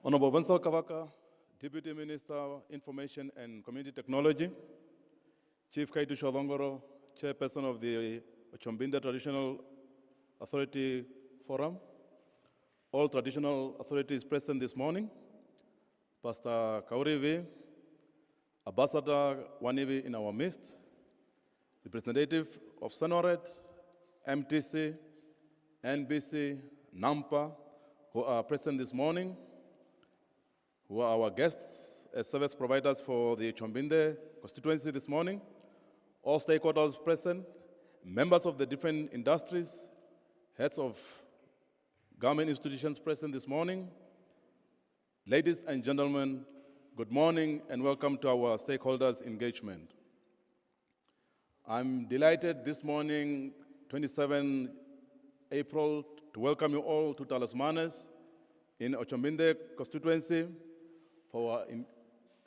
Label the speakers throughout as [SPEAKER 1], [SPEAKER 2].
[SPEAKER 1] Honorable Wenzel Kavaka, Deputy Minister, Information and Community Technology, Chief Kaitu Shodongoro, Chairperson of the Otjombinde Traditional Authority Forum, all traditional authorities present this morning, Pastor Kaurivi, Ambassador Wanivi in our midst, representative of Senorate, MTC, NBC, NAMPA, who are present this morning, who are our guests as service providers for the Otjombinde Constituency this morning, all stakeholders present, members of the different industries, heads of government institutions present this morning. Ladies and gentlemen, good morning and welcome to our stakeholders engagement. I'm delighted this morning, 27 April, to welcome you all to Tallismanus in Otjombinde Constituency for our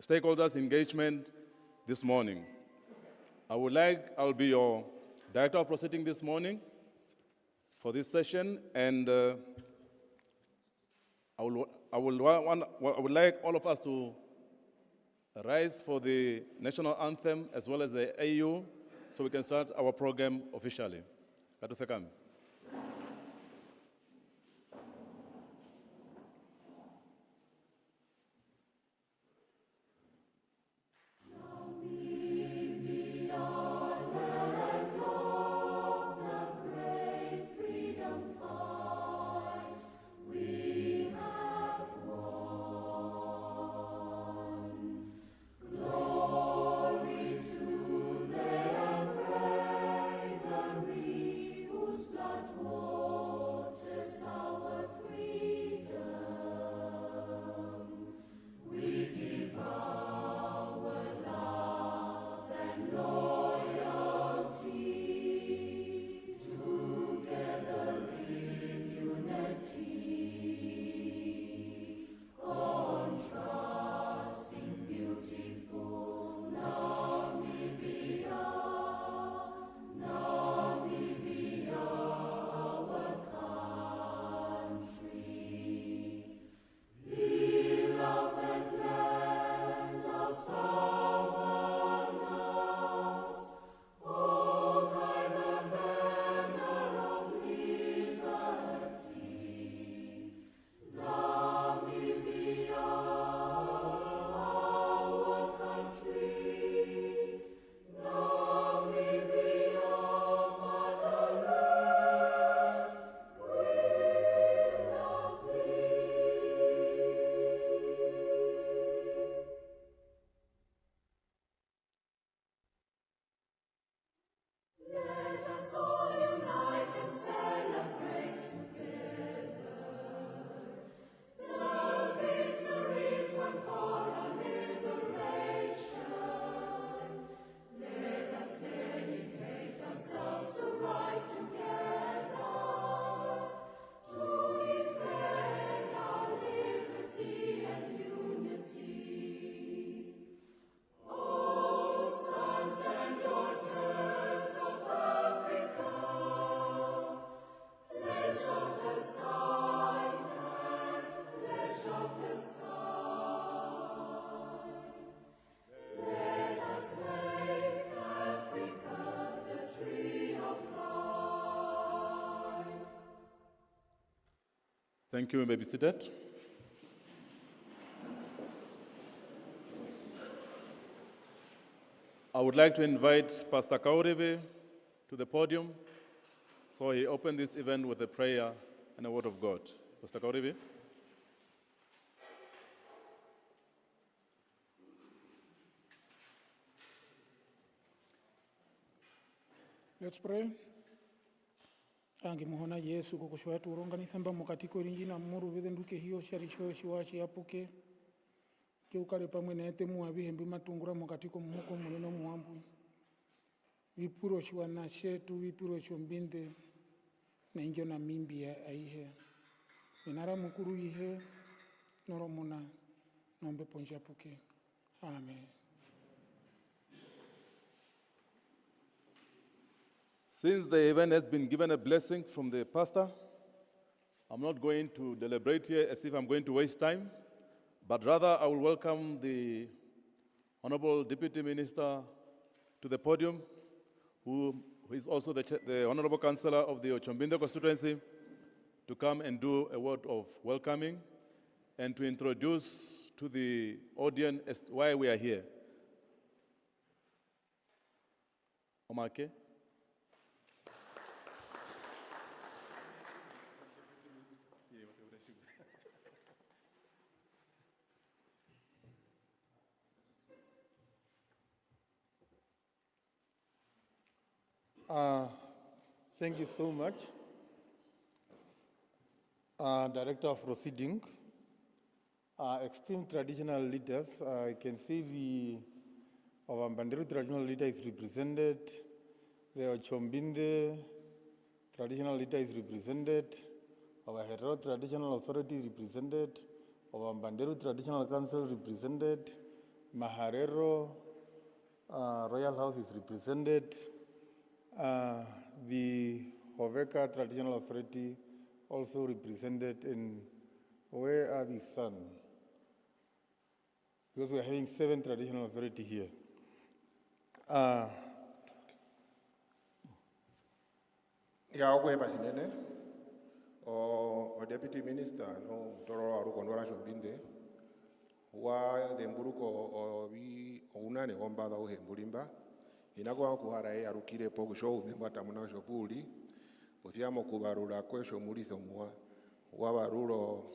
[SPEAKER 1] stakeholders engagement this morning. I'll be your director of proceeding this morning for this session, and I would like all of us to rise for the national anthem as well as the AU so we can start our program officially. Katuthekami. Thank you, you may be seated. I would like to invite Pastor Kaurivi to the podium so he opened this event with a prayer and a word of God. Pastor Kaurivi.
[SPEAKER 2] Let's pray. Angi muhona Yesu kukushwa turonga ni thamba mukatiko rinjina muru videnduke hiyo sharisho shiwachi yapuke ke ukale pamwe na ete muabihembi matungura mukatiko muko muneno muambu vipuro shiwa na shetu vipuro Otjombinde na injo Namibia aihe minara mukuru ihe noromuna nombe ponjapuke. Amen.
[SPEAKER 1] Since the event has been given a blessing from the pastor, I'm not going to deliberate here as if I'm going to waste time. but rather I will welcome the Honorable Deputy Minister to the podium, who is also the Honorable Councillor of the Otjombinde Constituency, to come and do a word of welcoming and to introduce to the audience as to why we are here. Omaheke.
[SPEAKER 3] Thank you so much, Director of Proceeding. Esteemed traditional leaders, I can see our Banderu traditional leader is represented, the Otjombinde traditional leader is represented, our Herero traditional authority is represented, our Banderu traditional council represented, Maharero Royal House is represented, the Hoveka Traditional Authority also represented. In where are the son? Because we are having 7 traditional authorities here.
[SPEAKER 4] Ya okuheba chinene o deputy minister no toro arukondora Otjombinde wa demburuko o unane gombada uhembulimba inako kuhara arukire poku show nembata muna shopuli posiamo kubarura kwesho mulizo mwa wa barulo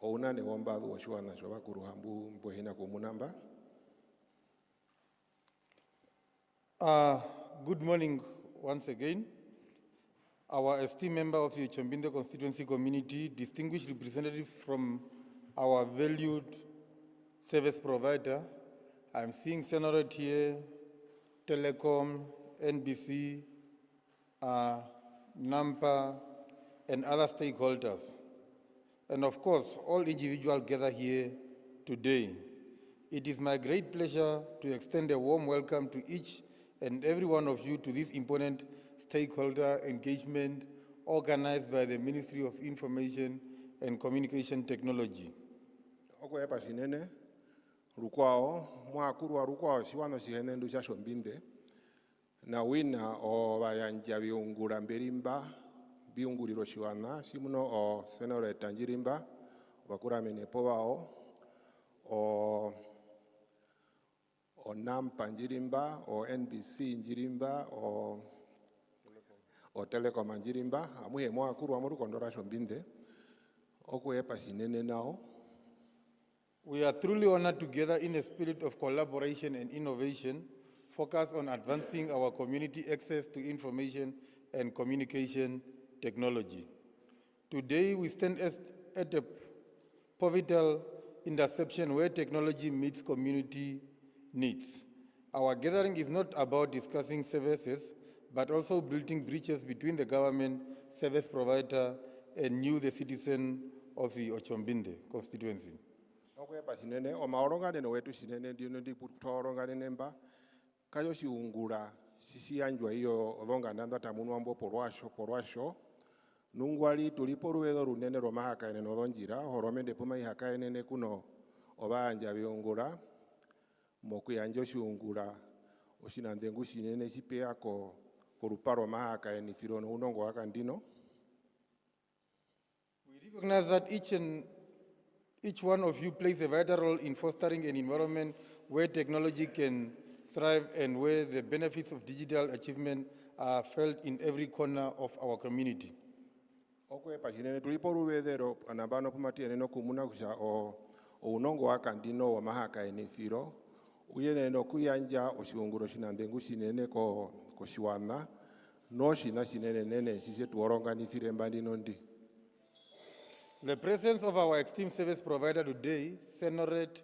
[SPEAKER 4] o unane gombada oshwana shoba kuruhambu mbohina komunamba.
[SPEAKER 3] Good morning once again. Our esteemed member of the Otjombinde Constituency community, distinguished representative from our valued service provider. I'm seeing Senorate here, Telecom, NBC, NAMPA, and other stakeholders. And of course, all individuals gathered here today. It is my great pleasure to extend a warm welcome to each and every one of you to this important stakeholder engagement organized by the Ministry of Information and Communication Technology.
[SPEAKER 4] Okuheba chinene rukwao mwakuru wa rukwao shiwano shihene ndu cha Otjombinde na wina o bayanja biungura mberimba biunguriro shiwana simuno o Senorate njirimba bakura menepo wao o NAMPA njirimba o NBC njirimba o Telecom njirimba amuhe mwakuru wa murukondora Otjombinde okuheba chinene nao.
[SPEAKER 3] We are truly honored together in a spirit of collaboration and innovation, focused on advancing our community access to information and communication technology. Today, we stand at a pivotal intersection where technology meets community needs. Our gathering is not about discussing services, but also building bridges between the government, service provider, and you, the citizen of the Otjombinde constituency.
[SPEAKER 4] Okuheba chinene omaorongane no wetu chinene ndino ndi putorongane nemba kayo shiungura sisiyanjwa iyo olonga nanda tamunwa mbo porwasho nungwali tulipo ruwedo runene romahaka ene nolonjira horomende puma ihaka ene kuno obanja biungura mokuyanjo shiungura oshinandengu chinene chipeako koruparo mahaka ene firono unongo waka ndino.
[SPEAKER 3] We recognize that each one of you plays a vital role in fostering an environment where technology can thrive and where the benefits of digital achievement are felt in every corner of our community.
[SPEAKER 4] Okuheba chinene tulipo ruwedero anabano pumatia neno kumuna kusha o unongo waka ndino wa mahaka ene firo uyene no kuyanja oshiunguro shinandengu chinene ko shiwana no shina chinene nene shishe tuoronganisire mbandino ndi.
[SPEAKER 3] The presence of our esteemed service provider today, Senorate,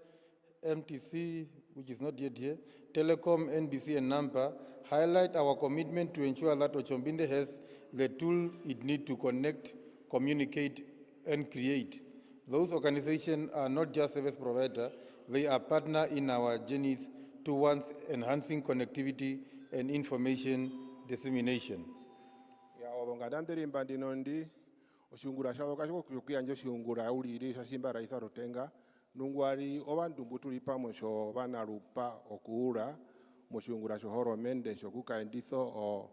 [SPEAKER 3] MTC, which is not yet here, Telecom, NBC, and NAMPA, highlight our commitment to ensure that Otjombinde has the tool it needs to connect, communicate, and create. Those organizations are not just service providers, they are partners in our journeys towards enhancing connectivity and information dissemination.
[SPEAKER 4] Ya olongadandere mbandino ndi oshungura shawo kashiko kuyanja oshungura uliri shashimba raisa rotenga nungwari obantu mbutuli pamwe sho bana rupa okuura moshungura shohoromende shokukaendizo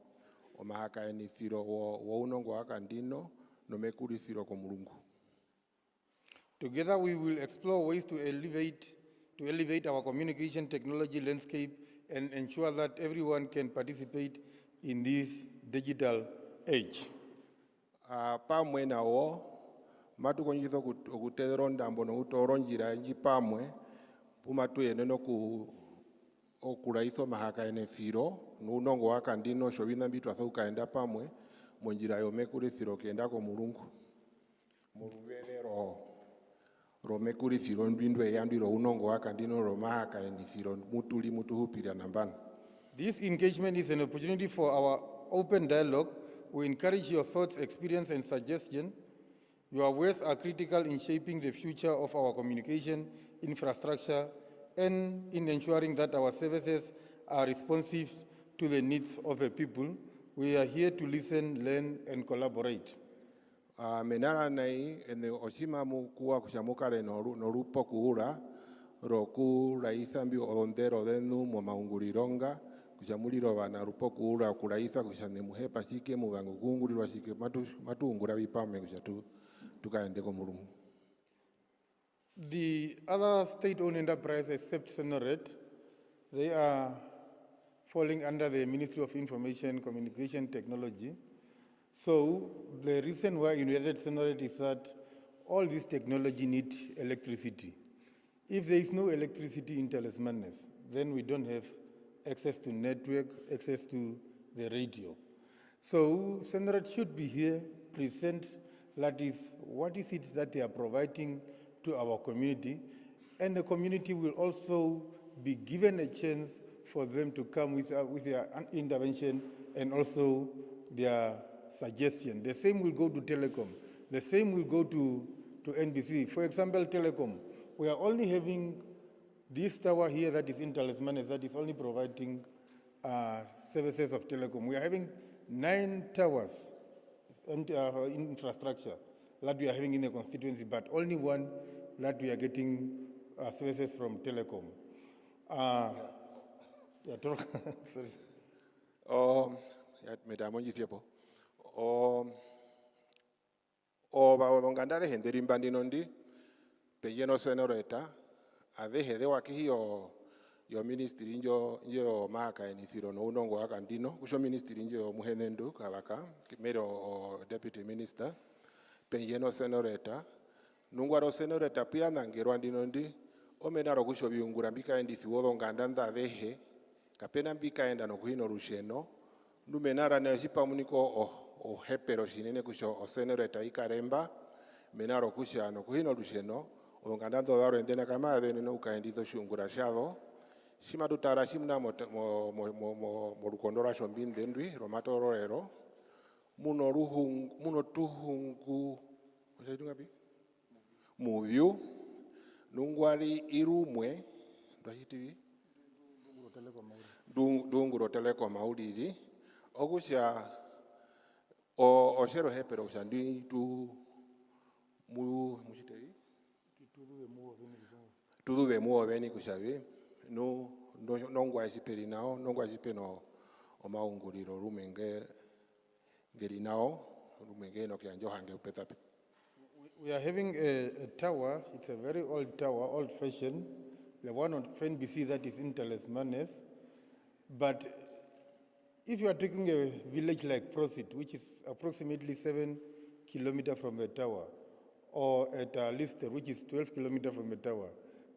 [SPEAKER 4] omahakaenithiro wo unongo wakandino nomekulithiro komulungu.
[SPEAKER 3] Together we will explore ways to elevate our communication technology landscape and ensure that everyone can participate in this digital age.
[SPEAKER 4] Pamwe nawo matukonyizo okutero ndambo noutoronjira enji pamwe pumatuene okulaiso mahakaenethiro nuunongo wakandino shovina mbitu ukaenda pamwe monjira yomekulithiro kenda komulungu muluvene romekulithiro ndwindwe yandiro unongo wakandino romahakaenithiro mutuli mutuhupira nambana.
[SPEAKER 3] This engagement is an opportunity for our open dialogue. We encourage your thoughts, experience, and suggestion. Your words are critical in shaping the future of our communication infrastructure and in ensuring that our services are responsive to the needs of the people. We are here to listen, learn, and collaborate.
[SPEAKER 4] Menara nei ene oshima mukua kushamukare norupo kuura roku raisa mbi ondero denu mo maungurironga kushamuliro bana rupo kuura kuraisa kushanemuhe pachike mubango kungulirwa shike matungura bipame kushatu tukaende komulungu.
[SPEAKER 3] The other state-owned enterprises except Senorate, they are falling under the Ministry of Information, Communication Technology. So the reason why United Senorate is that all this technology needs electricity. If there is no electricity in Tallismanus, then we don't have access to network, access to the radio. So Senorate should be here, present, that is, what is it that they are providing to our community, and the community will also be given a chance for them to come with their intervention and also their suggestion. The same will go to Telecom. The same will go to NBC. For example, Telecom, we are only having this tower here that is in Tallismanus that is only providing services of Telecom. We are having 9 towers and infrastructure that we are having in the constituency, but only one that we are getting services from Telecom. Sorry.
[SPEAKER 4] Ba odongandare henderi mbandi nondi peyeno Senorate adehe de waki yo ministry njo mahakaenithiro no unongo wakandino kusho ministry njo Wenzel Kavaka kimero deputy minister peyeno Senorate nungwaro Senorate pia nangerwa ndinondi omenaro kusho biungura mbikaendithi odongandanda adehe kapena mbikaenda no kuhino rusheno numenara ne sipamuniko hepero shinene kusho Senorate ikaremba menaro kusha no kuhino rusheno odongandando daro endena kama de no ukaendizo shungura shado shima dutara shimna mo rukondora Otjombinde ndwi romato rorero muno tuhungu kusaitunga bi muvyu nungwari irumwe ndahitivi dunguro Telecom maudiri ogusha oshero hepero ushandi tu mushiteri tuduve muo beni kushavi no ngwa isiperi nao nongwa isipeno omaunguriro rumenge ngeri nao rumenge no kyanjo hange upetapi.
[SPEAKER 3] We are having a tower. It's a very old tower, old-fashioned, the one on NBC that is in Tallismanus. But if you are taking a village like Prosit, which is approximately 7 kilometers from the tower, or at Lister, which is 12 kilometers from the tower,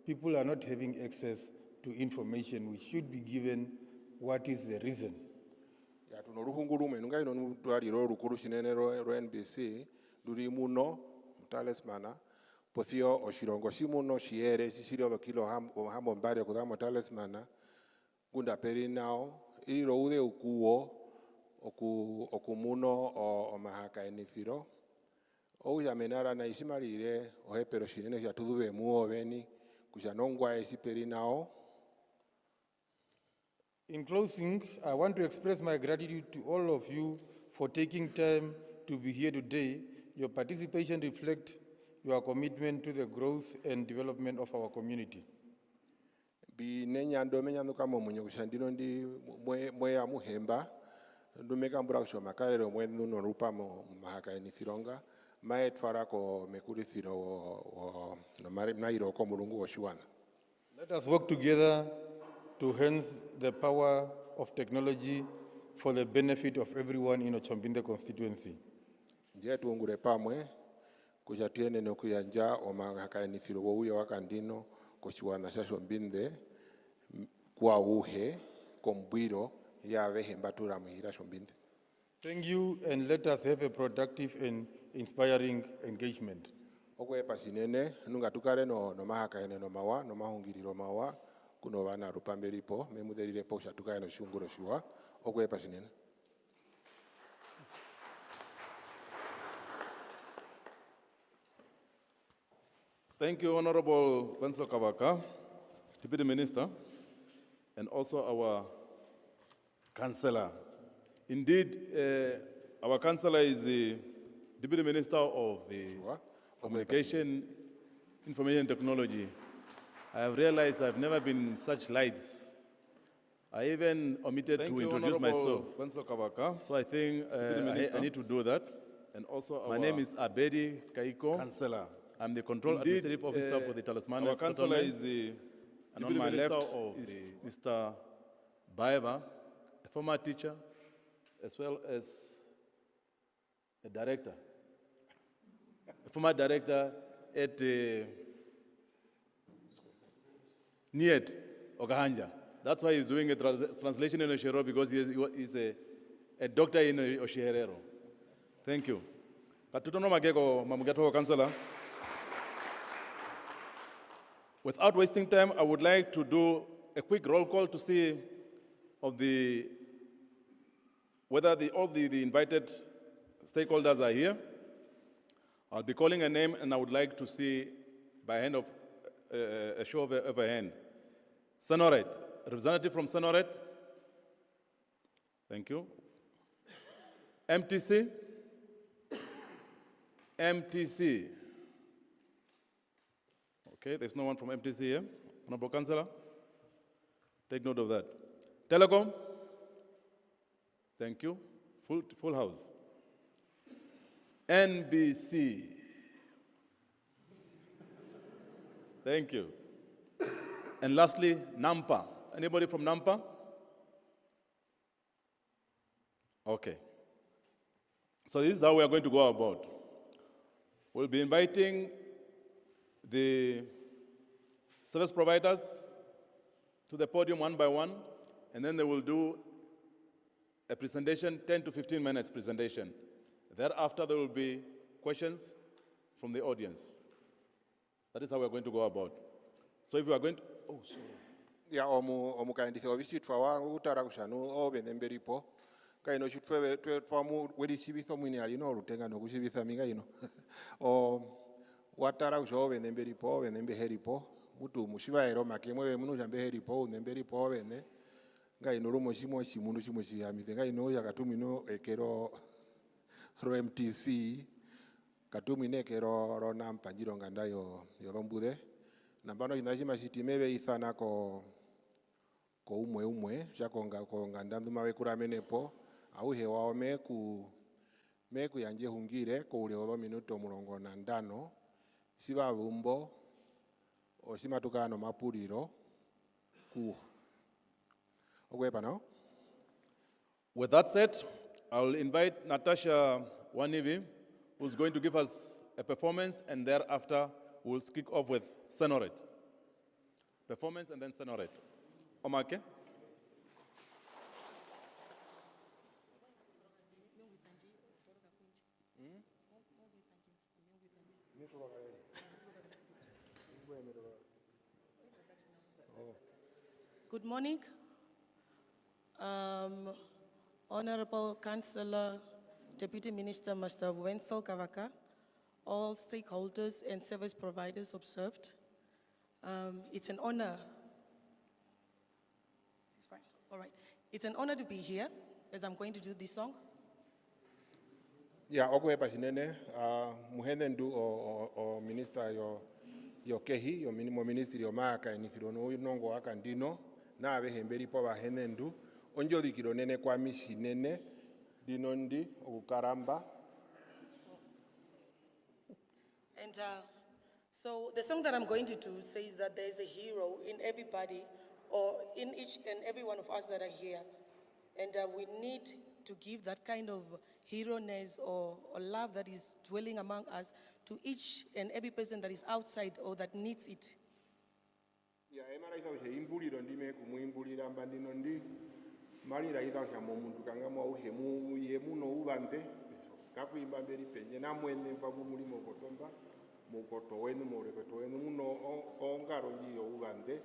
[SPEAKER 3] people are not having access to information. We should be given what is the reason.
[SPEAKER 4] Ya tunoruhungurume nunga ino tuariro rukuru shinene ro NBC duri muno Tallismana pothio oshirongo simuno shiere sisirio do kilo hambo mbari kudamo Tallismana gunda perinao iro ude ukuo okumuno o mahakaenithiro o ya menara na isimarire o hepero shinene ya tuduve muo beni kushanongwa isiperinao.
[SPEAKER 3] In closing, I want to express my gratitude to all of you for taking time to be here today. Your participation reflects your commitment to the growth and development of our community.
[SPEAKER 4] Bi nenyando menyando kama munyo kushandino ndi mwe ya muhemba ndumeka mbura kushoma kalero mwe nuno rupa mo mahaka enithironga mae twara ko mekuri thiro no mari nairo ko mulungu oshiwana.
[SPEAKER 3] Let us work together to harness the power of technology for the benefit of everyone in Otjombinde Constituency.
[SPEAKER 4] Ndiye tuungure pamwe kuchatiene no kuyanja omahaka enithiro wo uyo wakandino koshiwana shashombinde kwa uhe kombwiro ya vehembatura muhira shombinde.
[SPEAKER 3] Thank you, and let us have a productive and inspiring engagement.
[SPEAKER 4] Okwe pasinene nunga tukare no mahaka ene no mawa no mahungiriro mawa kuno vana rupamberipo memuderirepo shatukare no shunguro shiwa okwe pasinene.
[SPEAKER 1] Thank you, Honorable Wenzel Kavaka, Deputy Minister, and also our Councillor. Indeed, our Councillor is the Deputy Minister of the Communication, Information and Technology. I have realized I've never been in such lights. I even omitted to introduce myself. Wenzel Kavaka. So I think I need to do that. And also, my name is Abedi Kaiko, Councillor. I'm the Control Administrative Officer for the Tallismanus. Our Councillor is and on my left is Mr. Baeva, a former teacher, as well as a director, a former director at NIET, Okahanja. That's why he's doing a translation in Oshero, because he's a doctor in Osherero. Thank you. Katutono magego mamugato Councillor. Without wasting time, I would like to do a quick roll call to see whether all the invited stakeholders are here. I'll be calling a name, and I would like to see by a show of a hand. Senorate, representative from Senorate. Thank you. MTC. MTC. Okay, there's no one from MTC here. Honorable Councillor, take note of that. Telecom, thank you. Full house. NBC, thank you. And lastly, Nampa. Anybody from Nampa? Okay. So this is how we are going to go about. We'll be inviting the service providers to the podium one by one, and then they will do a presentation, 10 to 15 minutes presentation. Thereafter, there will be questions from the audience. That is how we're going to go about. So if you are going to, oh, sorry.
[SPEAKER 4] Ya omu kaindithe obisitwa wa utara kushanu obenemberipo kaino chitwe twamu wedisibitho mwini alino rutenga no kusibitha minga ino o watara kusho benemberipo benembeheripo mutu mushibaero makemwe munu jambeheripo unemberipo bene ngaino rumo shimo shimundu shimo shihamite ngaino yakatumino ekero ro MTC katumine ekero ro nampa njiro nganda yo rombude nambano inajima shitimebe ithana ko umwe shakonga ko ngandandu mawe kuramenepo au hewa meku yanje hungire ko ule 5:40 siba lumbo o simatukano mapuriro ku ogwepa no.
[SPEAKER 1] With that said, I'll invite Natasha Wanivi, who's going to give us a performance, and thereafter we'll kick off with Senorate. Performance and then Senorate. Omaheke.
[SPEAKER 5] Good morning. Honorable Councillor, Deputy Minister, Mr. Wenzel Kavaka, all stakeholders and service providers observed. It's an honor. It's fine. All right. It's an honor to be here as I'm going to do this song.
[SPEAKER 4] Ya okuepa chinene muhene ndu o minister yo kehi yo minimo ministry yo maka inithiro no nongo aka ndino na abehemberi po bahene ndu onjo dikiro nene kwa mishinene dino ndi okukaramba.
[SPEAKER 5] And so the song that I'm going to do says that there is a hero in everybody, or in each and every one of us that are here. And we need to give that kind of hero-ness or love that is dwelling among us to each and every person that is outside or that needs it.
[SPEAKER 4] Ya emara ita uhe imbuliro ndime kumuimbulira mbandino ndi malira ita uhe momundu kanga mwa uhe mu yemu no ubande kakuimba mberi penye na mwene mpabu mulimo kotomba mukoto wenu murepeto wenu muno ongaro njiyo ubande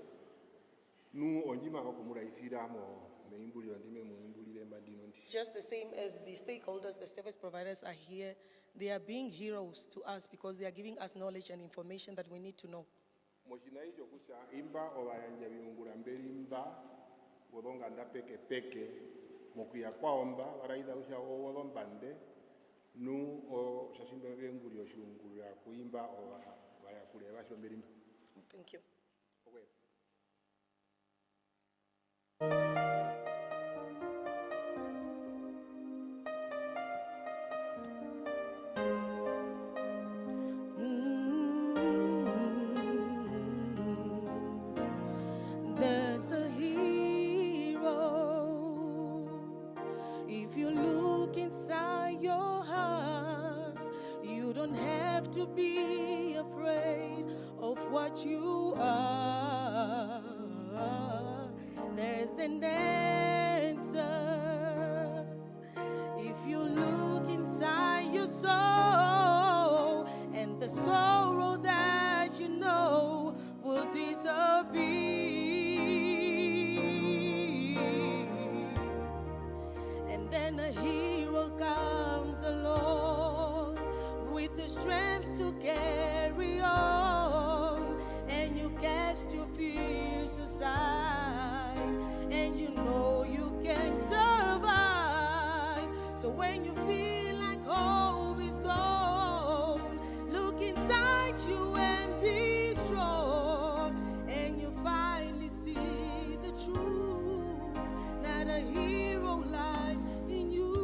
[SPEAKER 4] nu onjima kumura ifira mo meimbuliro ndime muimbulire mbandino ndi.
[SPEAKER 5] Just the same as the stakeholders, the service providers are here, they are being heroes to us because they are giving us knowledge and information that we need to know.
[SPEAKER 4] Moshina hicho kusha imba obayanja biungura mberi imba godonga nda peke peke mokuya kwaomba baraida usha owodombande nu o shashimbe benguri oshungura kuimba o baya kuleba sho mberi imba.
[SPEAKER 5] Thank you.
[SPEAKER 4] Okay.
[SPEAKER 5] There's a hero. If you look inside your heart, you don't have to be afraid of what you are. There's an answer. If you look inside your soul, and the sorrow that you know will disappear. And then a hero comes along with the strength to carry on, and you cast your fears aside, and you know you can survive. So when you feel like hope is gone, look inside you and be strong, and you finally see the truth that a hero lies in you.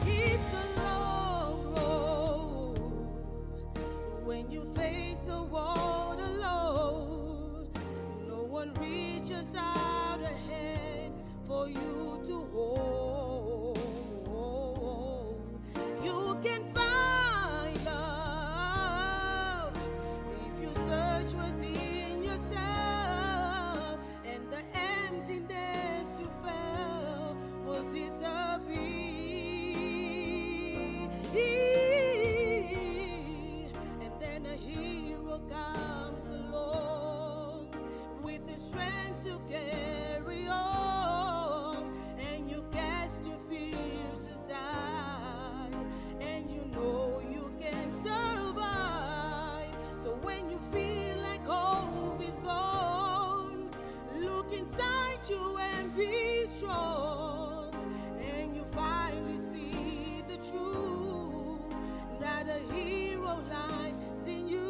[SPEAKER 5] It's a long road when you face the world alone. No one reaches out a hand for you to hold. You can find love if you search within yourself, and the emptiness you felt will disappear. And then a hero comes along with the strength to carry on, and you cast your fears aside, and you know you can survive. So when you feel like hope is gone, look inside you and be strong, and you finally see the truth that a hero lies in you.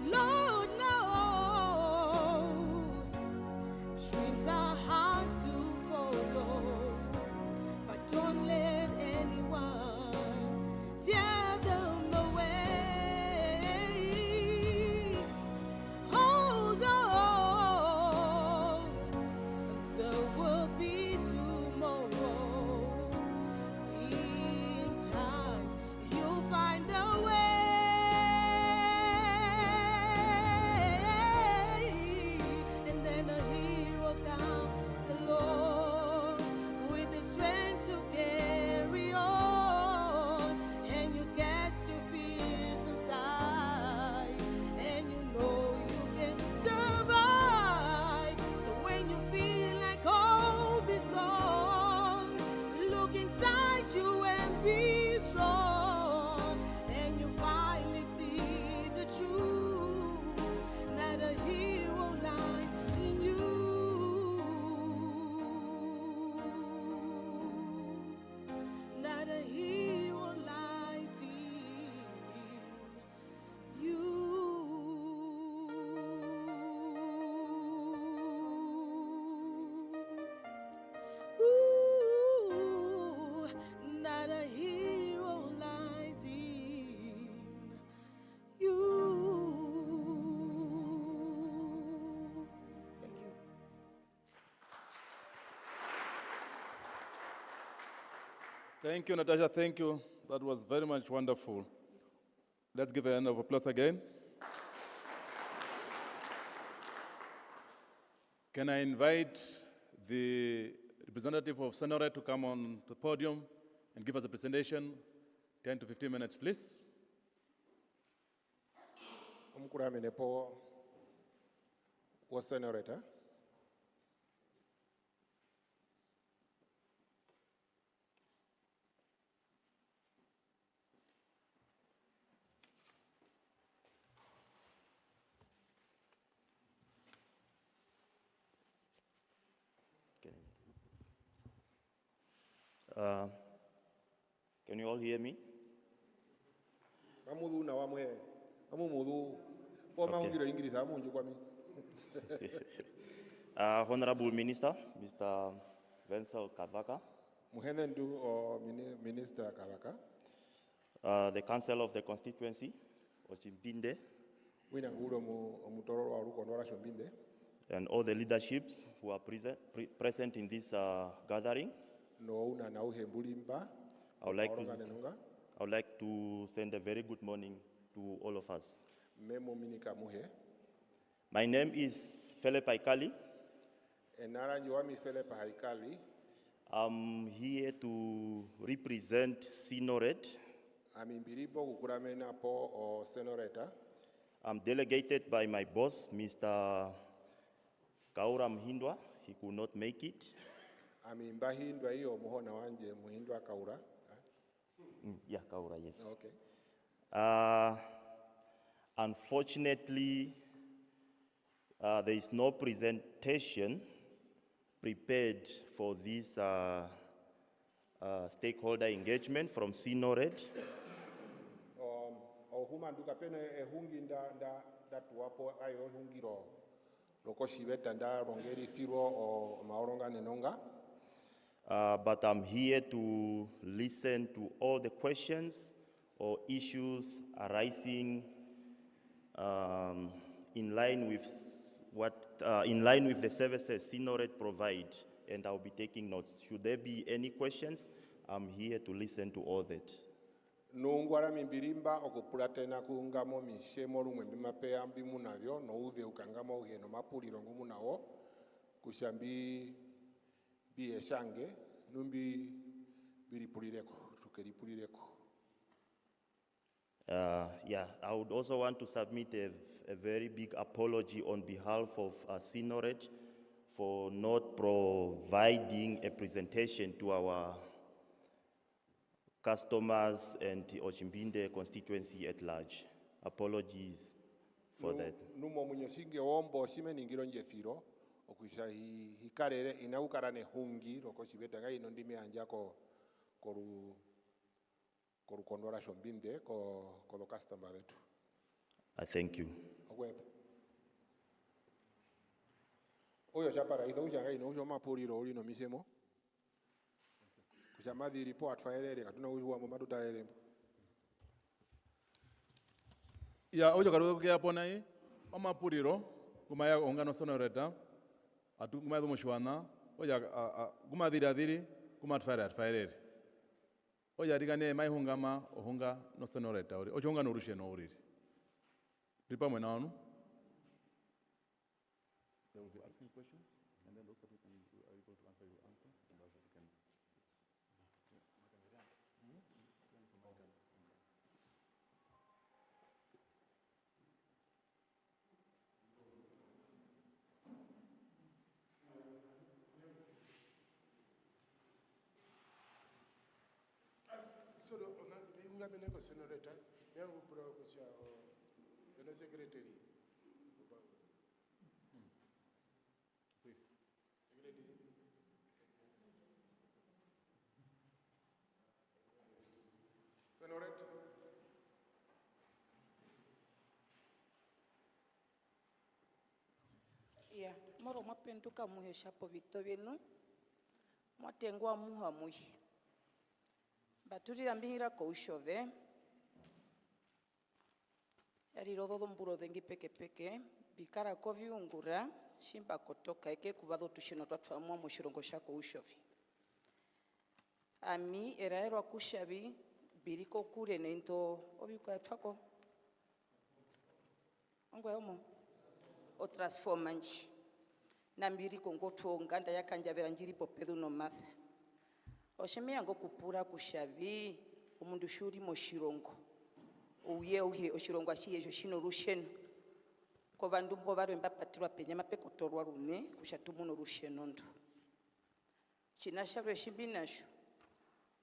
[SPEAKER 5] Lord knows dreams are hard to follow, but don't let anyone tear them away. Hold on, there will be
[SPEAKER 1] Thank you, Natasha. Thank you. That was very much wonderful. Let's give a hand of applause again. Can I invite the representative of Senorate to come on the podium and give us a presentation? 10 to 15 minutes, please.
[SPEAKER 4] Omkuramenepo was Senorate.
[SPEAKER 6] Can you all hear me? Honorable Minister, Mr. Wenzel Kavaka,
[SPEAKER 4] Minister Kavaka,
[SPEAKER 6] the Council of the Constituency, Otjombinde, and all the leaderships who are present in this gathering. I would like to send a very good morning to all of us. My name is Philip Aikali. I'm here to represent Senorate. I'm delegated by my boss, Mr. Kaura Mhindwa. He could not make it. Yeah, Kaura, yes.
[SPEAKER 4] Okay.
[SPEAKER 6] Unfortunately, there is no presentation prepared for this stakeholder engagement from Senorate. But I'm here to listen to all the questions or issues arising in line with the services Senorate provide, and I'll be taking notes. Should there be any questions, I'm here to listen to all that.
[SPEAKER 4] Nungwara mimbirimba okupulatena kungamo mishemo lumwe bimapea mbimunavyo no uve ukangamo heno mapuliro ngumunawo kushambi bieshange numbi biripulireko tukeripulireko.
[SPEAKER 6] Yeah, I would also want to submit a very big apology on behalf of Senorate for not providing a presentation to our customers and Otjombinde constituency at large. Apologies for that.
[SPEAKER 4] Numo munyoshinge wombo shime ningiro njefiro okusha hikarere inaukarane hungi roko shibeta ngai nondime anjako koru kondora Otjombinde ko lo customer betu.
[SPEAKER 6] I thank you.
[SPEAKER 4] Oyo chapara ito ushanga ino usho mapuliro uli no misemo. Kushamadi report faelele katuna uwa mamadu taele.
[SPEAKER 1] Ya ojo karuke hapo naye mama puriro kumaya ongano Senorate atu kumaya mushwana oja kumadiri kumatfaire oja rigane mai hungama ohunga no Senorate ori ojo ongano urushe no uri ripa mwenanu. They will be asking questions and then those people are able to answer your answer and those you can.
[SPEAKER 7] So the Unga Senorate, they will put out the secretary. Senorate.
[SPEAKER 8] Yeah, moro mapenduka muhe shapo vitovinu. Mwatengwa muha muhi. Baturi ambihira ko ushove. Yari rodo mburo dengi peke bikara ko viungura shimba kotoka eke kubado tushino twatwamwa mushirongo shako ushove. ami eraerwa kushavi biriko kure nento obika twako ongo yomo o transforma nchi na mbiri kongo nganda yakanjavera njiri popedu no matha osheme yango kupura kushavi umundu shuri moshirongo uye oshirongo ashiyejo shino rusheno ko vandu mbo varemba patirwa penya mapekotorwa rune kushatumuno rusheno ndo chinashavre shibinasho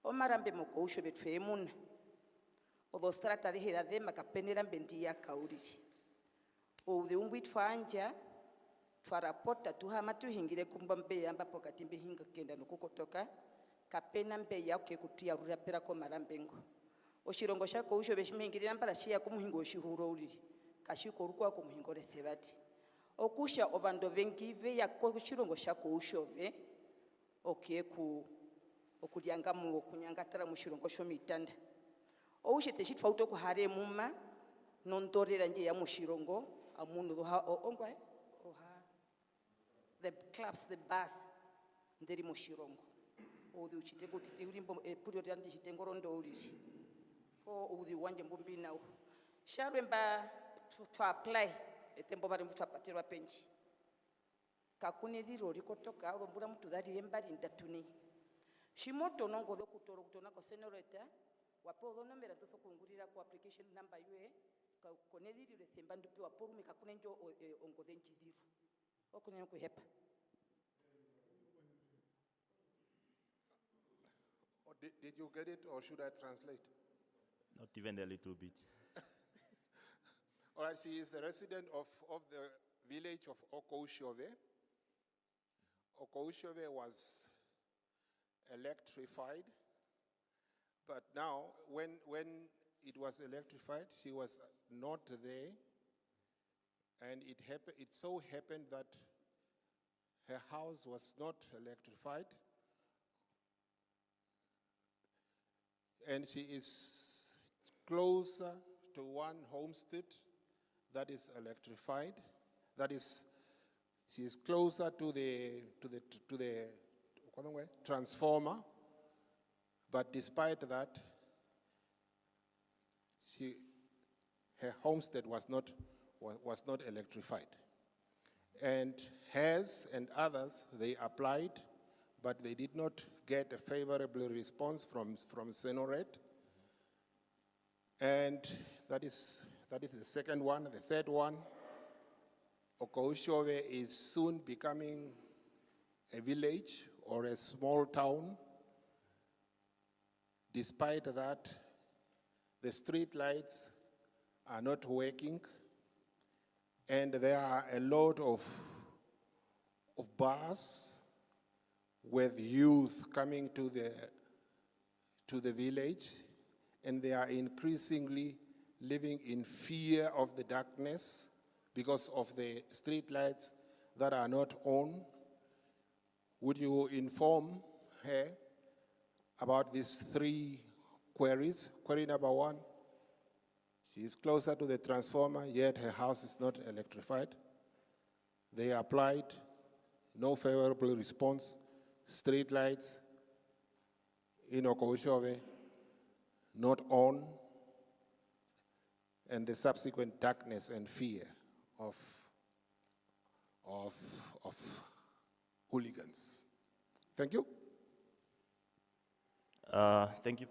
[SPEAKER 8] omarambe moko usho betfemuna odo strata de hedade makapenera mbendia kauriri o de umbitfanja twarapota tuhama tuhingire kumbambe yamba pokati mbihinga kenda nokukotoka kapena mbe yake kutia rurapera ko marambengo oshirongo shako usho beshimengirira mbara shiya kumuhingo shihuro uriri kashiko rukwa ko muhingo rethebati okusha obando vengive yako shirongo shako ushove okieku okulyanga mu okunyangatara mu shirongo shomitanda oushete shitfauto ku hare muma nontorera nje ya mu shirongo amundu ha ongwa oha the clubs the bus nderi mu shirongo odi uchite kuti urimbo puri randi chitengorondo uriri o udi wanje mbumbi nawo sharemba to apply etembo bari mutwa patirwa penji kakune diro rikotoka ombura mutu dali embari ndatuni shimoto nongo dokutoro kutona ko Senorate wapo donomera toso kungurira ko application number yue ka konediri resemba ndupi wapo rumi kakune njo ongo denji diro okune ko hepa
[SPEAKER 4] Did you get it, or should I translate?
[SPEAKER 6] Not even a little bit.
[SPEAKER 4] All right, she is a resident of the village of Otjombinde. Otjombinde was electrified, but now, when it was electrified, she was not there, and it so happened that her house was not electrified, and she is closer to one homestead that is electrified. That is, she is closer to the transformer. But despite that, her homestead was not electrified. And hers and others, they applied, but they did not get a favorable response from Senorate. And that is the second one. The third one, Otjombinde is soon becoming a village or a small town. Despite that, the street lights are not working, and there are a lot of bars with youth coming to the village, and they are increasingly living in fear of the darkness because of the street lights that are not on. Would you inform her about these three queries? Query number one, she is closer to the transformer, yet her house is not electrified. They applied, no favorable response. Street lights in Otjombinde not on, and the subsequent darkness and fear of hooligans. Thank you.
[SPEAKER 6] Thank you.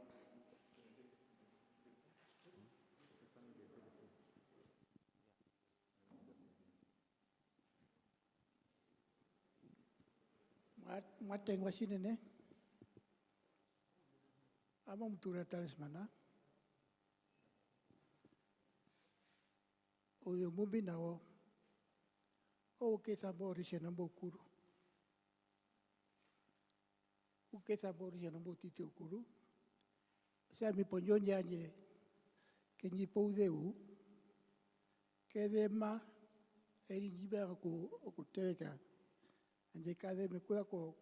[SPEAKER 2] Matengwa shinene ama mtura Tallismanus oyo mumbi nawo o kesa bori shenambo kuru o kesa bori shenambo titi okuru sa mi ponyo nyanye kenyi poudeu kedema eri jiba ko teleka anje kade me kuda ko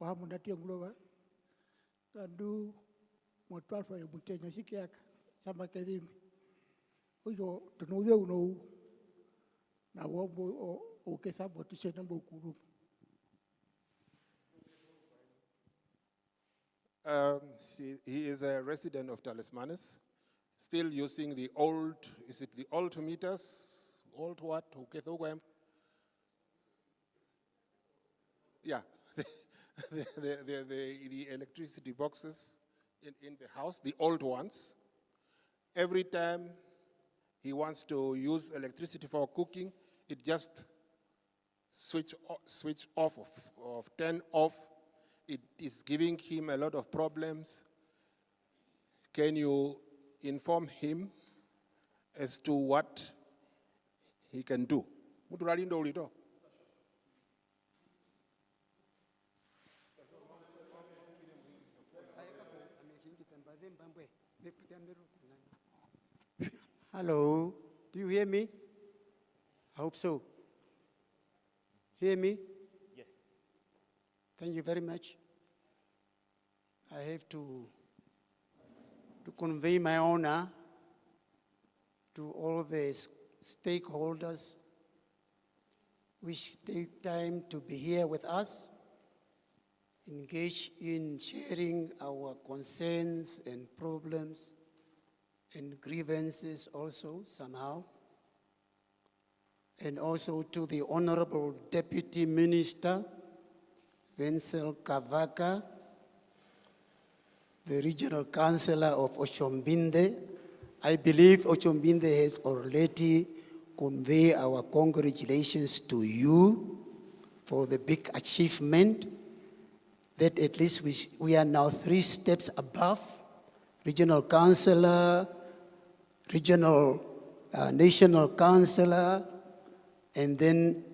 [SPEAKER 2] hamunda tia ngloba tandu motwalfa yo mutenya sikiaka sama kedimi oyo tonude uno na wobo o kesa botishe nambo kuru
[SPEAKER 4] he is a resident of Tallismanus, still using the old, is it the old meters? Old what? Yeah, the electricity boxes in the house, the old ones. Every time he wants to use electricity for cooking, it just switch off, turn off. It is giving him a lot of problems. Can you inform him as to what he can do?
[SPEAKER 9] Hello, do you hear me? I hope so. Hear me?
[SPEAKER 6] Yes.
[SPEAKER 9] Thank you very much. I have to convey my honor to all the stakeholders which take time to be here with us, engage in sharing our concerns and problems and grievances also somehow, and also to the Honorable Deputy Minister, Wenzel Kavaka, the Regional Councillor of Otjombinde. I believe Otjombinde has already conveyed our congratulations to you for the big achievement that at least we are now 3 steps above Regional Councillor, National Councillor, and then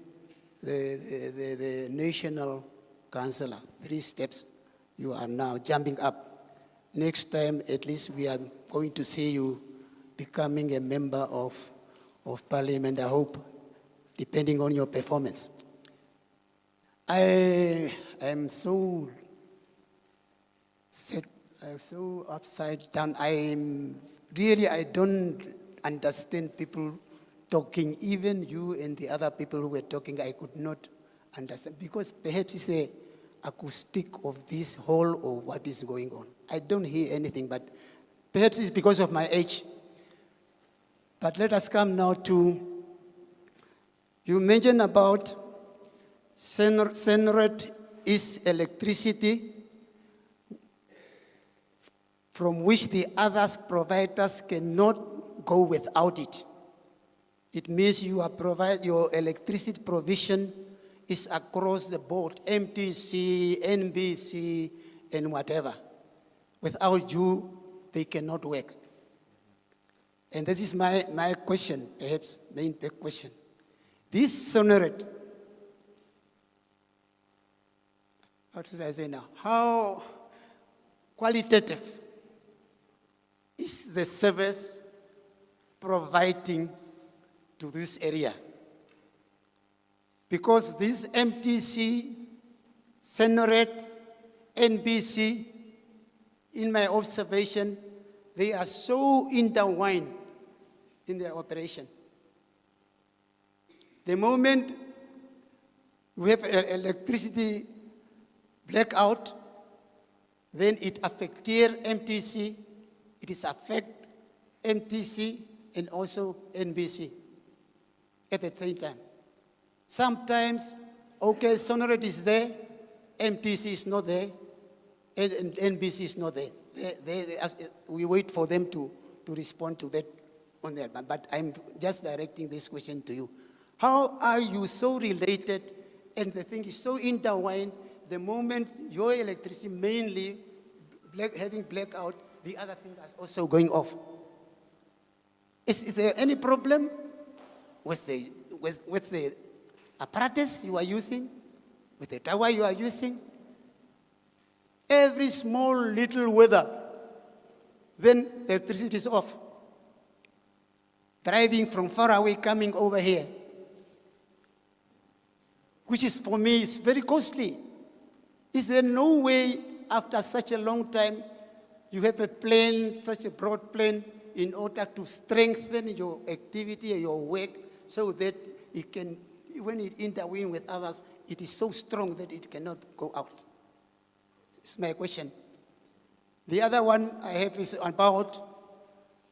[SPEAKER 9] the National Councillor. 3 steps. You are now jumping up. Next time, at least we are going to see you becoming a member of Parliament, I hope, depending on your performance. I am so sad, I'm so upside down. I don't understand people talking, even you and the other people who were talking, I could not understand, because perhaps it's a acoustic of this hall or what is going on. I don't hear anything, but perhaps it's because of my age. But let us come now to, you mentioned about Senorate is electricity from which the other providers cannot go without it. It means your electricity provision is across the board, MTC, NBC, and whatever. Without you, they cannot work. And this is my question, perhaps, main question. This Senorate, what should I say now? How qualitative is the service providing to this area? Because this MTC, Senorate, NBC, in my observation, they are so intertwined in their operation. The moment we have electricity blackout, then it affects here MTC, it is affect MTC and also NBC at the same time. Sometimes, okay, Senorate is there, MTC is not there, and NBC is not there. We wait for them to respond to that on there. But I'm just directing this question to you. How are you so related and the thing is so intertwined the moment your electricity mainly having blackout, the other thing is also going off? Is there any problem with the apparatus you are using, with the tower you are using? Every small little weather, then electricity is off. Driving from far away, coming over here, which is for me is very costly. Is there no way after such a long time you have a plan, such a broad plan, in order to strengthen your activity and your work so that it can, when it intervenes with others, it is so strong that it cannot go out? It's my question. The other one I have is about,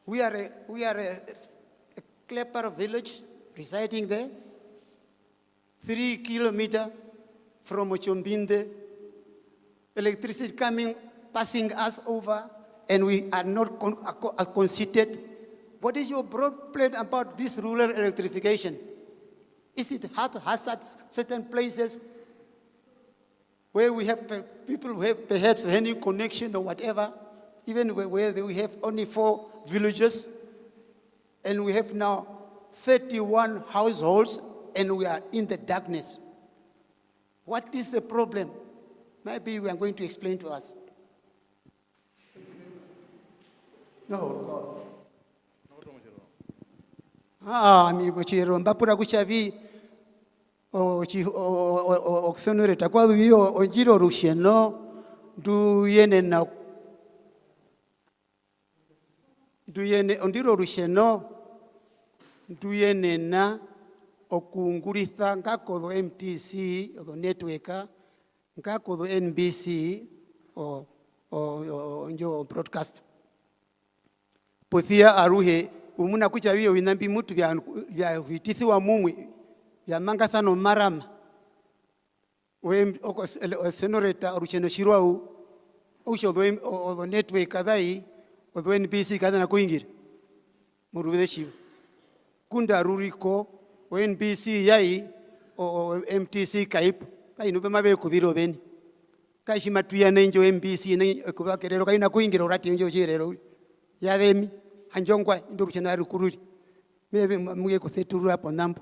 [SPEAKER 9] we are a clever village residing there, 3 kilometers from Otjombinde, electricity passing us over, and we are not considered. What is your broad plan about this rural electrification? Is it haphazard certain places where we have people who have perhaps any connection or whatever, even where we have only 4 villages, and we have now 31 households, and we are in the darkness? What is the problem? Maybe we are going to explain to us. No, God. Mi bochiro mbapura kuchavi o Senorate kwa hiyo onjiro rusheno du yene ondiro rusheno du yene na okungulitha ngakodo MTC o network ngakodo NBC o njo broadcast pothia aruhe umuna kucha hiyo winambi mutu vya hitithi wa mumwi vya mangathano marama we Senorate rucheno shirwau usho the network kadai o NBC kadana kuingira murubede shiva kunda ruriko o NBC yai o MTC kaip kai no bemabe kudiro beni kai shimatuya nenjo MBC ne kubakerero kai na kuingira urati njo chirero ya bemi anjongwa ndo ruchena rukururi mebe muge kutheturura hapo nambo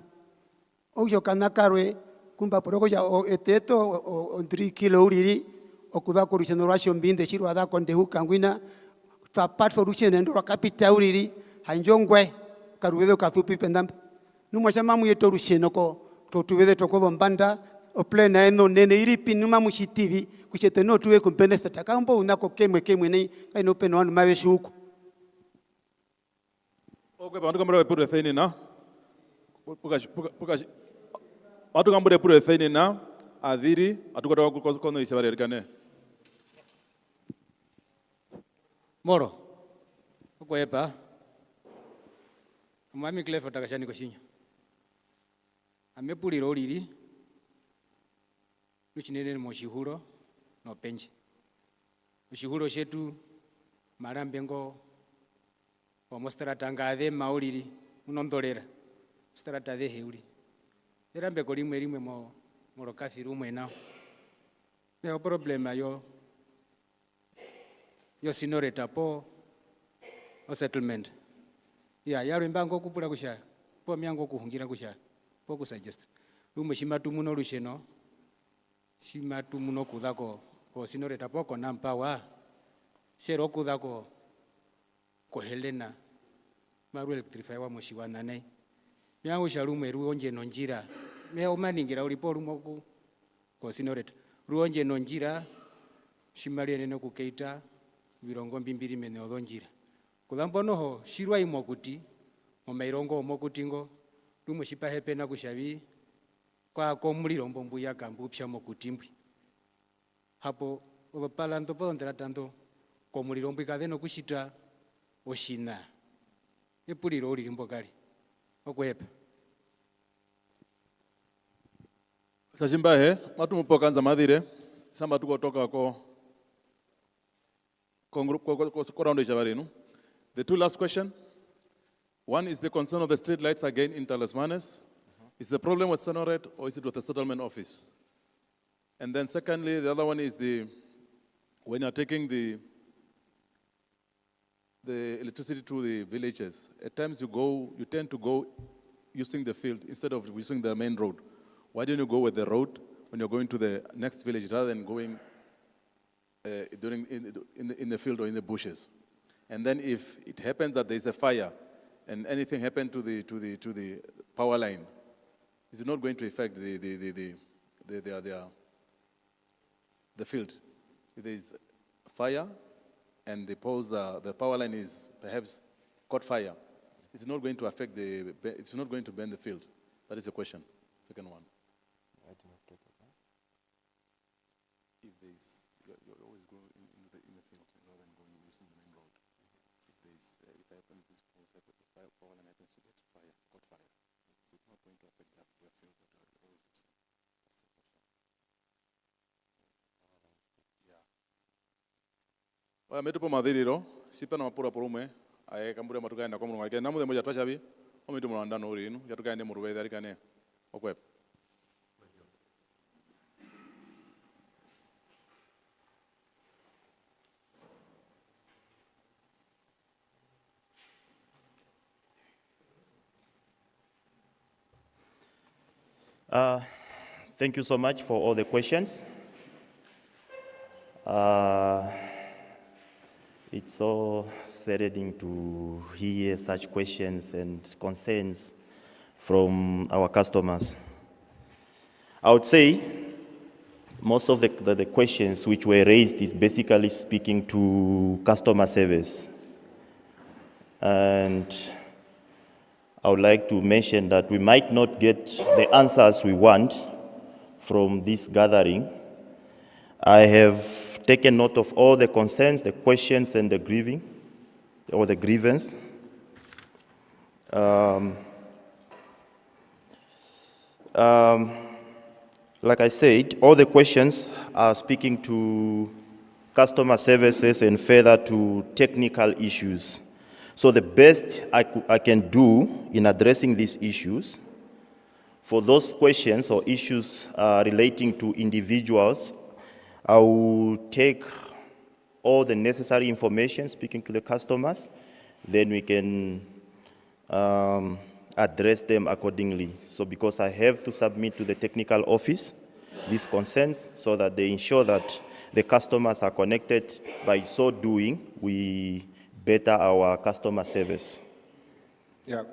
[SPEAKER 9] ojo kanakarwe kumba poroko ya eteto o 3 kilo uriri okuda ko ruchena Otjombinde chiro ada konde hukangwina apart for ruchena ndo rakapita uriri anjongwe karuwedo kathupi pendambo numwashama muyeto ruchena ko totubede tokodo mbanda o plena eno nene iripi numa mushitivi kuchete no tuwe kumbenefit akambo unako kemwe nei kai no peno anu mawe shuku.
[SPEAKER 1] Okay, bantu kambere pure theni na bantu kambere pure theni na adhiri atukota kono isabari erikane
[SPEAKER 10] moro uko epa mwami Clefo takashani koshinya amepulira oliri luchinene moshihuro no penje ushihuro shetu marambengo omostrata ngade mauliri unondolera strata de heuri erambe kolimwe morokathi rumwe nao no problema yo Senorate po o settlement yalo mbango kupula kusha po myango kuhungira kusha po kusuggest rumwe shimatu muno lusheno shimatu muno kudako ko Senorate po ko nampawa shero kudako ko Helena maru electrify wa moshiwana nei myango shalume ruonje nonjira me omaningira ulipo rumoku ko Senorate ruonje nonjira shimali nene kukeita virongo mbimbiri mene odonjira kudambo noho shirwa imokuti omairongo omokutingo rumwe shipa hepe na kushavi kwa komuliro mbombu ya kambu psha mokutimbwi hapo odopala ntopo ndratando komuliro mbikadeno kushita oshina epuliro uli limbokali okwepa
[SPEAKER 1] Shashimbahe matu mupokanza madhire samba tukotoka ko round javarinu. The 2 last question. One is the concern of the street lights again in Tallismanus. Is the problem with Senorate or is it with the settlement office? And then secondly, the other one is when you're taking the electricity to the villages, at times you tend to go using the field instead of using the main road. Why don't you go with the road when you're going to the next village rather than going in the field or in the bushes? And then if it happens that there's a fire and anything happened to the power line, is it not going to affect the field? If there is fire and the power line is perhaps caught fire, it's not going to affect it's not going to burn the field. That is the question. Second one. If there is, you're always going in the field rather than going Oya metupo mathiriro sipana mapura porume ae kambure matukaenda kwa mulungu namu de moja twachabi omitu mulanda uri inu yatukaende muruwe tharikane okwep.
[SPEAKER 6] Thank you so much for all the questions. It's so saddening to hear such questions and concerns from our customers. I would say most of the questions which were raised is basically speaking to customer service. And I would like to mention that we might not get the answers we want from this gathering. I have taken note of all the concerns, the questions, and the grievance. Like I said, all the questions are speaking to customer services and further to technical issues. So the best I can do in addressing these issues, for those questions or issues relating to individuals, I will take all the necessary information speaking to the customers, then we can address them accordingly. So because I have to submit to the technical office these concerns so that they ensure that the customers are connected. By so doing, we better our customer service.
[SPEAKER 4] Yeah,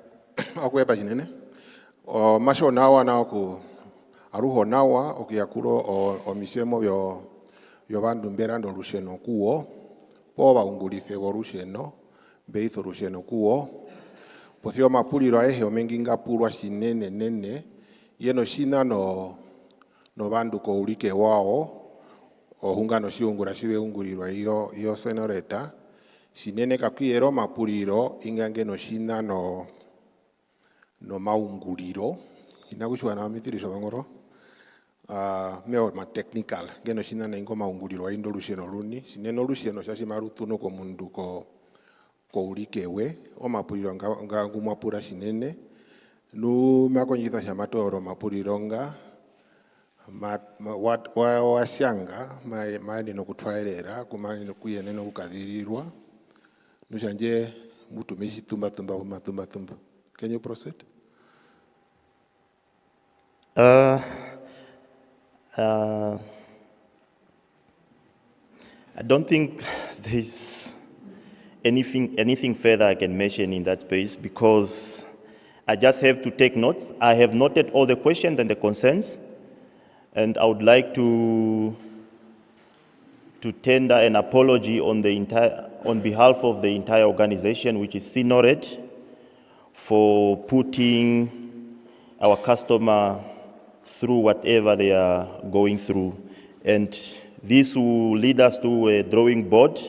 [SPEAKER 4] akuepa jinene. Masho nawa na ku aruho nawa okiakuro o misemo yo bandu mberando rusheno kuo po baungurife bo rusheno beitho rusheno kuo pothio mapuliro ahe omenginga purwa shinene nene yeno shina no bandu ko ulike wao o hungano shiungura shibe ungurirwa iyo Senorate sinene kakiero mapuliro ingange no shina no maunguriro inakushwa na mitirisho ngoro meo ma technical geno shina na ingo maunguriro aindo lusheno luni sineno lusheno shashi marutuno ko mundu ko ulikewe o mapuliro nga ngumapura shinene nu makonyitha shamatoro mapuliro nga washanga maani no kutwaerera kumani no kuyeneno ukadhirirwa nushanje mutumishi tumba. Can you proceed?
[SPEAKER 6] I don't think there's anything further I can mention in that space because I just have to take notes. I have noted all the questions and the concerns, and I would like to tender an apology on behalf of the entire organization, which is Senorate, for putting our customer through whatever they are going through. And this will lead us to a drawing board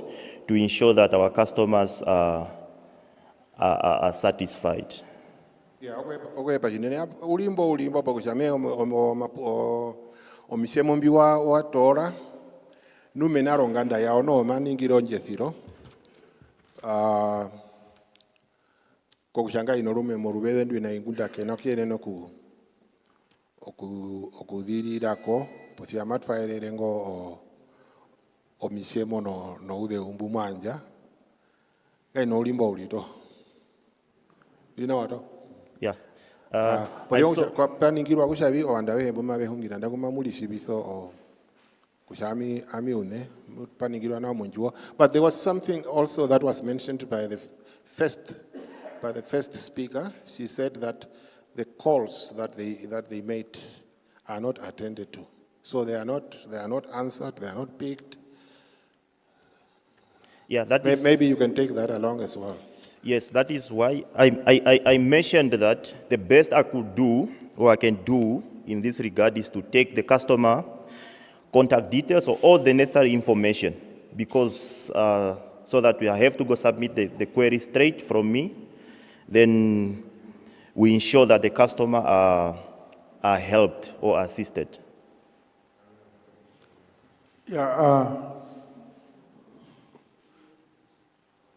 [SPEAKER 6] to ensure that our customers are satisfied.
[SPEAKER 4] Yeah, okay, pajinene ulimbo pakuchame o misemo mbiwa wa tora numenaro nganda yao no maningiro njethiro kokushanga inorume morubede ndwina ingunda kena kiene no okudhirirako pothia matfaerere ngo o misemo no ude umbumanja ngai no ulimbo ulito ina wato
[SPEAKER 6] yeah
[SPEAKER 4] kwa paningirwa kushabi o andawe mbuma behungira ndakuma mulisi biso o kushami amiune paningirwa na monjuo. But there was something also that was mentioned by the first speaker. She said that the calls that they made are not attended to, so they are not answered, they are not picked.
[SPEAKER 6] Yeah, that is,
[SPEAKER 4] maybe you can take that along as well.
[SPEAKER 6] Yes, that is why I mentioned that the best I could do or I can do in this regard is to take the customer contact details or all the necessary information, because so that we have to go submit the query straight from me. Then we ensure that the customer are helped or assisted.
[SPEAKER 3] Yeah,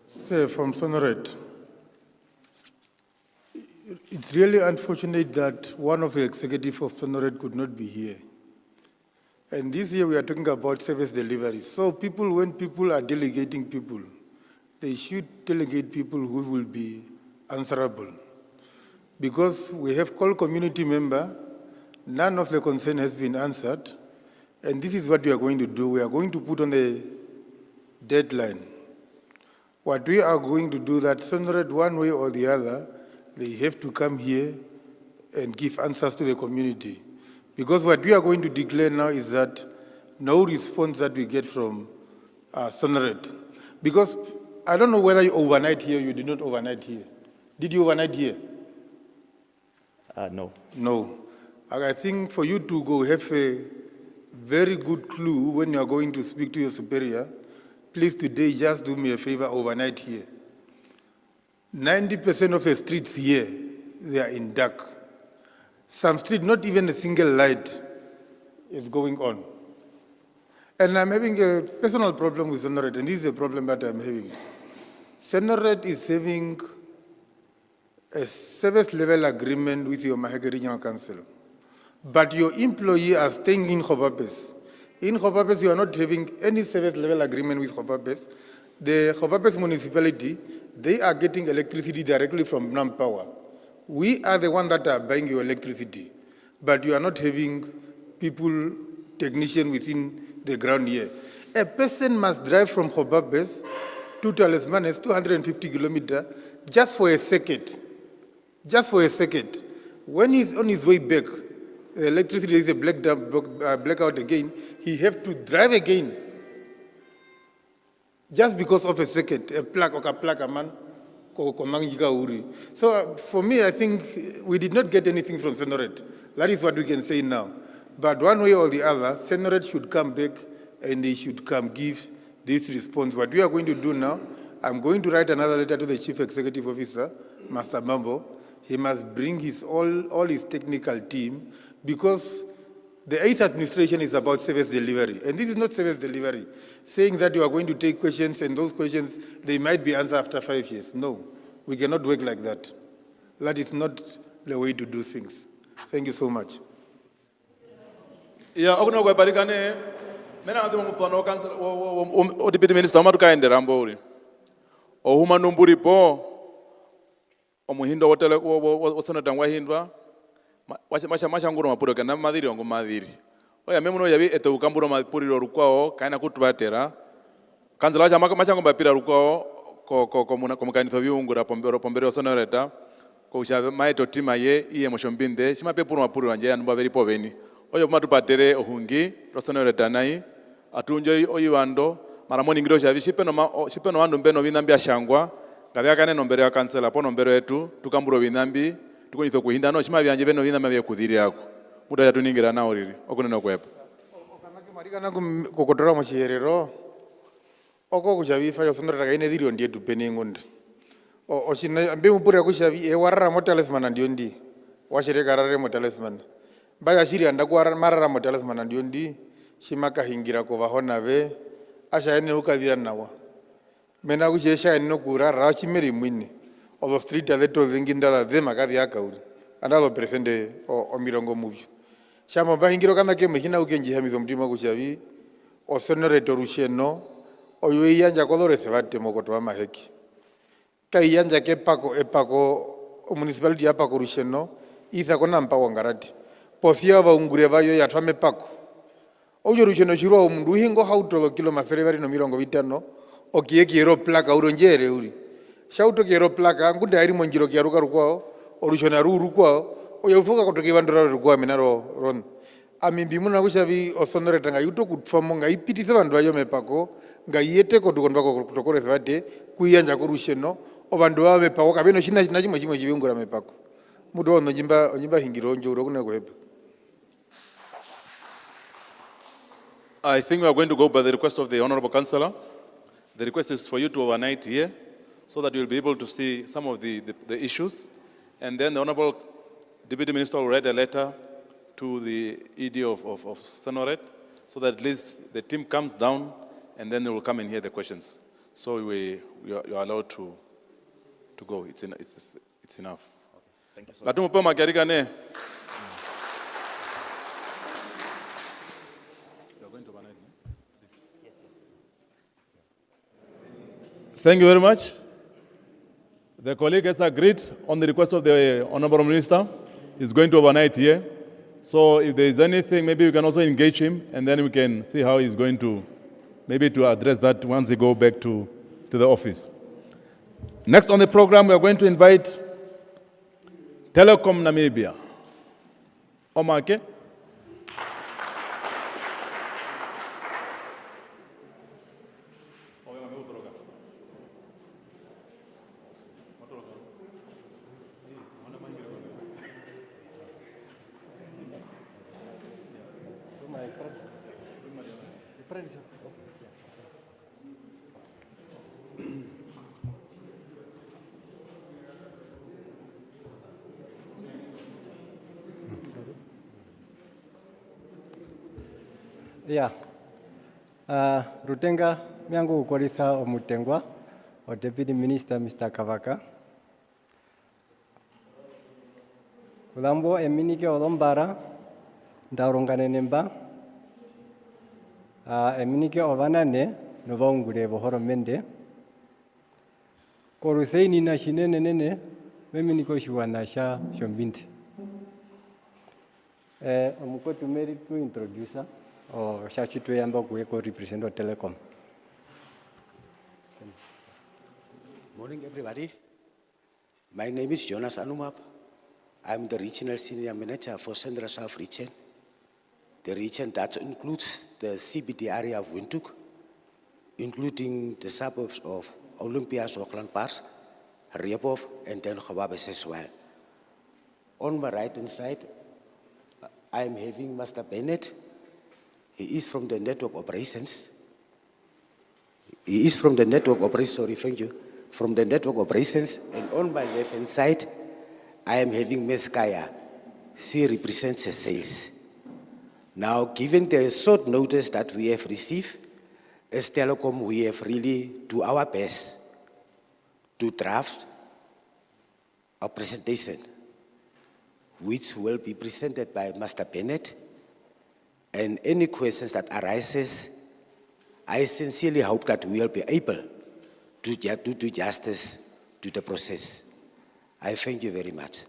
[SPEAKER 3] say from Senorate. It's really unfortunate that one of the executives of Senorate could not be here. And this year we are talking about service delivery. So when people are delegating people, they should delegate people who will be answerable. Because we have called community member, none of the concern has been answered. And this is what we are going to do. We are going to put on a deadline. What we are going to do that Senorate one way or the other, they have to come here and give answers to the community. Because what we are going to declare now is that no response that we get from Senorate. Because I don't know whether you overnight here or you did not overnight here. Did you overnight here?
[SPEAKER 6] No.
[SPEAKER 3] No. I think for you to go have a very good clue when you are going to speak to your superior, please today just do me a favor, overnight here. 90% of the streets here, they are in dark. Some streets, not even a single light is going on. And I'm having a personal problem with Senorate, and this is a problem that I'm having. Senorate is having a service level agreement with the Omaheke Regional Council. But your employee are staying in Hobabes. In Hobabes, you are not having any service level agreement with Hobabes. The Hobabes municipality, they are getting electricity directly from NAM Power. We are the ones that are buying your electricity, but you are not having people, technicians within the ground here. A person must drive from Hobabes to Tallismanus, 250 kilometers, just for a second. Just for a second. When he's on his way back, the electricity is a blackout again, he have to drive again. Just because of a second, a plaque or a plaque, man. So for me, I think we did not get anything from Senorate. That is what we can say now. But one way or the other, Senorate should come back and they should come give this response. What we are going to do now, I'm going to write another letter to the Chief Executive Officer, Master Mambo. He must bring all his technical team, because the 8th administration is about service delivery. And this is not service delivery, saying that you are going to take questions and those questions, they might be answered after 5 years. No, we cannot work like that. That is not the way to do things. Thank you so much.
[SPEAKER 1] Yeah, okuna kwa barikane. Mena ati mufano kansa o deputy minister amatuka ende rambori. O huma numburi po. O muhindo wotele o senata ngwahindwa. Masha nguru mapuro kana madhiri ongo madhiri. Oya memuno yabi ete ukamburo mapuriro rukwao kaina kutubatera. Kanzala cha masha ngomba pira rukwao ko mukanitho biungura pombero Senorate ko usha maito tima ye iye Otjombinde shima pepuro mapuriro anje anumba veri poveni. Oyo matupatere ohungi Senorate nai atunjo oyiwando maramoni ngiro shavi shipeno wandu mbeno binambia shangwa ngavya kane nombere ya kansela po nombero yetu tukamburo binambi tukonyiso kuhinda no shima byanje beno binambi bya kudhiri yako muda yatuningira nawo riri okunena kwepa
[SPEAKER 3] okanake marikana kokotora mashierero oko kushavifa yo Senorate kaine dhirio ndiye tupeni ngonde oshina ambe mpura kushavi e warara mo Tallisman ndio ndi washireka rare mo Tallisman baya shiri andakwara marara mo Tallisman ndio ndi shimaka hingira ko bahona be asha ene ukadhira nawa mena kushesha ene kura rachi meri mwini odo street aleto zingindala de makadhi akauri andalo prefende o mirongo muvyo shama bahingiro kana ke mehina ukenji hamizo mtima kushavi o Senorate rusheno oyo yanja kolore thevate mokoto wa Maheki kai yanja ke epako municipality apako rusheno itha kona mpa wangarati posia vaungure vayo yatwame pako oyo rusheno shiro mundu hingo hautolo kilo maferevari no mirongo vitano okieki ero plaka uronjere uri shauto kero plaka ngunda ari monjiro kyaruka rukwao orushona ruru kwao oyo ufuka kotoke vandora rukwa minaro ron amimbi muna kushavi o Senorate ngayuto kutfamo ngaipitise vandu vayo mepako ngayete kodukonwa kutokore zvate kuyanja kurusheno ovandu vava mepako kabeno china chimwe chivingura mepako mudo ono njimba hingiro njuro kuna kwepa.
[SPEAKER 1] I think we are going to go by the request of the Honorable Councillor. The request is for you to overnight here so that you'll be able to see some of the issues And then the Honorable Deputy Minister will write a letter to the ED of Senorate, so that at least the team comes down and then they will come and hear the questions. So you are allowed to go. It's enough. Thank you so much. Thank you very much. The colleague has agreed on the request of the Honorable Minister. He's going to overnight here. So if there is anything, maybe we can also engage him, and then we can see how he's going to, maybe to address that once he go back to the office. Next on the program, we are going to invite Telecom Namibia. Omaheke.
[SPEAKER 11] Yeah. Rutenga miangu ukolitha omutengwa o Deputy Minister Mr. Kavaka. Ulambo eminike olombara ndaurongane nemba. Eminike ovanane novaungule bohoro mende. Koruseini na shinene nene meminiko shiwana sha shombinte. Omukotu meri tu introducer. Or Shachitwe Yamba Gueko represent Telecom.
[SPEAKER 12] Morning, everybody. My name is Jonas Anumap. I'm the Regional Senior Manager for Central South Region. The region that includes the CBD area of Windhoek, including the suburbs of Olympias, Auckland Parks, Rehoboth, and then Gobabes as well. On my right-hand side, I'm having Master Bennett. He is from the network operations. From the network operations. And on my left-hand side, I am having Ms. Kaya. She represents the sales. Now, given the short notice that we have received, as Telecom, we have really do our best to draft a presentation, which will be presented by Master Bennett. And any questions that arises, I sincerely hope that we will be able to do justice to the process. I thank you very much.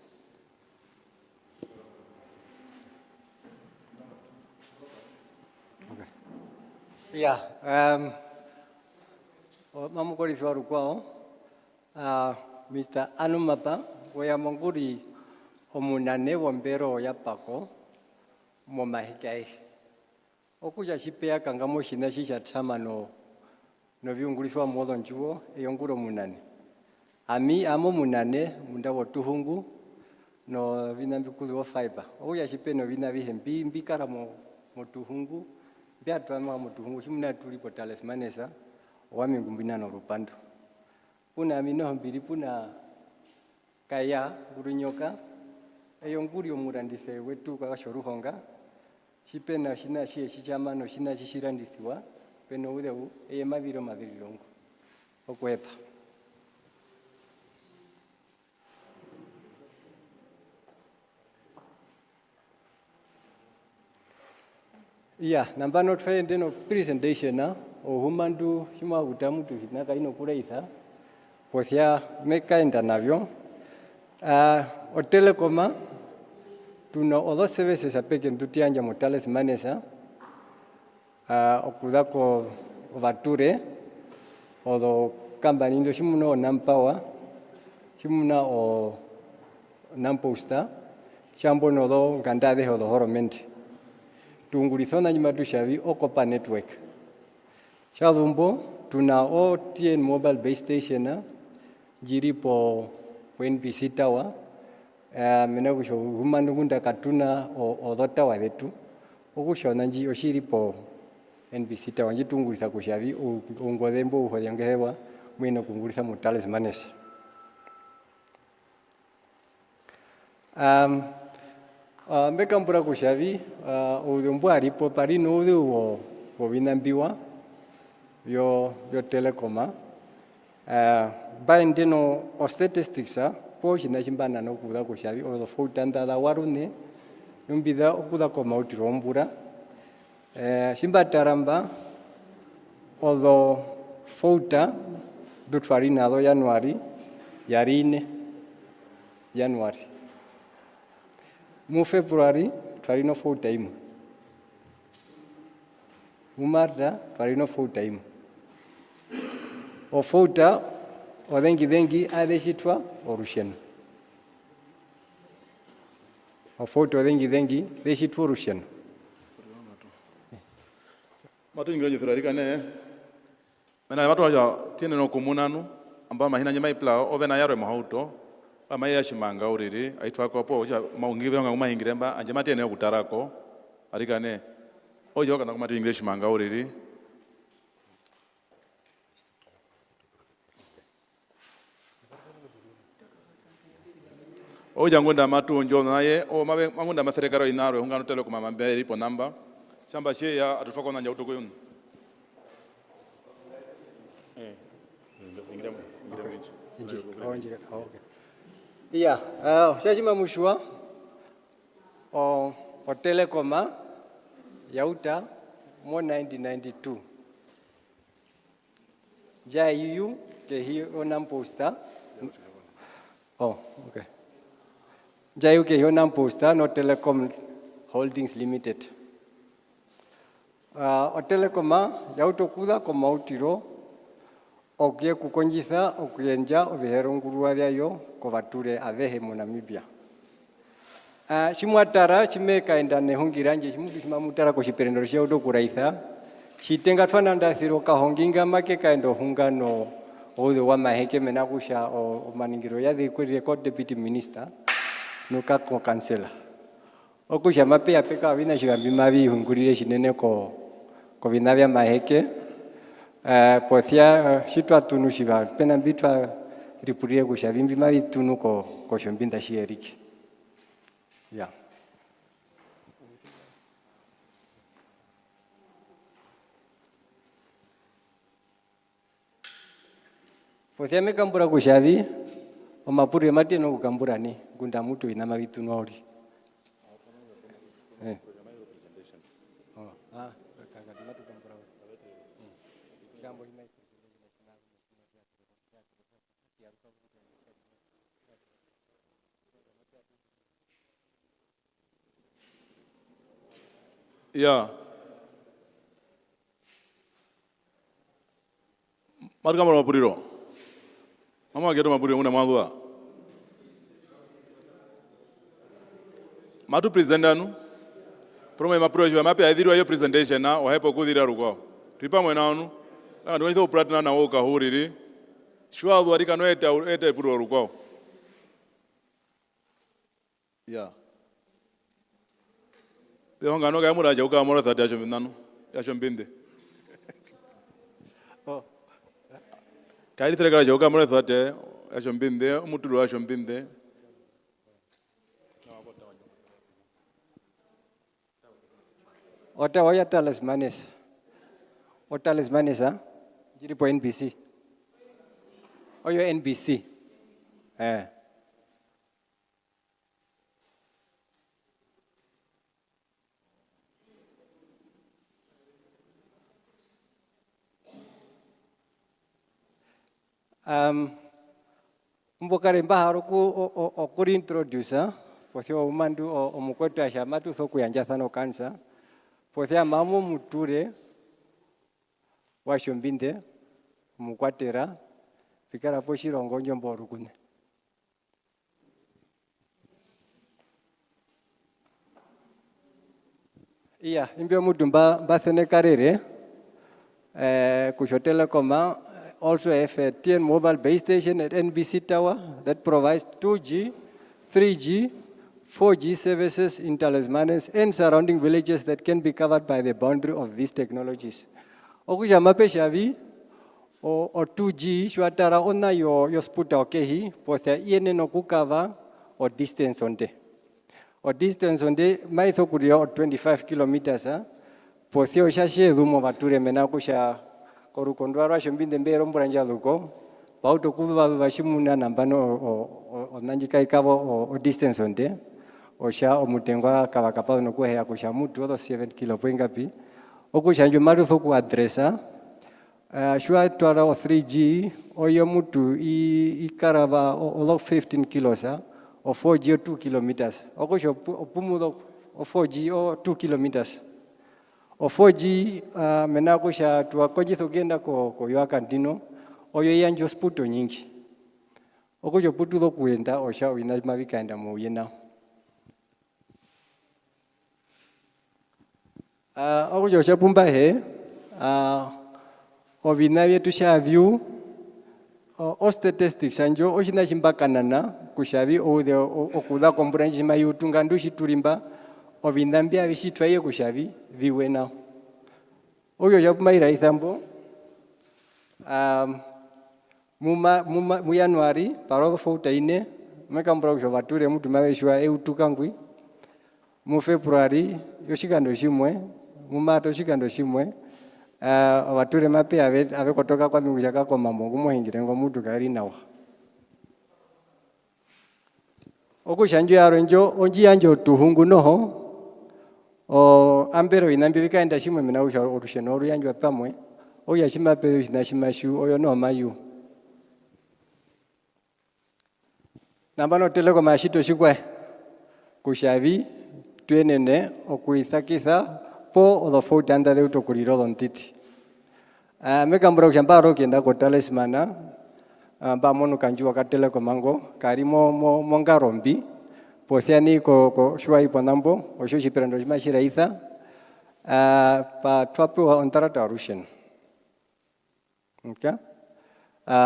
[SPEAKER 11] Okay. Yeah. Mamukori swaru kwao. Mr. Anumapa, wea monguri omunane wombero ya pako Omaheke. Okuja shipea kangamo shina shisha tama no viunguliswa modo njuo eyonguro munane. Ami amo munane munda wotuhungu no vina mbikuzu wa fiber. Okuja shipe no vina vihembi mbikara motuhungu. Bia tuama motuhungu shimuna tulipo Tallismanus wami ngumbina no rupando. Puna amino hambiri puna kaya gurinyoka eyonguri omurandise wetu kwa shoruhonga. Shipena shina shie shichama no shina shishirandisiwa peno udeu maviro madrilongo okwepa. Yeah, namba not find no presentation na o humandu shima utamu tu hinaka ino kureitha posia meka navyo o Telecom tuna other services apeken tutianja mo Tallismanus okudako vature odo company ndo shimuno nampawa shimuna o namposta chambo nodo gandade odo horomente tungulizona nyimatu shavi okopa network shazumbo tuna OTN mobile base station jiripo NBC tower mena kusho humanugunda katuna odota wadetu okusho nanji oshiripo NBC tower njitungulisa kushavi ungodembo uhodyangewa mwino kungulisa mu Tallismanus. Mbekambura kushavi, udumbu aripo pari no udu wo vinambiwa yo telecoma. Baindeno o statistics po shinachimbana no kuda kushavi o the full tanda da warune numbida okuda koma utirombura. Shimbataramba o the fouta dutfarina do January yarine January. Mu February twarino full time. Mu Marta twarino full time. O fouta o dengi adeshitwa orusheno. O fouta o dengi deshitwa orusheno.
[SPEAKER 1] Matu ingrejo thirarika ne. Mena watu waja tiene no komunanu amba mahina nyama ipla ovena yaro mahauto ama ya shimanga uriri aitwa ko po ja maungive nga mahingiremba anje mate ne kutarako arika ne ojo kana kuma English manga uriri oja ngonda matu njo naye o mabe ngonda maserekaro inaro ungano Telecom Namibia ilipo namba shamba she ya atufako na njauto koyun
[SPEAKER 11] Yeah, shajima mushua o Telecoma yauta mo 1992. Jayu ke hi onam posta. Oh, okay. Jayu ke hi onam posta no Telecom Holdings Limited. O Telecoma yauto kuda como utiro okie kukonjitha okuyenja obiherungurua byayo kobature abehe mu Namibia. Shimwatara chimeka endane hungiranje shimudu shimamutara ko shiperendoro shaudo kuraitha shitenga twananda thiro kahonginga make kaendo hungano odo wa maheke menakusha o maningiro ya the record deputy minister nuka ko kansela okusha mape apeka bina shigambi mabi hungurire shinene ko binabya maheke pothia shitwa tunu shiba pena bitwa ripurie kusha bimbi mabi tunu ko shombinda shieriki. Yeah. Pothia mekambura kushavi o mapuri mate no kukambura ni gunda mutu ina mabi tunu ori.
[SPEAKER 1] Yeah. Marga maro mapuriro. Mama geto mapuriro muna mwadua. Matu presentanu. Prome mapuriro mape aidhiru yo presentation na ohepo kudhira ruko. Tuipa mwena onu. Ndo nito upratna na woka huriri. Shua duarika no eta puro ruko. Yeah. Yonga no gamura joka mora thati Otjombinde. Oh. Kaili trekara joka mora thati Otjombinde, umuturu Otjombinde.
[SPEAKER 11] Ota waya Tallismanus. O Tallismanus jiri po NBC. Oyo NBC. Mbokare mbaharo ku introduce pothio umandu o mukwetu ashamatu soku yanja thano kansa pothia mamo muture wa Otjombinde mukwatera fikara po shirongo njombo rukune. Iya imbio mudumba bathene karere kusho Telecom also have a TN mobile base station at NBC Tower that provides 2G, 3G, 4G services in Tallismanus and surrounding villages that can be covered by the boundary of these technologies. Okuja mape shavi o 2G shwatara ona yo sputa okehi pothia iene no kukava o distance onte. O distance onde maitho kurio 25 kilometers pothio shashe dhumo bature menakusha korukondwara shombinde mbero mburanja luko bauto kuzuba bashimuna nambano o nanjika ikabo o distance onde osha omutengwa Kavaka no kuhea kusha mutu odo 7 kilo ngapi okushanjwe marutho ku adressa shua twara o 3G oyo mutu ikaraba o 15 kilos o 4G o 2 kilometers okusho opumudo o 4G o 2 kilometers o 4G menakusha tuakojitho genda ko yoaka ndino oyo yanjo sputo nyingi okusho putudo kuenda osha wina mabikaenda mu yena okusho shapumba he ovina vyetu sha view o statistics anjo oshina chimbakanana kushavi ode okuda komburanji mayutunga ndushi tulimba ovina mbya vishitwaye kushavi viwena oyo yapumaira ithambo mu January parodo fouta ine mekambura kusho vature mutu maveshwa eutukangwi mu February yoshikando shimwe mu Mato shikando shimwe vature mape ave kotoka kwa mingu chakako mambo kumuhingire ngo mutu kari nawa okushanjo yaro njo onji yanjo tuhungu noho o ambero inambi vikaenda shimwe mina orushenoru yanjo pamwe oya shimape shinashimashu oyo no mayu nambano Telecom ashito shikwe kushavi tuenene okuisakitha po odo fouta anda de utokuriro dontiti mekambura kushambaro kienda ko Tallismanus monu kanjua ka Telecom mango karimo mongarombi pothiani ko shwai ponambo oshoshi perando mashira itha pa twapo ontarata rushen okay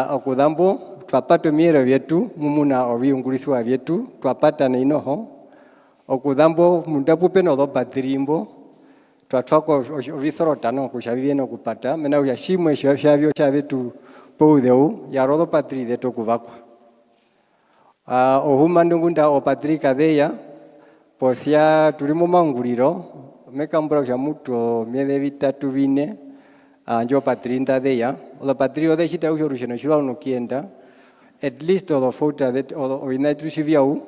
[SPEAKER 11] okudambo twapato miero vyetu mumuna oviungulisiwa vyetu twapata na inoho okudambo mundapupe no do batrimbo twatwako ovisorotano kushavieno kupata mena uyashimwe shavyo chavetu poudeu yarodo patri deto kuvakwa ohuma ndungunda o patrika deya posia turimo manguriro mekambura kya mutu miede vitatu vine njo patrinda deya o patrio de chita ujorusheno shwa no kienda at least o fouta that o inaitu shiviau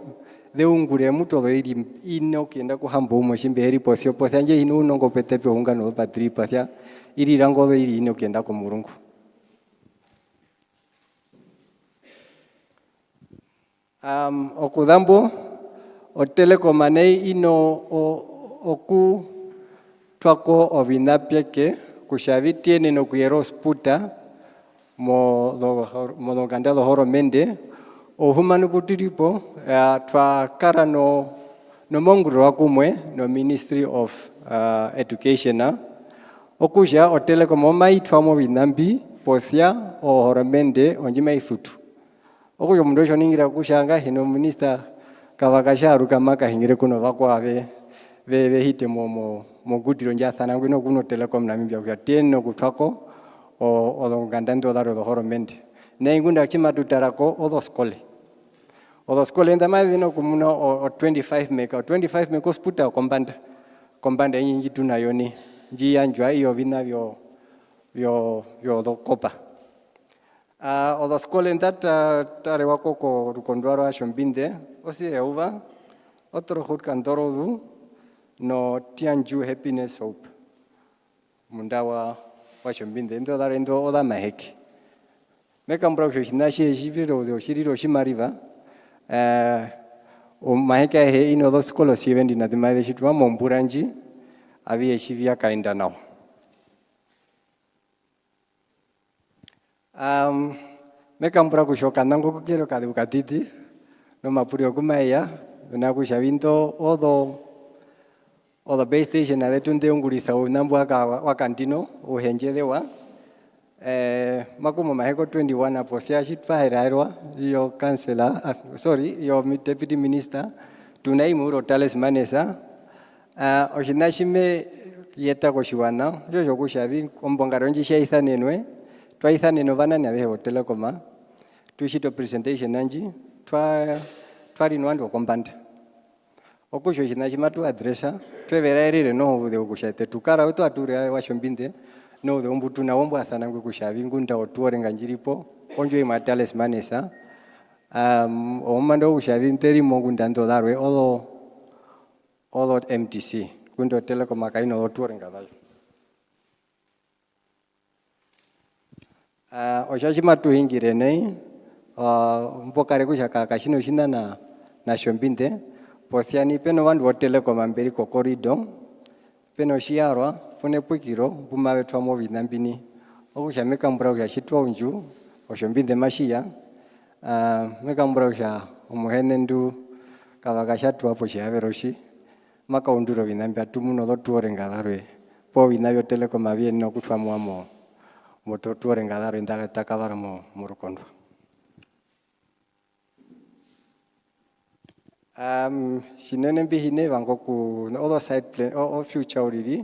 [SPEAKER 11] de ungure mutu do iri ino kienda kuhamba umo shimberi posio posanje inu no ngopetepe unga no patri pasia iri rango do iri ino kienda ko murungu okudambo o Telecom anei ino oku twako ovinapyeke kushavi tiene no kuyero sputa mo do gandado horomende o humanu butiripo twakara no monguro wakumwe no Ministry of Education okusha o Telecom omaitwa mo vinambi posia o horomende onjima isutu okuyo mundu osho ningira kushanga hino Minister Kavaka sharuka maka hingire kuno vakwa ve hite mo gudiro njathana ngwino kuno Telecom Namibia kya teno kutwako o ngandando daro do horomende na ingunda chima tutarako odo skole ndamazino kumuno o 25 meka sputa kombanda nyingi tunayoni nji yanjwa iyo vina vyo do kopa odo skole ndata tare wako ko rukondwaro Otjombinde osi euva otro hut kandorodu no tianju happiness hope mundawa Otjombinde ndo dare ndo oda Omaheke mekambura kushinashi jibiro de shiriro shimariva Omaheke he ino do skolo 70 na dimade shitwa momburanji avi shivia kainda nao mekambura kushoka nango kukero kade ukatiti no mapurio kumaya na kushavinto odo base station na detunde ungurisa unambo wakantino uhenjedewa makumo Omaheke 21 aposia shitfaherarwa yo councillor yo deputy minister tunaimuro Tallismanus oshinashime yeta koshiwana jojo kushavi kombongaronji shaithanenwe twaithaneno vanani aveho Telecom tushito presentation nanji twarinwando kombanda Okusho china tu adresa, twevera erire no ude okushate tukara uto ature washombinde no ude umbutu na ombo athana kushavi ngunda otuorenga njiripo onjo ima Tallismanus omando kushavi nteri mongunda ndo darwe all MTC kundo Telecom makaino otuorenga dayo. Oshashima tuhingire nei mpokare kushaka kashino shinda na shombinde pothiani peno vandu wa Telecom amberi ko corridor peno shiarwa pone pukiro buma betwa mo binambini okushameka mbura ya shitwa unju oshombinde mashia meka mbura ya omuhene ndu Kavaka shatu hapo shiaveroshi maka unduro binambi atumuno dotuorenga darwe po binabyo Telecom abie no kutwa mwamo mototuorenga darwe ndaga takavara mo murukondo. Shinene bihine vangoku other site plan or future already.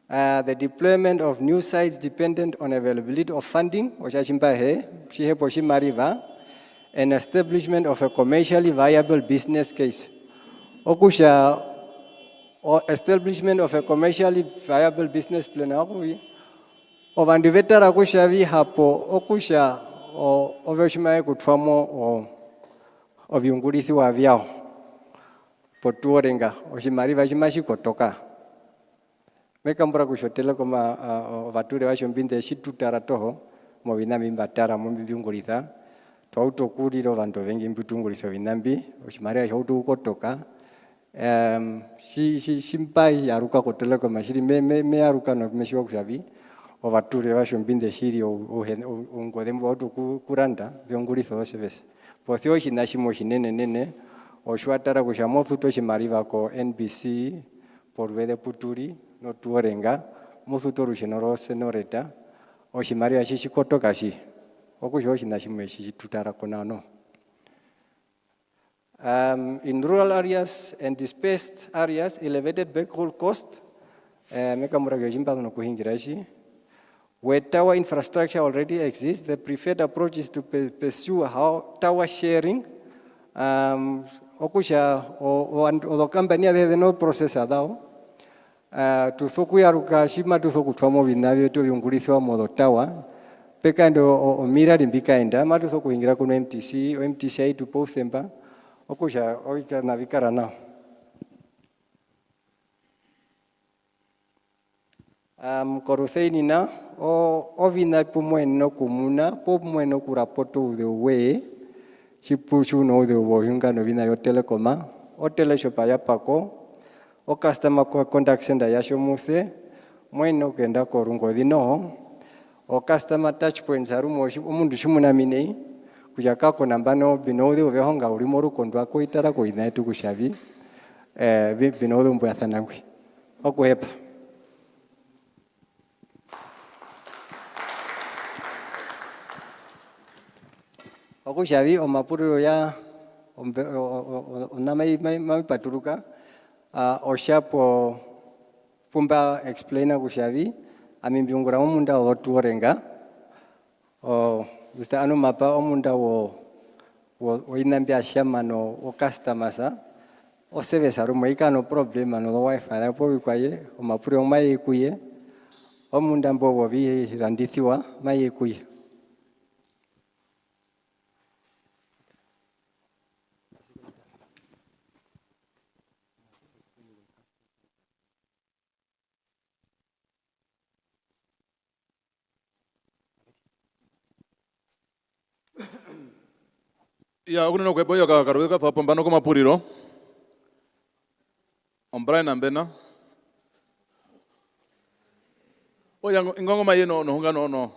[SPEAKER 11] The deployment of new sites dependent on availability of funding, and establishment of a commercially viable business case. Okusha or establishment of a commercially viable business plan. Ovandiveta rakusha vi hapo okusha o oveshima kutwamo o oviungurithi wa vyao. Potuorenga oshimariva shimashi kotoka mekambura kushotela koma vature vashombinde shitutara toho movinambi mbatara moviunguriza twautokuriro vantu vengi mbitungurizo vinambi oshimariva shautu kotoka shimpai yaruka kotela koma shiri me yaruka no meshiwa kushavi ovature vashombinde shiri ungodembo watu kuranda viungurizo sevese pothio shinashimo shinene nene Oshwatara kushamosu to shimariva ko NBC porvede puturi no tuorenga musu to rushenoro Senorate oshimariva shishikoto kashi okusho shinashime shitutara konano. In rural areas and dispersed areas, elevated backhaul cost mekamura gajimba no kuhingirashi. Where tower infrastructure already exists, the preferred approach is to pursue how tower sharing okusha o company de no processa dao tu soku yaruka shima tu soku twamo binavyo to yungulithwa modo tawa pekando o mira limbikaenda matu soku ingira kuno MTC o MTC to postemba okusha oika navikara nao koruseini na o vina pomweno kumuna pomweno kurapoto the way Chipuchu no de woyunga no vina yo Telecoma, o teleshopa ya pako, o customer contact center ya shomuse, mweno kenda korungo dino, o customer touch points arumo umundu shumuna minei, kujaka ko nambano binode ovehonga urimoru kondwa ko itara ko inaitu kushavi, binode mbu athanangwi. Okuhepa. Okushavi omapuriro ya onamai paturuka oshapo pumba explainer kushavi amimbiungura omunda otuorenga Mr. Anu mapa omunda wo inambia shamano o customers o service arumo ikano problema no wifi apo bikwaye omapuriro mai kuye omunda mbobo bi randithiwa mai kuye.
[SPEAKER 1] Ya uno no kwepo yo karuka fa pambano ko mapuriro ombra na mbena o yango ingongo maye no hunga no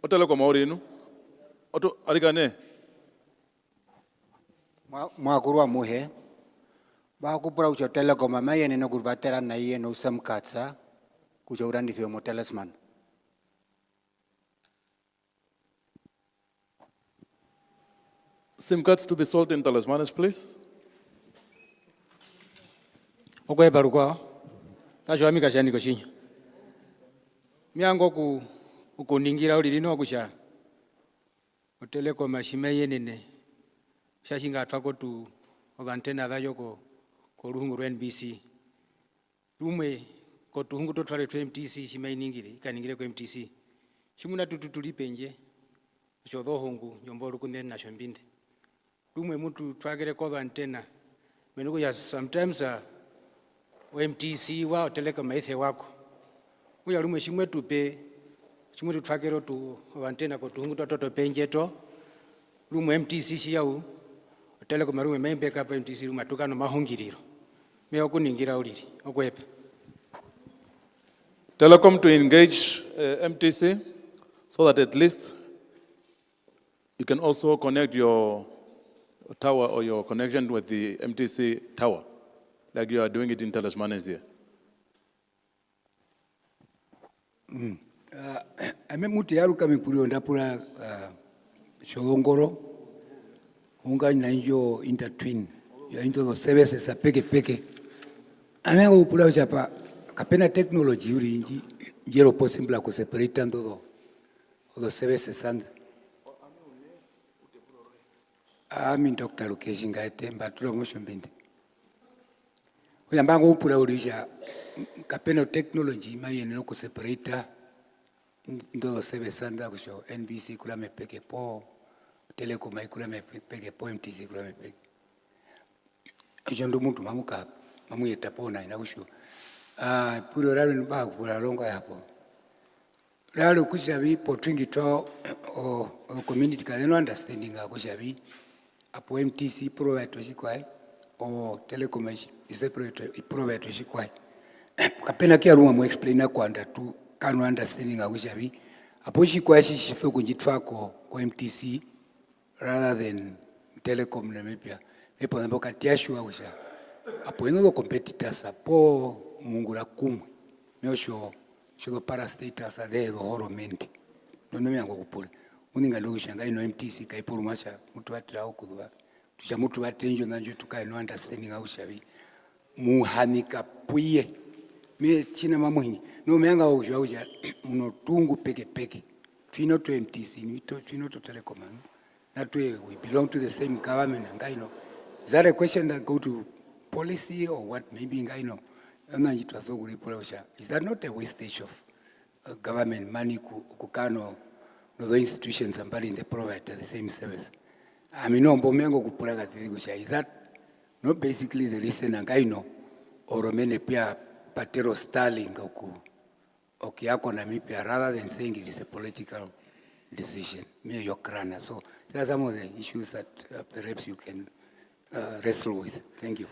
[SPEAKER 1] otele ko maurinu oto arigane
[SPEAKER 13] mwakuru wa muhe ba kupura ucho Telecom maye no kurvatera na iye no samkatsa kucho urandithwe mo Tallisman.
[SPEAKER 1] SIM cards to be sold in Tallismanus, please.
[SPEAKER 10] Okay, barukwa. Tasho amika shani koshinya. Miango ukuningira ulilino kusha. Telecom mashime yenene. Shashinga atwako tu o antena da yo ko ruhungu ro NBC rumwe ko tuhungu to twale to MTC shimainingire kaningire ko MTC shimuna tutulipenje cho dohungu nyombolo kunde na Otjombinde rumwe mutu twagere ko antena menuko ya sometimes o MTC wa Telecom maithe wako uya rumwe shimwe tupe shimwe twagero tu antena ko tuhungu to penje to rumwe MTC shiyau Telecom rumwe membe ka MTC rumwe tukano mahungiriro me okuningira uliri okwepa
[SPEAKER 1] Telecom to engage MTC so that at least you can also connect your tower or your connection with the MTC tower, like you are doing it in Tallismanus here.
[SPEAKER 14] Ame muti yaruka mipuri ondapura shogongoro unga na injo intertwin ya into the services peke ame ngo pura uchapa kapena technology uri inji jero possible ku separate ndo the services and ami Dr. Lukeshi ngaite mbaturo ng'Otjombinde uyamba ngo pura urisha kapena technology mayene no ku separate ndo the services and kusho NBC kula mepeke po Telecom kula mepeke po MTC kula mepeke ajondo muntu mamuka mamuyeta pona ina kusho puro raro nba kula longo yapo raro kushabi potringi to o community ka no understanding ga kushabi apo MTC provide to shikwai o Telecom is separate provide to shikwai kapena kia ruma mu explain kwanda tu kanu understanding ga kushabi apo shikwai shitho kunjitwa ko MTC rather than Telecom Namibia epo mboka tiashua kusha apo ino competitors apo mungura kumwe meosho shodo para status ade horomenti nono yango kupula uninga ndo kushanga ino MTC kaipuru masha mtu watira okuduba tusha mtu watenjo nanjo tukai no understanding au shabi muhanika puye me china mamuhingi no meanga ujwa uja uno tungu peke twino to MTC ni to twino to Telecom na we belong to the same government and know is that a question that go to policy or what maybe is that not a wastage of government money kukano no the institutions somebody in the provide the same service I mean no mbomengo kupulaga tikusha is that not basically the reason angaino or mene pia patero Starling okiako Namibia rather than saying it is a political decision me your crana so there are some of the issues that perhaps you can wrestle with. Thank you.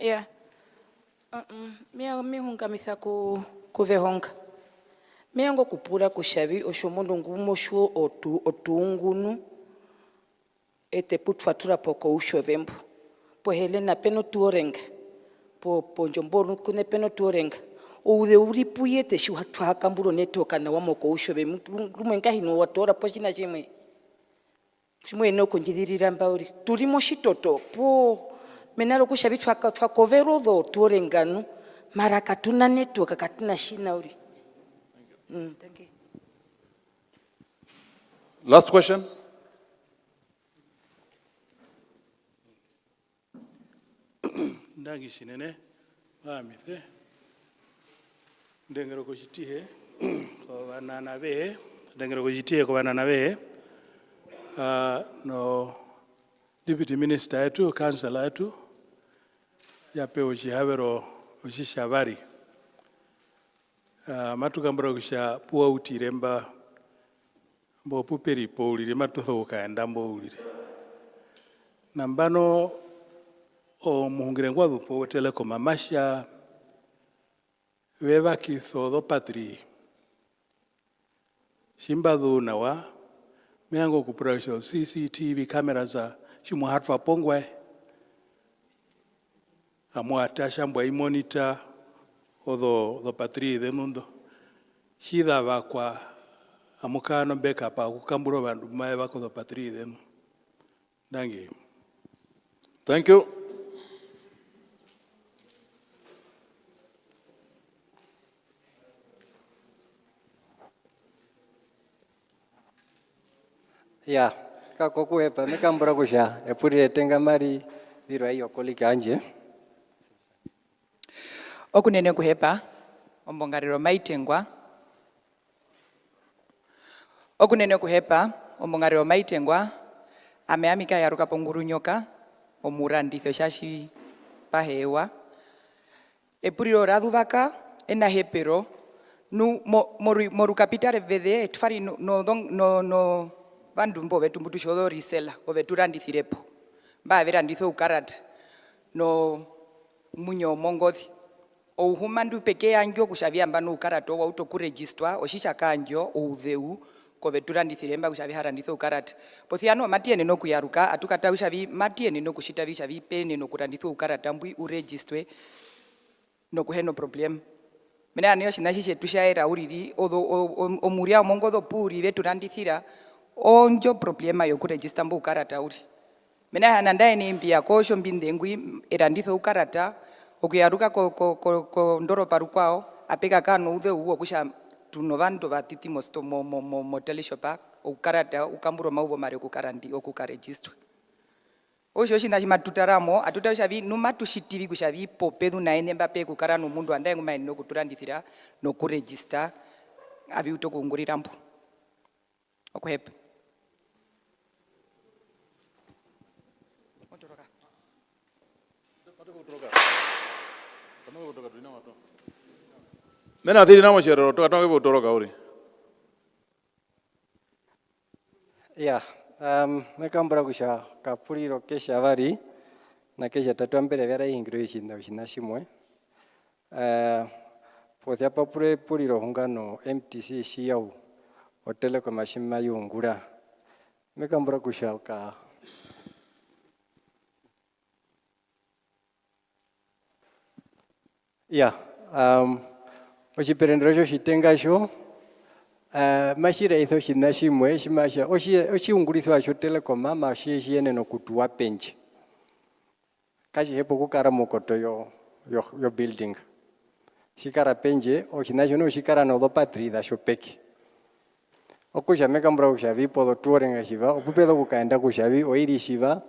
[SPEAKER 8] Yeah. Me hunga misa kuvehonga. Me yango kupura kushabi oshomundu ngumo shuo otungunu ete putfatura poko usho vembo. Po Helena peno tuorenga. Po njomboru kune peno tuorenga. Ude uri puye te shu hatu hakamburo neto kana wamoko usho vembo. Rumwenga hino watora po jina jimwe. Shimwe eno kunjidirira mbauri. Turimo shitoto po menaro kushabi twakovero do tuorenganu marakatuna neto kakatuna shina uri. Thank you.
[SPEAKER 1] Last question.
[SPEAKER 2] Ndangi shinene amithe ndengero kuchitihe ko banana be ndengero kuchitihe ko banana be no deputy minister yetu councillor yetu yape uchihavero uchishabari matukambura kusha puwa utiremba mbo puperi poulire matutho ukaenda mbo ulire nambano o muhungire ngwa po Telecom amasha weva kithodo patri shimbadhu nawa meango kupurasho CCTV cameras shimu harfa pongwe amuatasha mbwa monitor odo patri de mundo shida bakwa amukano backup akukamburo bandu mae bako do patri de dangi.
[SPEAKER 1] Thank you.
[SPEAKER 11] Ya, kakoku hepa nekambura kusha epurire tenga mari dhiro hiyo kolika anje.
[SPEAKER 15] Okunene kuhepa ombongariro maitengwa. Okunene kuhepa ombongariro maitengwa ameamika yaruka ponguru nyoka omuranditho shashi pahewa. Epuriro raduvaka ena hepero nu moru kapitare vede tfari no vandu mbo vetu mbutu shodo risela oveturandithirepo mba veranditho ukarata no munyo mongothi ouhumandu peke angyo kushavia mbanu ukarata wa uto kuregistrwa oshisha kanjo oudheu koveturandithire mba kushavia haranditho ukarata pothiano matiene no kuyaruka atukata ushavi matiene no kushita vishavi pene no kuranditho ukarata mbui uregistrwe no kuheno problem. Mena niyo shinashishe tushaera uriri omuria omongodho puri veturandithira onjo problema yo kuregister mbu ukarata uri. Mena hanandaye ni impia ko Otjombinde ngui eranditho ukarata okuyaruka ko ndoro parukwao apeka kano udhe uwo kusha tuno vandu vatiti mosto mo teleshopa ukarata ukamburo mauvo mari okukaregister. Osho shina tutaramo atuta shavi numatu shitivi kushavi popedu na ene mbape kukara no mundu andaye ngumaini no kuturandithira no kuregister abi uto kungurira mbu. Okuhepa.
[SPEAKER 1] Mena thiri na moshero toka botoroka uri.
[SPEAKER 11] Ya, nekambura kusha kapuriro kesha vari na kesha tatu mbere vera ingredient na ushina shimwe. Pothia papure puriro hungano MTC shiyau o Telecom mashima yungura. Nekambura kusha ka ya, ochiperendero shitenga sho mashira itho shina shimwe shimasha ochiungulithwa sho Telecom mama shiene no kutuwa penji kashi hepo kukara mokoto yo building shikara penje ochinacho no shikara no dopatri da shopeki okusha mekambura kushavi podo tuorenga shiva opupedo kukaenda kushavi oiri shiva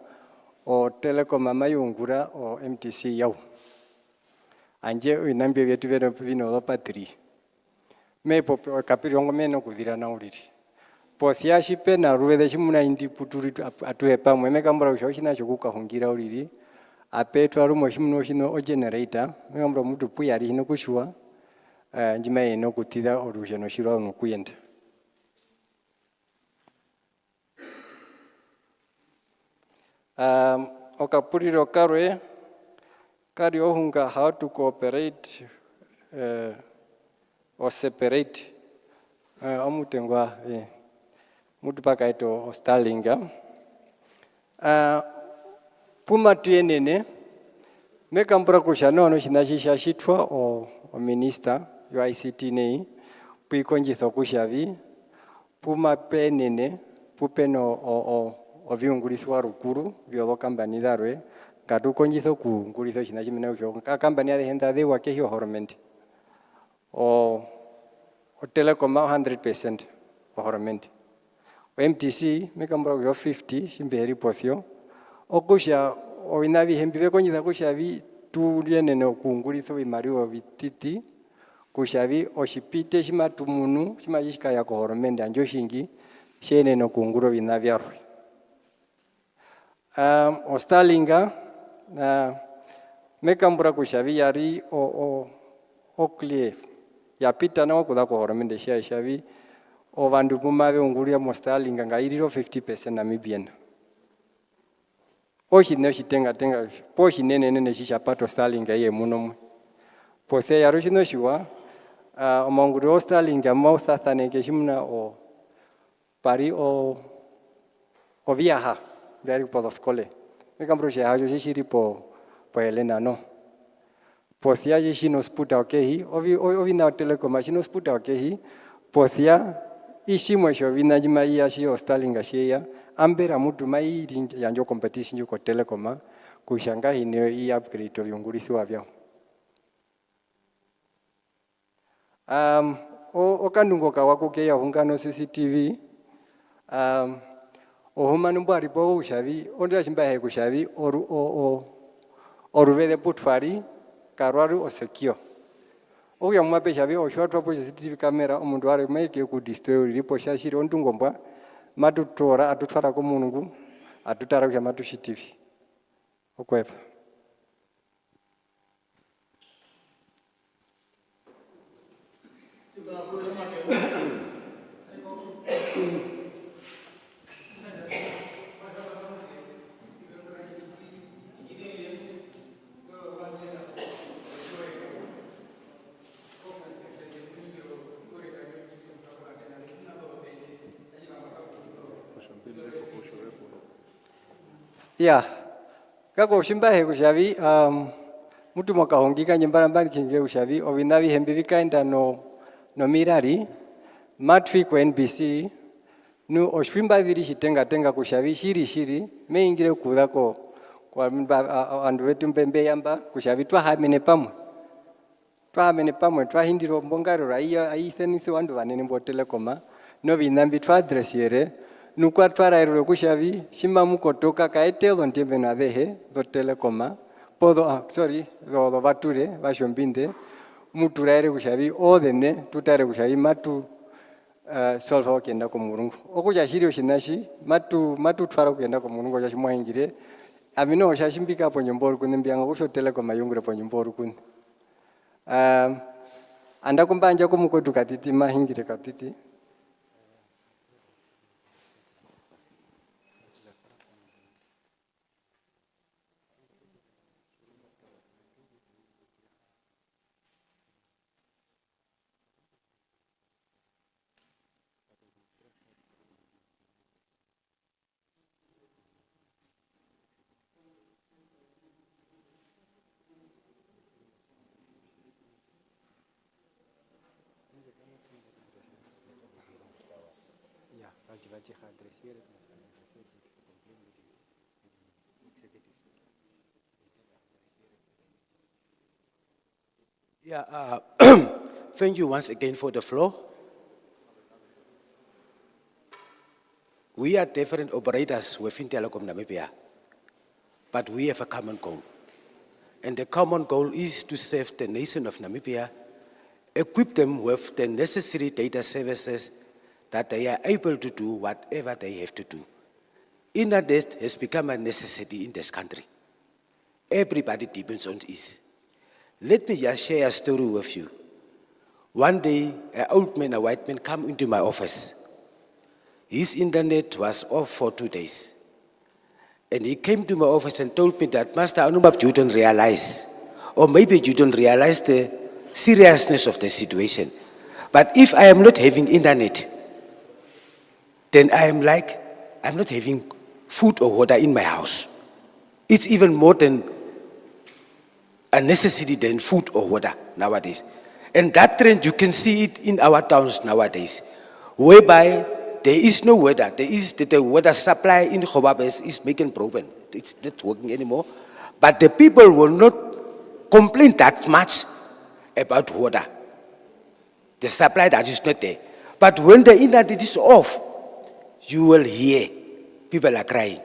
[SPEAKER 11] o Telecom mama yungura o MTC yau anje inambia vyetu vino dopatri mepo kapiri ongo meno kudhira na uriri pothia shipe na ruwede shimuna indi puturi atuhepa mwe mekambura kushavi shina chokuka hungira uriri apetwa rumo shimuno shino o generator mekambura mutu puyari hino kushua njima eno kutida orusha no shiro no kuyenda. Okapuriro karwe kari ohunga how to cooperate or separate omutengwa mutu paka ito Starlinga puma tuyenene mekambura kusha nono shinashisha shitwa o minister yo ICT nei puikonjitho kushavi puma penene pupeno o viungulithwa rukuru vyodo kambani darwe katu konjitho kungulitho shinashimena usho kambani ya henda de wake hiyo horment o Telecom 100% horment o MTC mekambura yo 50 shimberi pothio okusha oinavi hembive konjitha kushavi tuliene no kungulitho imariwa vititi kushavi oshipite shimatumunu shimajishika ya kohoromende anjo shingi shene no kunguro vinavyarwe. O Starlinga mekambura kushavi yari o clear yapita na okuda kohoromende shavi o vandu pumave unguria mo Starlinga ngairiro 50% Namibian. Oshi ne shitenga poshi nene shisha pato Starlinga ye muno pose yaro shino shiwa omonguri o Starlinga mo sathane ke shimna o pari o viaja dari po skole mekambro she hajo shiri po Elena no posia shino sputa okehi ovi na Telecom shino sputa okehi posia ishimwe sho vinajima ya shi o Starlinga shia ambera mutu mai yanjo competition yuko Telecom kushanga hineo i upgrade to viungulisi wavyo. Okandungo kawako ke ya hungano CCTV Ohuma numbari po kushavi, ondo shimbahe kushavi, oru vede putfari, karwaru osekio. Oya mwape shavi, oshwatu hapo CCTV camera, omundu wari maike kudistroy ripo shashiri ondungomba, matutora atutwara komunungu, atutara kwa matu CCTV. Okwepa. Yeah, kako shimbahe kushavi, mutu mwakahongika nyembarambani kinge kushavi, ovinavi hembivi kainda no mirari, matfi kwa NBC, nu oshwimba dhiri shitenga kushavi, shiri, meingire kudako kwa andu wetu mbembe yamba kushavi, twahamene pamwe, twahindiro mbongaro raia, aisenisi wandu vanene mbo Telecoma, no vinambi twadresiere, nukwa twarairo kushavi shima mukotoka kaetelo ntiembe na dehe do Telecoma podo do vature Otjombinde muturaire kushavi odene tutare kushavi matu solve okenda ko murungu okuja shiri oshinashi matu twara okenda ko murungu ja shimwahingire amino shashimbika po nyomboru kunembianga kusho Telecoma yungure po nyomboru kun anda kumbanja ko mukotu katiti mahingire katiti.
[SPEAKER 12] Yeah, thank you once again for the floor. We are different operators within Telecom Namibia, but we have a common goal. And the common goal is to serve the nation of Namibia, equip them with the necessary data services that they are able to do whatever they have to do. Internet has become a necessity in this country. Everybody depends on it. Let me just share a story with you. One day, an old man, a white man, came into my office. His internet was off for 2 days. And he came to my office and told me that, Master Anumab, you don't realize, or maybe you don't realize the seriousness of the situation. But if I am not having internet, then I am like, I'm not having food or water in my house. It's even more than a necessity than food or water nowadays. And that trend, you can see it in our towns nowadays, whereby there is no water. The water supply in Khobabes is making problem. It's not working anymore. But the people will not complain that much about water. The supply that is not there. But when the internet is off, you will hear people are crying.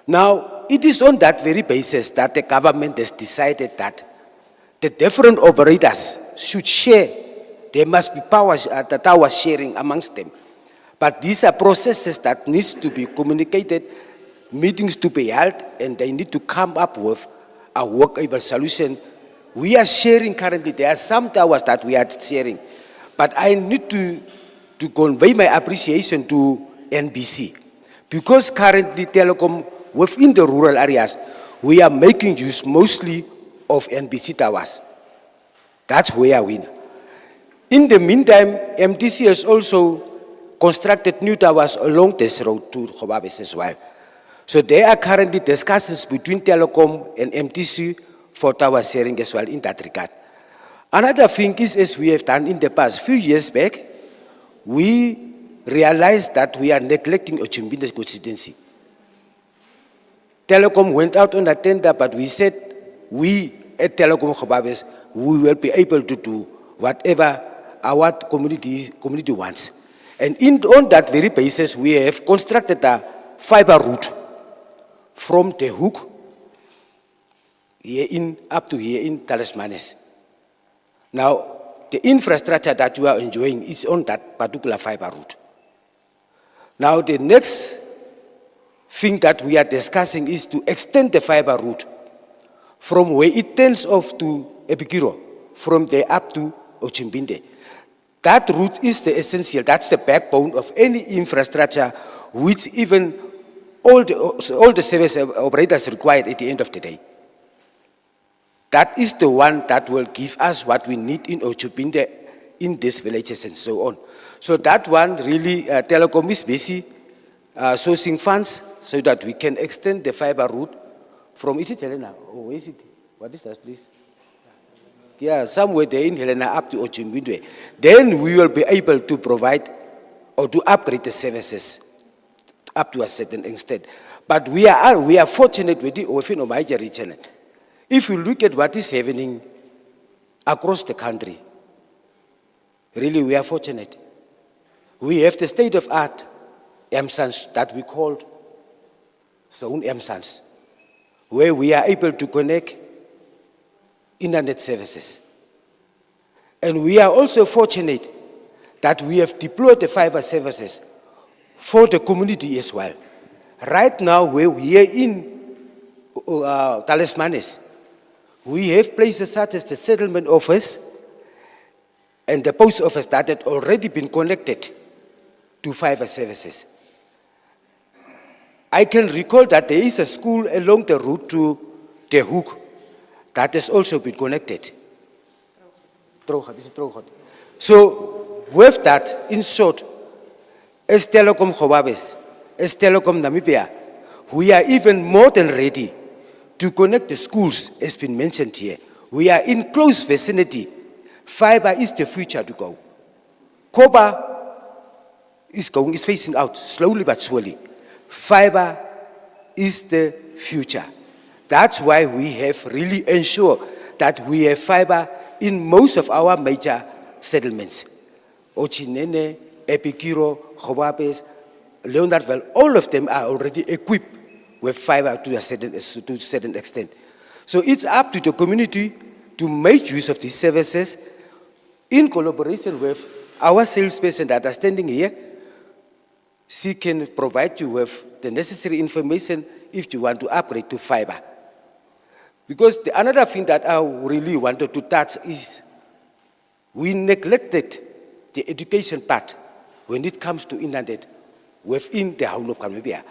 [SPEAKER 12] Now, it is on that very basis that the government has decided that the different operators should share. There must be the tower sharing amongst them. But these are processes that needs to be communicated, meetings to be held, and they need to come up with a workable solution. We are sharing currently. There are some towers that we are sharing. But I need to convey my appreciation to NBC. Because currently Telecom, within the rural areas, we are making use mostly of NBC towers. That's where we are. In the meantime, MTC has also constructed new towers along this road to Khobabes as well. So there are currently discussions between Telecom and MTC for tower sharing as well in that regard. Another thing is, as we have done in the past, few years back, we realized that we are neglecting Otjombinde Constituency. Telecom went out on a tender, but we said, we at Telecom Khobabes, we will be able to do whatever our community wants. And on that very basis, we have constructed a fiber route from the hook here in, up to here in Tallismanus. Now, the infrastructure that you are enjoying is on that particular fiber route. Now, the next thing that we are discussing is to extend the fiber route from where it turns off to Epikiro, from there up to Otjombinde. That route is the essential, that's the backbone of any infrastructure which even all the service operators require at the end of the day. That is the one that will give us what we need in Otjombinde, in these villages and so on. So that one really, Telecom is busy sourcing funds so that we can extend the fiber route from, is it Helena? Oh, where is it? What is that, please? Yeah, somewhere there in Helena up to Otjombinde. Then we will be able to provide or to upgrade the services up to a certain extent. But we are fortunate within Omaheke Region. If you look at what is happening across the country, really we are fortunate. We have the state-of-art MSANs that we called zone MSANs, where we are able to connect internet services. And we are also fortunate that we have deployed the fiber services for the community as well. Right now, where we are in Tallismanus, we have places such as the settlement office and the post office that had already been connected to fiber services. I can recall that there is a school along the route to the hook that has also been connected. So with that, in short, as Telecom Hobabes, as Telecom Namibia, we are even more than ready to connect the schools, as been mentioned here. We are in close vicinity. Fiber is the future to go. Copper is facing out slowly but surely. Fiber is the future. That's why we have really ensured that we have fiber in most of our major settlements. Ochinene, Epikiro, Hobabes, Leonardville, all of them are already equipped with fiber to a certain extent. So it's up to the community to make use of these services in collaboration with our salesperson that are standing here. She can provide you with the necessary information if you want to upgrade to fiber. Because another thing that I really wanted to touch is we neglected the education part when it comes to internet within the whole of Namibia.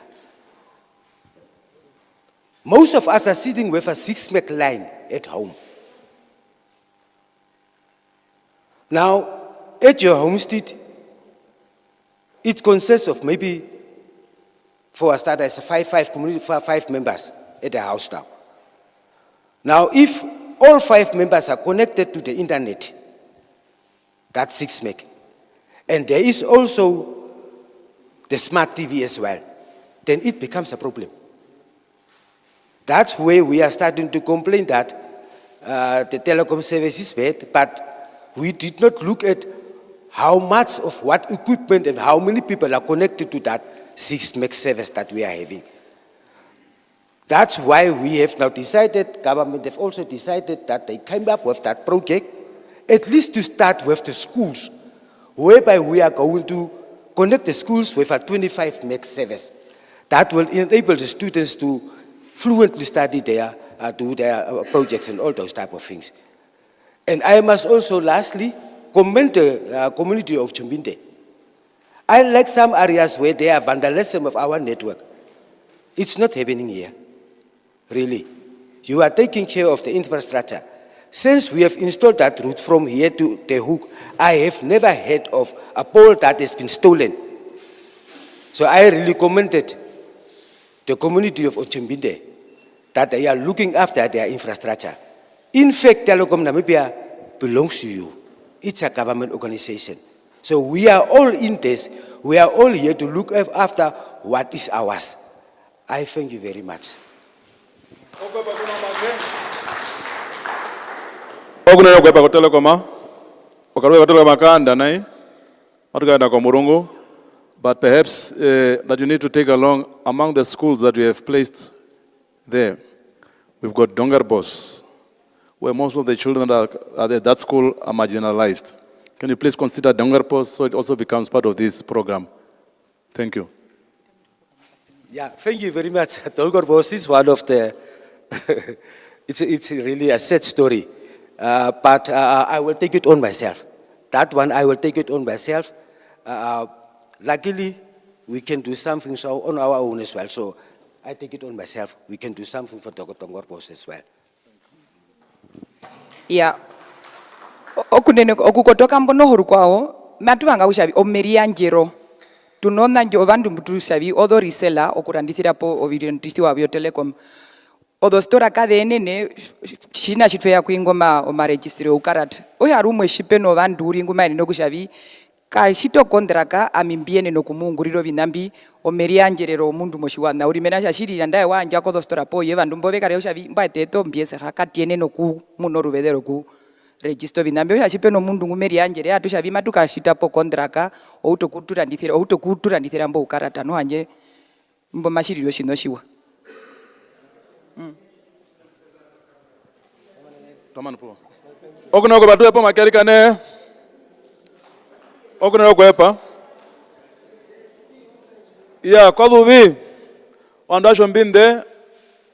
[SPEAKER 12] Most of us are sitting with a 6 meg line at home. Now, at your homestead, it consists of maybe, for a start, as five members at the house now. Now, if all 5 members are connected to the internet, that's 6 meg. And there is also the smart TV as well, then it becomes a problem. That's where we are starting to complain that the telecom service is bad, but we did not look at how much of what equipment and how many people are connected to that 6 meg service that we are having. That's why we have now decided, government have also decided that they came up with that project, at least to start with the schools, whereby we are going to connect the schools with a 25 meg service. That will enable the students to fluently study there, do their projects and all those type of things. And I must also lastly commend the community of Otjombinde. I like some areas where there are vandalism of our network. It's not happening here, really. You are taking care of the infrastructure. Since we have installed that route from here to the hook, I have never heard of a pole that has been stolen. So I really commended the community of Otjombinde that they are looking after their infrastructure. In fact, Telecom Namibia belongs to you. It's a government organization. So we are all in this. We are all here to look after what is ours. I thank you very much.
[SPEAKER 1] Ogunero kwepa kotelekoma. Okarwe kotelekoma kanda nai. Otukana kwa murungu. but perhaps that you need to take along among the schools that we have placed there. We've got Dongarbos, where most of the children that are at that school are marginalized. Can you please consider Dongarbos so it also becomes part of this program? Thank you.
[SPEAKER 12] Yeah, thank you very much. Dongarbos is one of the, it's really a sad story, but I will take it on myself. That one, I will take it on myself. Luckily, we can do something on our own as well. So I take it on myself. We can do something for Dongarbos as well.
[SPEAKER 15] Yeah. Okunene okukotoka mbono horukwao matuvanga ushavi omeria njero tunona njo vandu mtu shavi odo risela okurandithira po ovirendithi wa Telecom odo stora kadenene shina chitwe ya kuingoma o registry ukarata oya rumwe shipeno vandu uri nguma ino kushavi ka shito kontraka amimbiene no kumunguriro vinambi omeria njerero mundu moshiwana uri mena shashiri ndaye wanja ko do stora po ye vandu mbobe kare ushavi mbateto mbiese hakatiene no ku munoru vedero ku register vinambe ya chipeno mundu ngumeri anjere atushavima tukashita po kontraka outokuturandithira mbo ukarata no anje mbo mashiriro shino shiwa.
[SPEAKER 1] Tomani po. Okuno ko batu epo makerika ne. Okuno ko epa. Ya kwa duvi. Wanda Otjombinde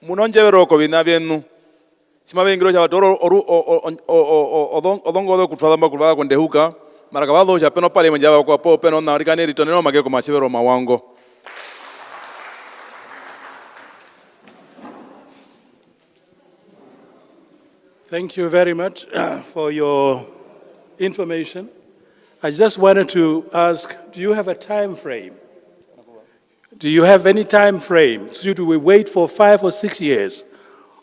[SPEAKER 1] munonjevero ko binabienu. Sima bengiro cha batoro odongo kutfada makulva kondehuka marakabado cha peno pale mjaba kwa po peno na rikane ritoneno mageko machivero mawango.
[SPEAKER 16] Thank you very much for your information. I just wanted to ask, do you have a time frame? Do you have any time frame? Should we wait for 5 or 6 years?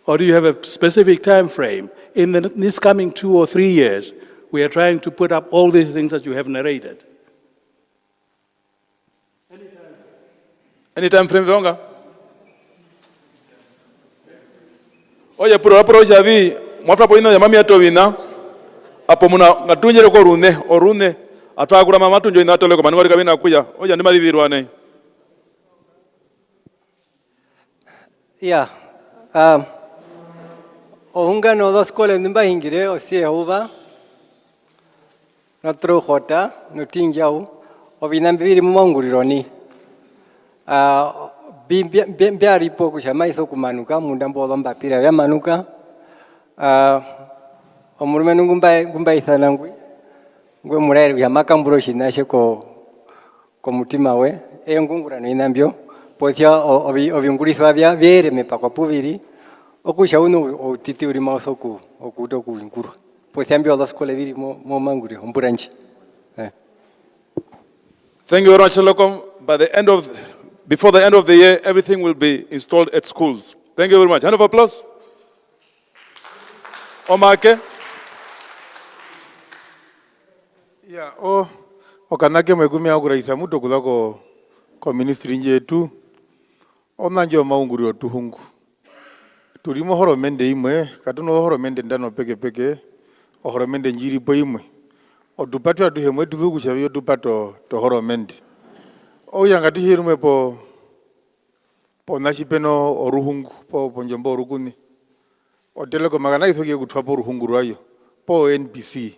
[SPEAKER 16] Or do you have a specific time frame? In this coming 2 or 3 years, we are trying to put up all these things that you have narrated.
[SPEAKER 1] Any time frame vonga? Oye pro javi mwafra po ino ya mami atovina apo muna ngatunjere ko orune atwagura mama tunjo ina tole ko manwari kabina kuya oja ndi malivirwane.
[SPEAKER 11] Yeah. Ohungano dos kole ndimba hingire osie huva natro hota nutingjau ovinambi biri mumangurironi biari poku chama iso kumanuka munda mbodo mbapira ya manuka omurume ngumba ithanangwi ngwe murere ya makamburo shinashe ko mutima we engungurano inambyo pothia ovinguriswa bya biere mepakwa pubiri okusha uno otiti uri masoku okuto kuinguru pothia mbyo dos kole biri mo manguri omburanchi.
[SPEAKER 1] Thank you very much, Telecom. Before the end of the year, everything will be installed at schools. Thank you very much. Hand of applause. Omaheke.
[SPEAKER 3] Yeah, okanake mwegumi aguraitha muto kudako ko ministry njetu onanjo maunguri otuhungu turimo horomende imwe katuno horomende ndano peke horomende njiri po imwe otupatu atuhemwe tuthugu chavyo tupato to horomende oyanga tihirumwe po nachipeno oruhungu po njombo orukuni oteleko magana ithokie kutwa po ruhungu rwayo po NPC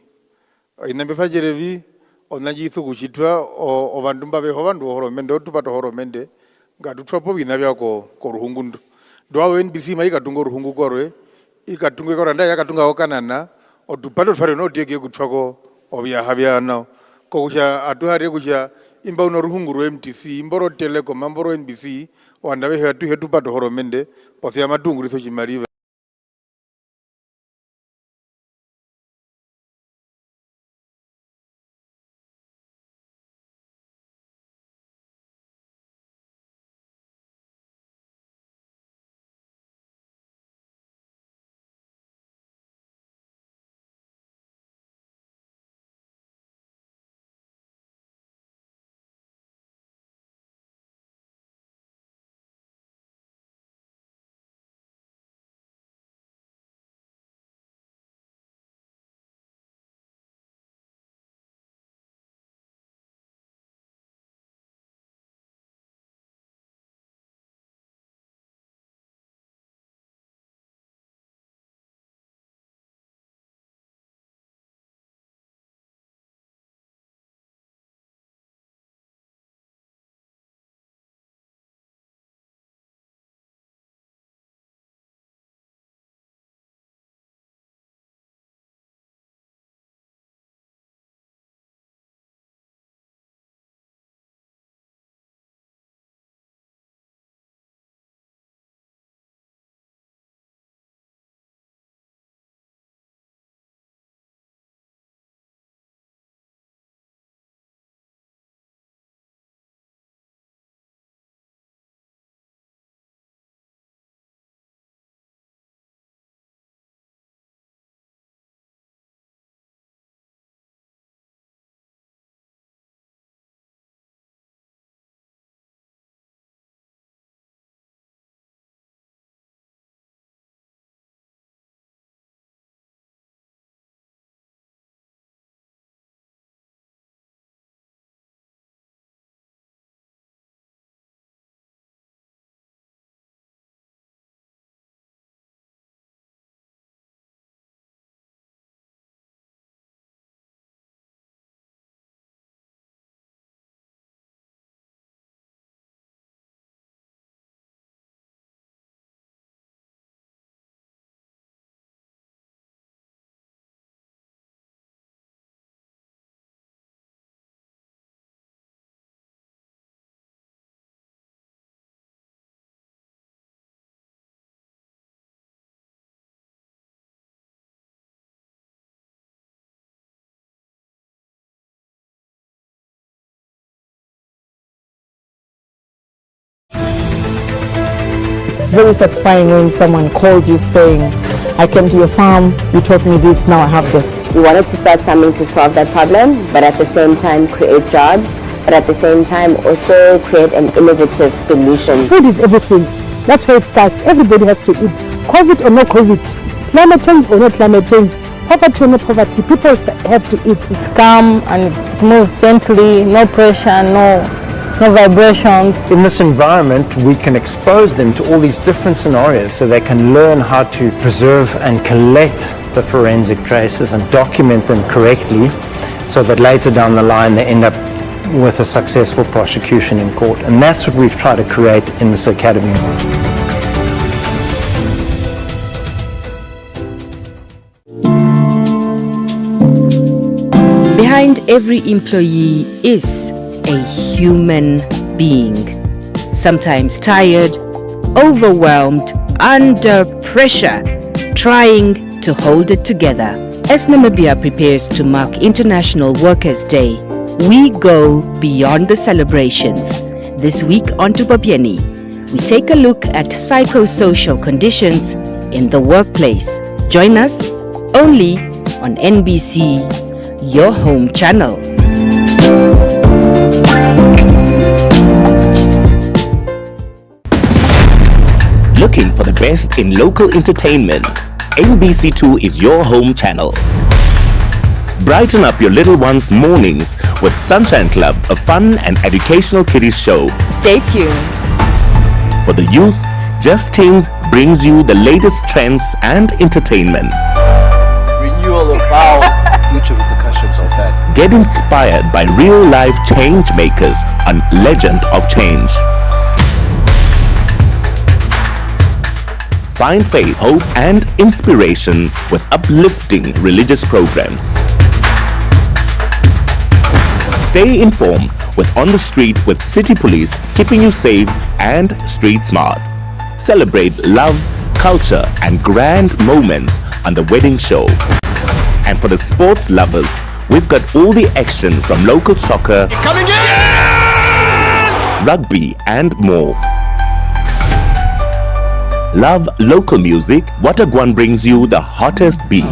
[SPEAKER 3] inambe fajerevi onaji ithugu chitwaovandu mbabeho vandu horomende otupato horomende ngatutwa po bina byako ko ruhungu ndo dwawo NBC maikatunga ruhungu korwe ikatunga koranda yakatunga okanana otupato tfare no tieke kutwako obya habyana ko kusha atuhare kusha imba uno ruhungu ro MTC imboro Telecom mamboro NBC wandabe hatu hetu pato horomende pothia matungu ritho chimariva.
[SPEAKER 17] very satisfying when someone calls you saying, I came to your farm, you taught me this, now I have this.
[SPEAKER 18] We wanted to start something to solve that problem, but at the same time create jobs, but at the same time also create an innovative solution.
[SPEAKER 17] Food is everything. That's where it starts. Everybody has to eat. COVID or no COVID, climate change or no climate change, poverty or no poverty, people have to eat.
[SPEAKER 19] It's calm and it moves gently, no pressure, no vibrations.
[SPEAKER 20] In this environment, we can expose them to all these different scenarios so they can learn how to preserve and collect the forensic traces and document them correctly so that later down the line they end up with a successful prosecution in court. And that's what we've tried to create in this academy.
[SPEAKER 21] Behind every employee is a human being, sometimes tired, overwhelmed, under pressure, trying to hold it together. As Namibia prepares to mark International Workers' Day, we go beyond the celebrations. This week on Tupapieni, we take a look at psychosocial conditions in the workplace. Join us only on NBC, your home channel.
[SPEAKER 22] Looking for the best in local entertainment? NBC2 is your home channel. Brighten up your little one's mornings with Sunshine Club, a fun and educational kiddies show.
[SPEAKER 21] Stay tuned.
[SPEAKER 22] For the youth, Just Teens brings you the latest trends and entertainment.
[SPEAKER 23] Renewal of vows, future repercussions of that.
[SPEAKER 22] Get inspired by real-life change makers on Legend of Change. Find faith, hope and inspiration with uplifting religious programs. Stay informed with On the Street with City Police, keeping you safe and street smart. Celebrate love, culture and grand moments on the wedding show. And for the sports lovers, we've got all the action from local soccer, coming in! Rugby and more. Love local music? Watagwan brings you the hottest beats.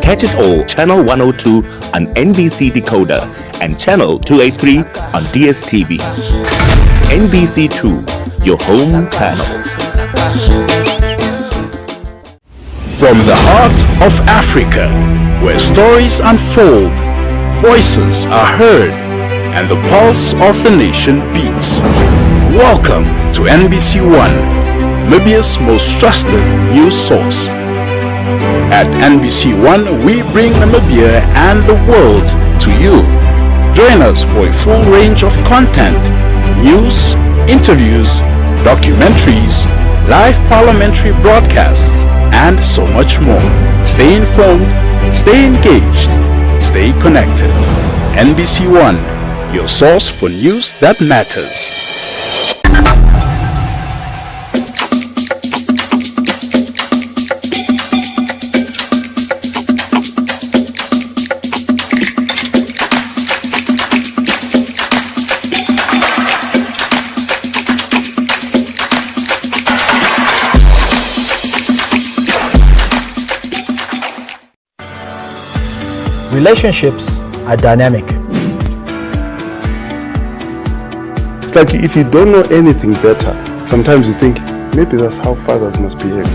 [SPEAKER 22] Catch it all, Channel 102 on NBC Decoder and Channel 283 on DSTV. NBC2, your home channel.
[SPEAKER 24] From the heart of Africa, where stories unfold, voices are heard, and the pulse of the nation beats. Welcome to NBC One, Namibia's most trusted news source. At NBC One, we bring Namibia and the world to you. Join us for a full range of content, news, interviews, documentaries, live parliamentary broadcasts, and so much more. Stay informed, stay engaged, stay connected. NBC One, your source for news that matters.
[SPEAKER 25] Relationships are dynamic.
[SPEAKER 26] It's like if you don't know anything better, sometimes you think, maybe that's how fathers must behave.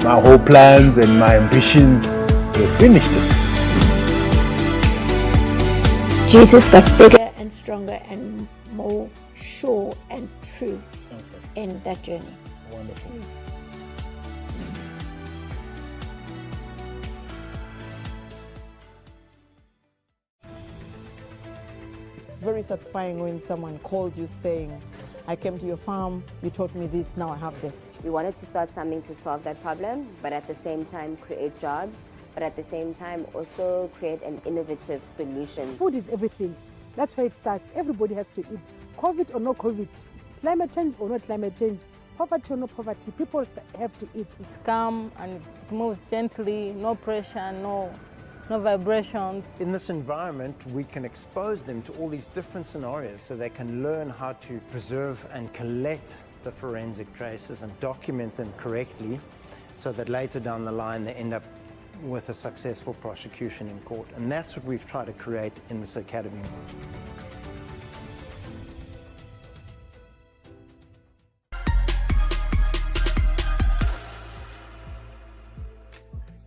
[SPEAKER 25] My whole plans and my ambitions were finished.
[SPEAKER 27] Jesus got bigger and stronger and more sure and true in that journey.
[SPEAKER 25] Wonderful.
[SPEAKER 17] Very satisfying when someone calls you saying, I came to your farm, you taught me this, now I have this.
[SPEAKER 18] We wanted to start something to solve that problem, but at the same time create jobs, but at the same time also create an innovative solution.
[SPEAKER 17] Food is everything. That's where it starts. Everybody has to eat. COVID or no COVID, climate change or no climate change, poverty or no poverty, people have to eat.
[SPEAKER 19] It's calm and it moves gently, no pressure, no no vibrations.
[SPEAKER 20] In this environment, we can expose them to all these different scenarios so they can learn how to preserve and collect the forensic traces and document them correctly so that later down the line they end up with a successful prosecution in court. And that's what we've tried to create in this academy.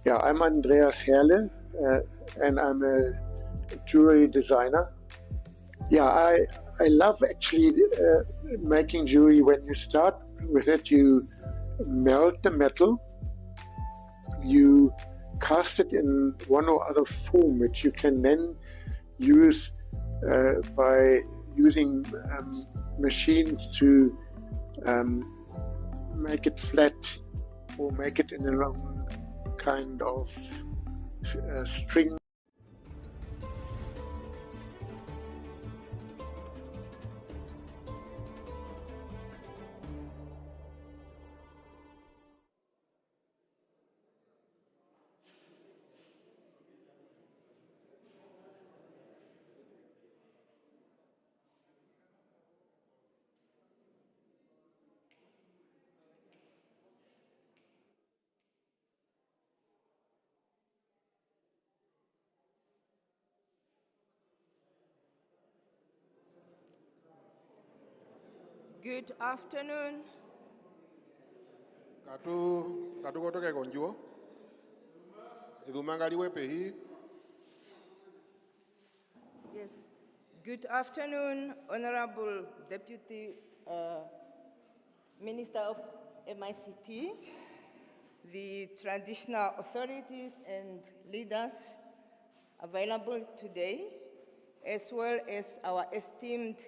[SPEAKER 4] Yeah, I'm Andreas Herle, and I'm a jewelry designer. Yeah, I love actually making jewelry. When you start with it, you melt the metal, you cast it in one or other form, which you can then use by using machines to make it flat or make it in a long kind of string.
[SPEAKER 5] Good afternoon.
[SPEAKER 6] Katu koto ke konjuo. Idumangari wepehi.
[SPEAKER 5] Yes. Good afternoon, Honorable Deputy Minister of MICT, the traditional authorities and leaders available today, as well as our esteemed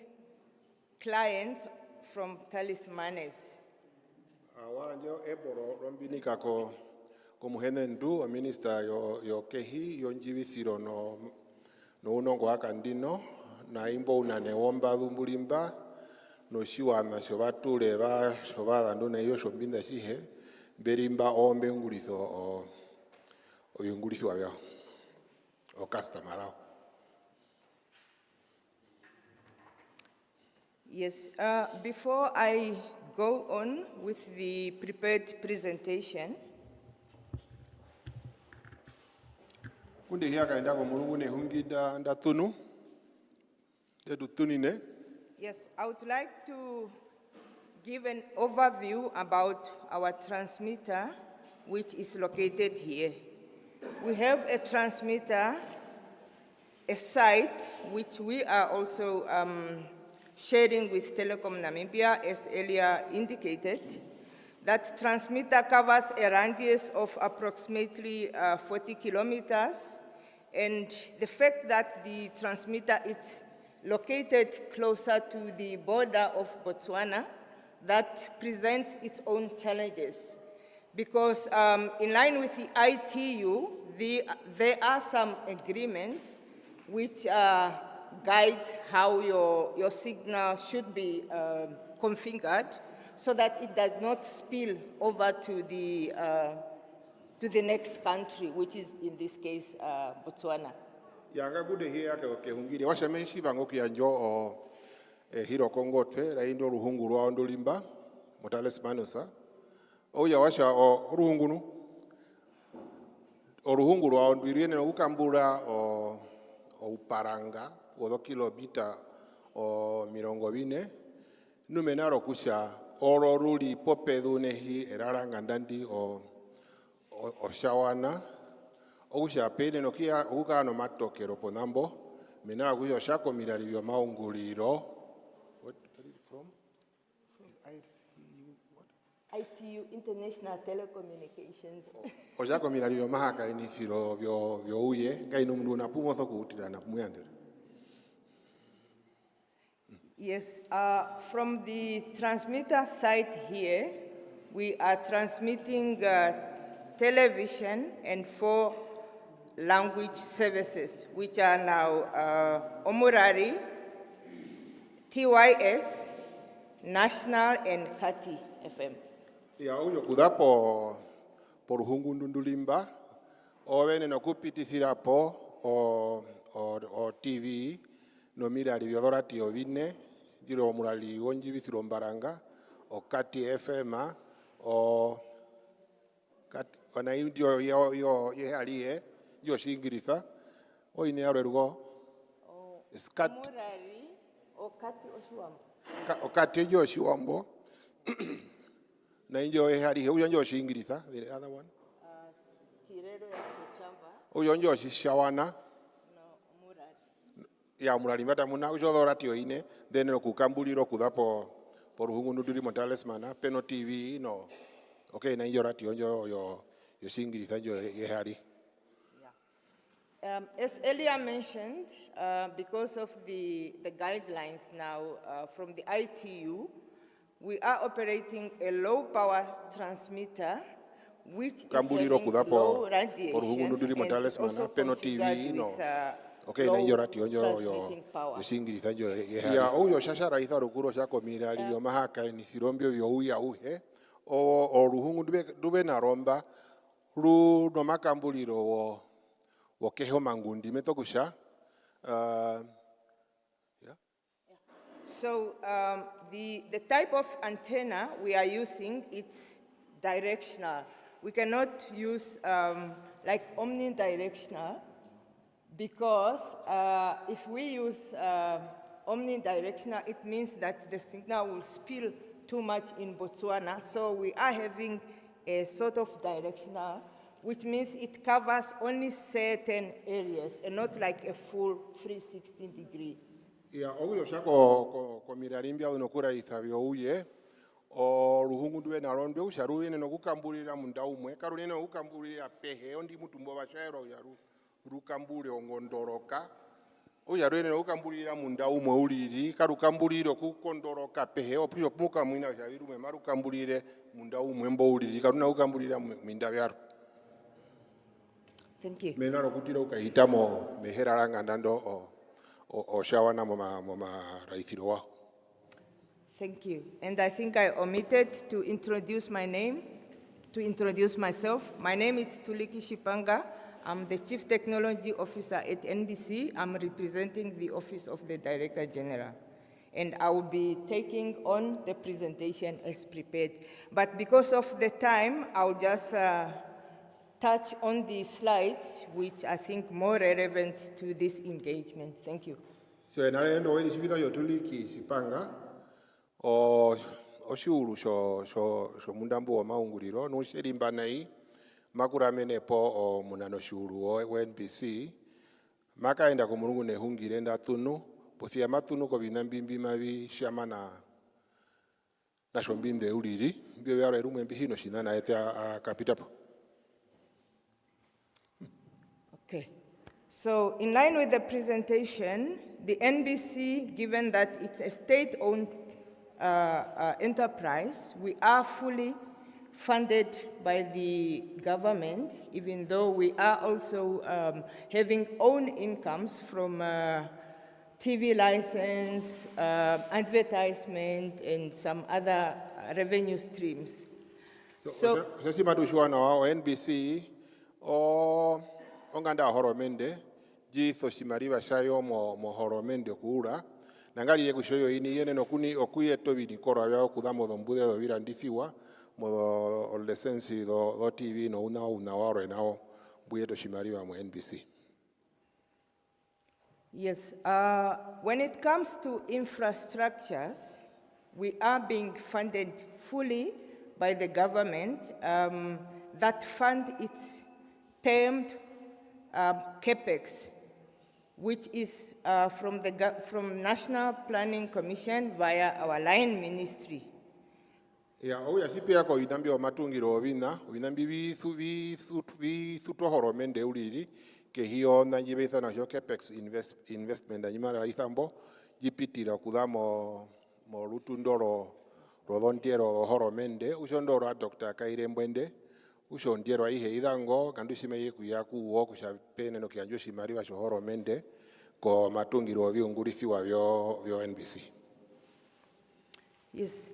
[SPEAKER 5] clients from Tallismanus.
[SPEAKER 6] Awanjo eboro rombini kako komuhenendu a minister yo kehi yo njivisiro no unongo akandino na imbo unane womba lumbulimba no shiwana shobatule ba shobada ndone yo shombinda sihe berimba ombe ngurizo o yungurizo abya o customer.
[SPEAKER 5] Yes, before I go on with the prepared presentation, yes, I would like to give an overview about our transmitter, which is located here. We have a transmitter, a site, which we are also sharing with Telecom Namibia, as earlier indicated. That transmitter covers a radius of approximately 40 kilometers. And the fact that the transmitter is located closer to the border of Botswana, that presents its own challenges. Because in line with the ITU, there are some agreements which guide how your signal should be configured so that it does not spill over to the next country, which is in this case Botswana.
[SPEAKER 6] Yanga gude hiya ke hungiri washa meshi bango kianjo o hiro kongotwe raindo ruhungu rwa ondolimba Tallismanus o ya washa o ruhungunu o ruhungu rwa ondwiriene ukambura o uparanga o kilomita o mirongo bine numenaro kusha oro ruli popedune hi eraranga ndandi o shawana o kusha pene no kia uka no matokero ponambo menara kusha shako miralivyo maunguliro. What are you from?
[SPEAKER 5] ITU, International Telecommunications.
[SPEAKER 6] O shako miralivyo mahaka inifiro vyo uye ngai no mndu na pumoso kuutira na muyandere.
[SPEAKER 5] Yes, from the transmitter site here, we are transmitting television and 4 language services, which are now Omurari, TYS, National, and Kati FM.
[SPEAKER 6] Ya uyo kudapo por hungu ndundulimba Ovene no kupitisirapo o TV no mirali viodorati ovine jiro murali wonji visiro mbaranga o kati FM o kati ona indio yo alie yo shingirisa o ine arugo skat
[SPEAKER 5] Murali o kati oshuambo.
[SPEAKER 6] o kati yo shiwambo na indio alie uyo njo shingirisa the other one
[SPEAKER 5] Tirero ya Sechamba.
[SPEAKER 6] uyo njo shishawana ya murali mata muna uchodorati oine then no kukambuliro kudapo por hungundu duri mo Tallismanus peno TV no okay na injorati onjo yo singirisa yo yehari.
[SPEAKER 5] As earlier mentioned, because of the guidelines now from the ITU, we are operating a low power transmitter which is having low radiation and is also configured with
[SPEAKER 6] okay, na injorati onjo yo singirisa yo yehari. Ya uyo shashara isa rukuro shako mirali yo mahaka ni sirombio yo uya uhe o ruhungu dube na romba ru no makambuliro wo keho mangundi metokusha
[SPEAKER 5] So the type of antenna we are using, it's directional. We cannot use like omnidirectional because if we use omnidirectional, it means that the signal will spill too much in Botswana. So we are having a sort of directional, which means it covers only certain areas and not like a full 360 degree.
[SPEAKER 6] Ya oguyo shako ko mirarimbia unokura ithabio uye o ruhungu duwe na rondo usharuwe no kukambulira mundaumwe karune no kukambulira pehe ondi mutumbo bashairo ya rukambule ongondoroka uyaruwe no kukambulira mundaumwe uliri karukambuliro kukondoroka pehe opyo muka mwina yavirume marukambulire mundaumwe mbo uliri karuna kukambulira minda byaro.
[SPEAKER 5] Thank you.
[SPEAKER 6] Menaro kutira ukahitamo meheraranga ndando o shawana moma raithiro wa.
[SPEAKER 5] Thank you. And I think I omitted to introduce my name, to introduce myself. My name is Tuliki Shipanga. I'm the Chief Technology Officer at NBC. I'm representing the Office of the Director General. And I will be taking on the presentation as prepared. But because of the time, I'll just touch on the slides, which I think more relevant to this engagement. Thank you.
[SPEAKER 6] So, naendo wedi shibita Tuliki Shipanga o shiuru sho mundambo wa maunguriro no sherimba nai makuramene po o munano shiuru o NBC makaenda ko mulungu ne hungire nda tunu posia matunu ko binambimbi mabi shamana na shombinde uliri mbio yaro rumwe mbihino shinana eta kapita.
[SPEAKER 5] Okay. So in line with the presentation, the NBC, given that it's a state-owned enterprise, we are fully funded by the government, even though we are also having own incomes from TV license, advertisement, and some other revenue streams.
[SPEAKER 6] So, NBC o onganda horomende jitho simariva shayo mo horomende kuura nangali yekushoyo ini yene nokuni okuye tobidi koro yao kudamo dombude do virandifiwa mo o license do TV no una waro nao buye to simariva mo NBC.
[SPEAKER 5] Yes, when it comes to infrastructures, we are being funded fully by the government. That fund is termed CAPEX, which is from National Planning Commission via our line ministry.
[SPEAKER 6] Ya oya sipia ko idambi o matungiro vina vinambi vi suto horomende uliri ke hiyo na jibeza na jo CAPEX investment anyimara ithambo jipitira kudamo mo rutundoro rodontiero horomende ushondoro Dr. Kaire Mbwende ushondiero ihe idango kandushime yeku yaku wo kushapene no kianjo shimari wa horomende ko matungiro viungurifiwa vyo NBC.
[SPEAKER 5] Yes.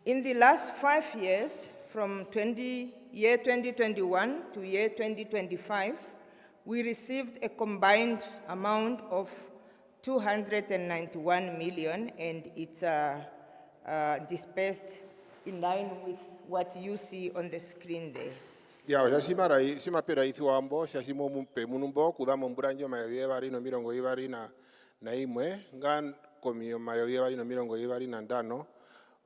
[SPEAKER 5] In the last 5 years, from year 2021 to year 2025, we received a combined amount of 291 million, and it's dispersed in line with what you see on the screen there.
[SPEAKER 6] Ya, simapera ithuambo, simo mumpe munumbo, kudamo mbranjo mayoye bari no mirongo ibari na imwe, ngan komio mayoye bari no mirongo ibari na ndano,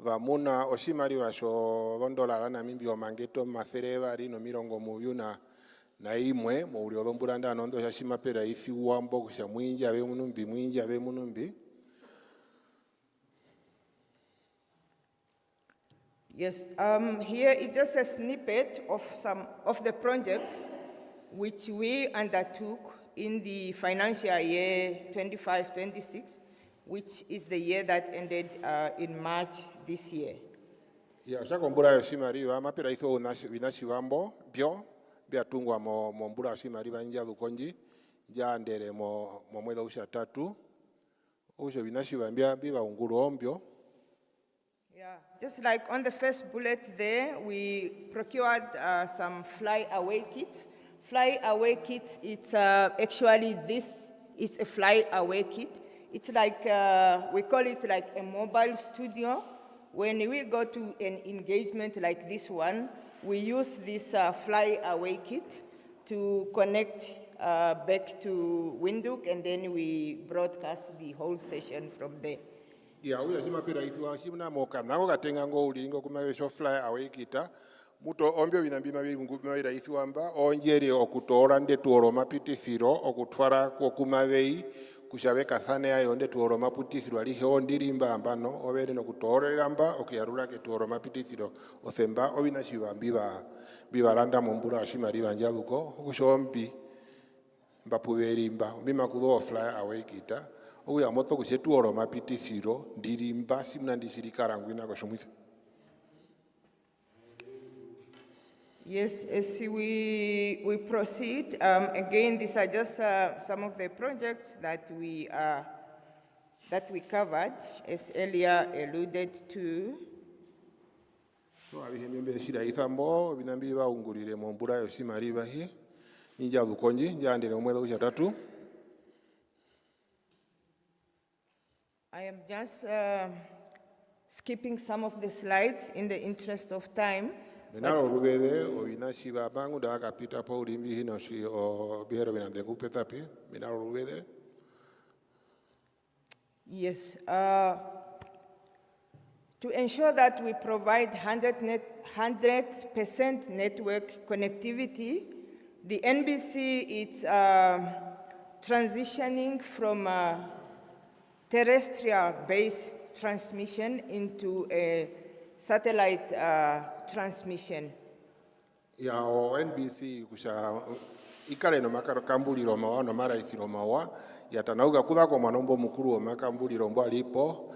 [SPEAKER 6] vamuna osimari vasho $1 Namibia mangeto macere bari no mirongo muyu na imwe, mouri odombura ndano, ndo simapera ithuambo, kusha mwinja ave munumbi.
[SPEAKER 5] Yes, here is just a snippet of some of the projects which we undertook in the financial year 25-26, which is the year that ended in March this year.
[SPEAKER 6] Ya, shakombura yosimariwa, mapera itho vinashivambo, bia tungwa mbura yosimariwa nja dukonji, ja andere mweda usha tatu, usho vinashivambia biva unguru ombio.
[SPEAKER 5] Yeah, just like on the first bullet there, we procured some fly-away kits. Fly-away kits, it's actually this is a fly-away kit. It's like, we call it like a mobile studio. When we go to an engagement like this one, we use this fly-away kit to connect back to Windhoek, and then we broadcast the whole session from there.
[SPEAKER 6] Ya, uya simapera ithuwa, simuna moka, nako katenga ngo ulingo kumawesho fly away kita, muto ombio vinambima mawira ithuamba, onjeri okutora nde tuoro mapitisiro, okutwara kwa kumawei, kushabeka thane ayo nde tuoro mapitisiro, alihe ondirimba ambano, overe no kutore ramba, okiyarura ke tuoro mapitisiro, othemba, ovina shiva biva randa mombura ashimariva njaluko, okushombi, mbapuverimba, mbima kudo fly away kita, uya moto kusetu oro mapitisiro ndirimba simna ndisirikaranguina koshomwitha.
[SPEAKER 5] Yes, as we proceed, again, these are just some of the projects that we covered, as earlier alluded to.
[SPEAKER 6] So abihembe shida ithambo binambi ba ungurire mombura yosimariva hi inja dukonji njandire omweda usha tatu.
[SPEAKER 5] I am just skipping some of the slides in the interest of time.
[SPEAKER 6] Menaro rubede o inashiba bangu da kapita pa urimbi hino shi o bihero binande kupetapi menaro rubede.
[SPEAKER 5] Yes, to ensure that we provide 100% network connectivity, the NBC is transitioning from terrestrial-based transmission into a satellite transmission.
[SPEAKER 6] Ya o NBC kusha ikale no makambuliro mawa no maraithiro mawa yatanauga kuda kwa manombo mukuru o makambuliro mbo alipo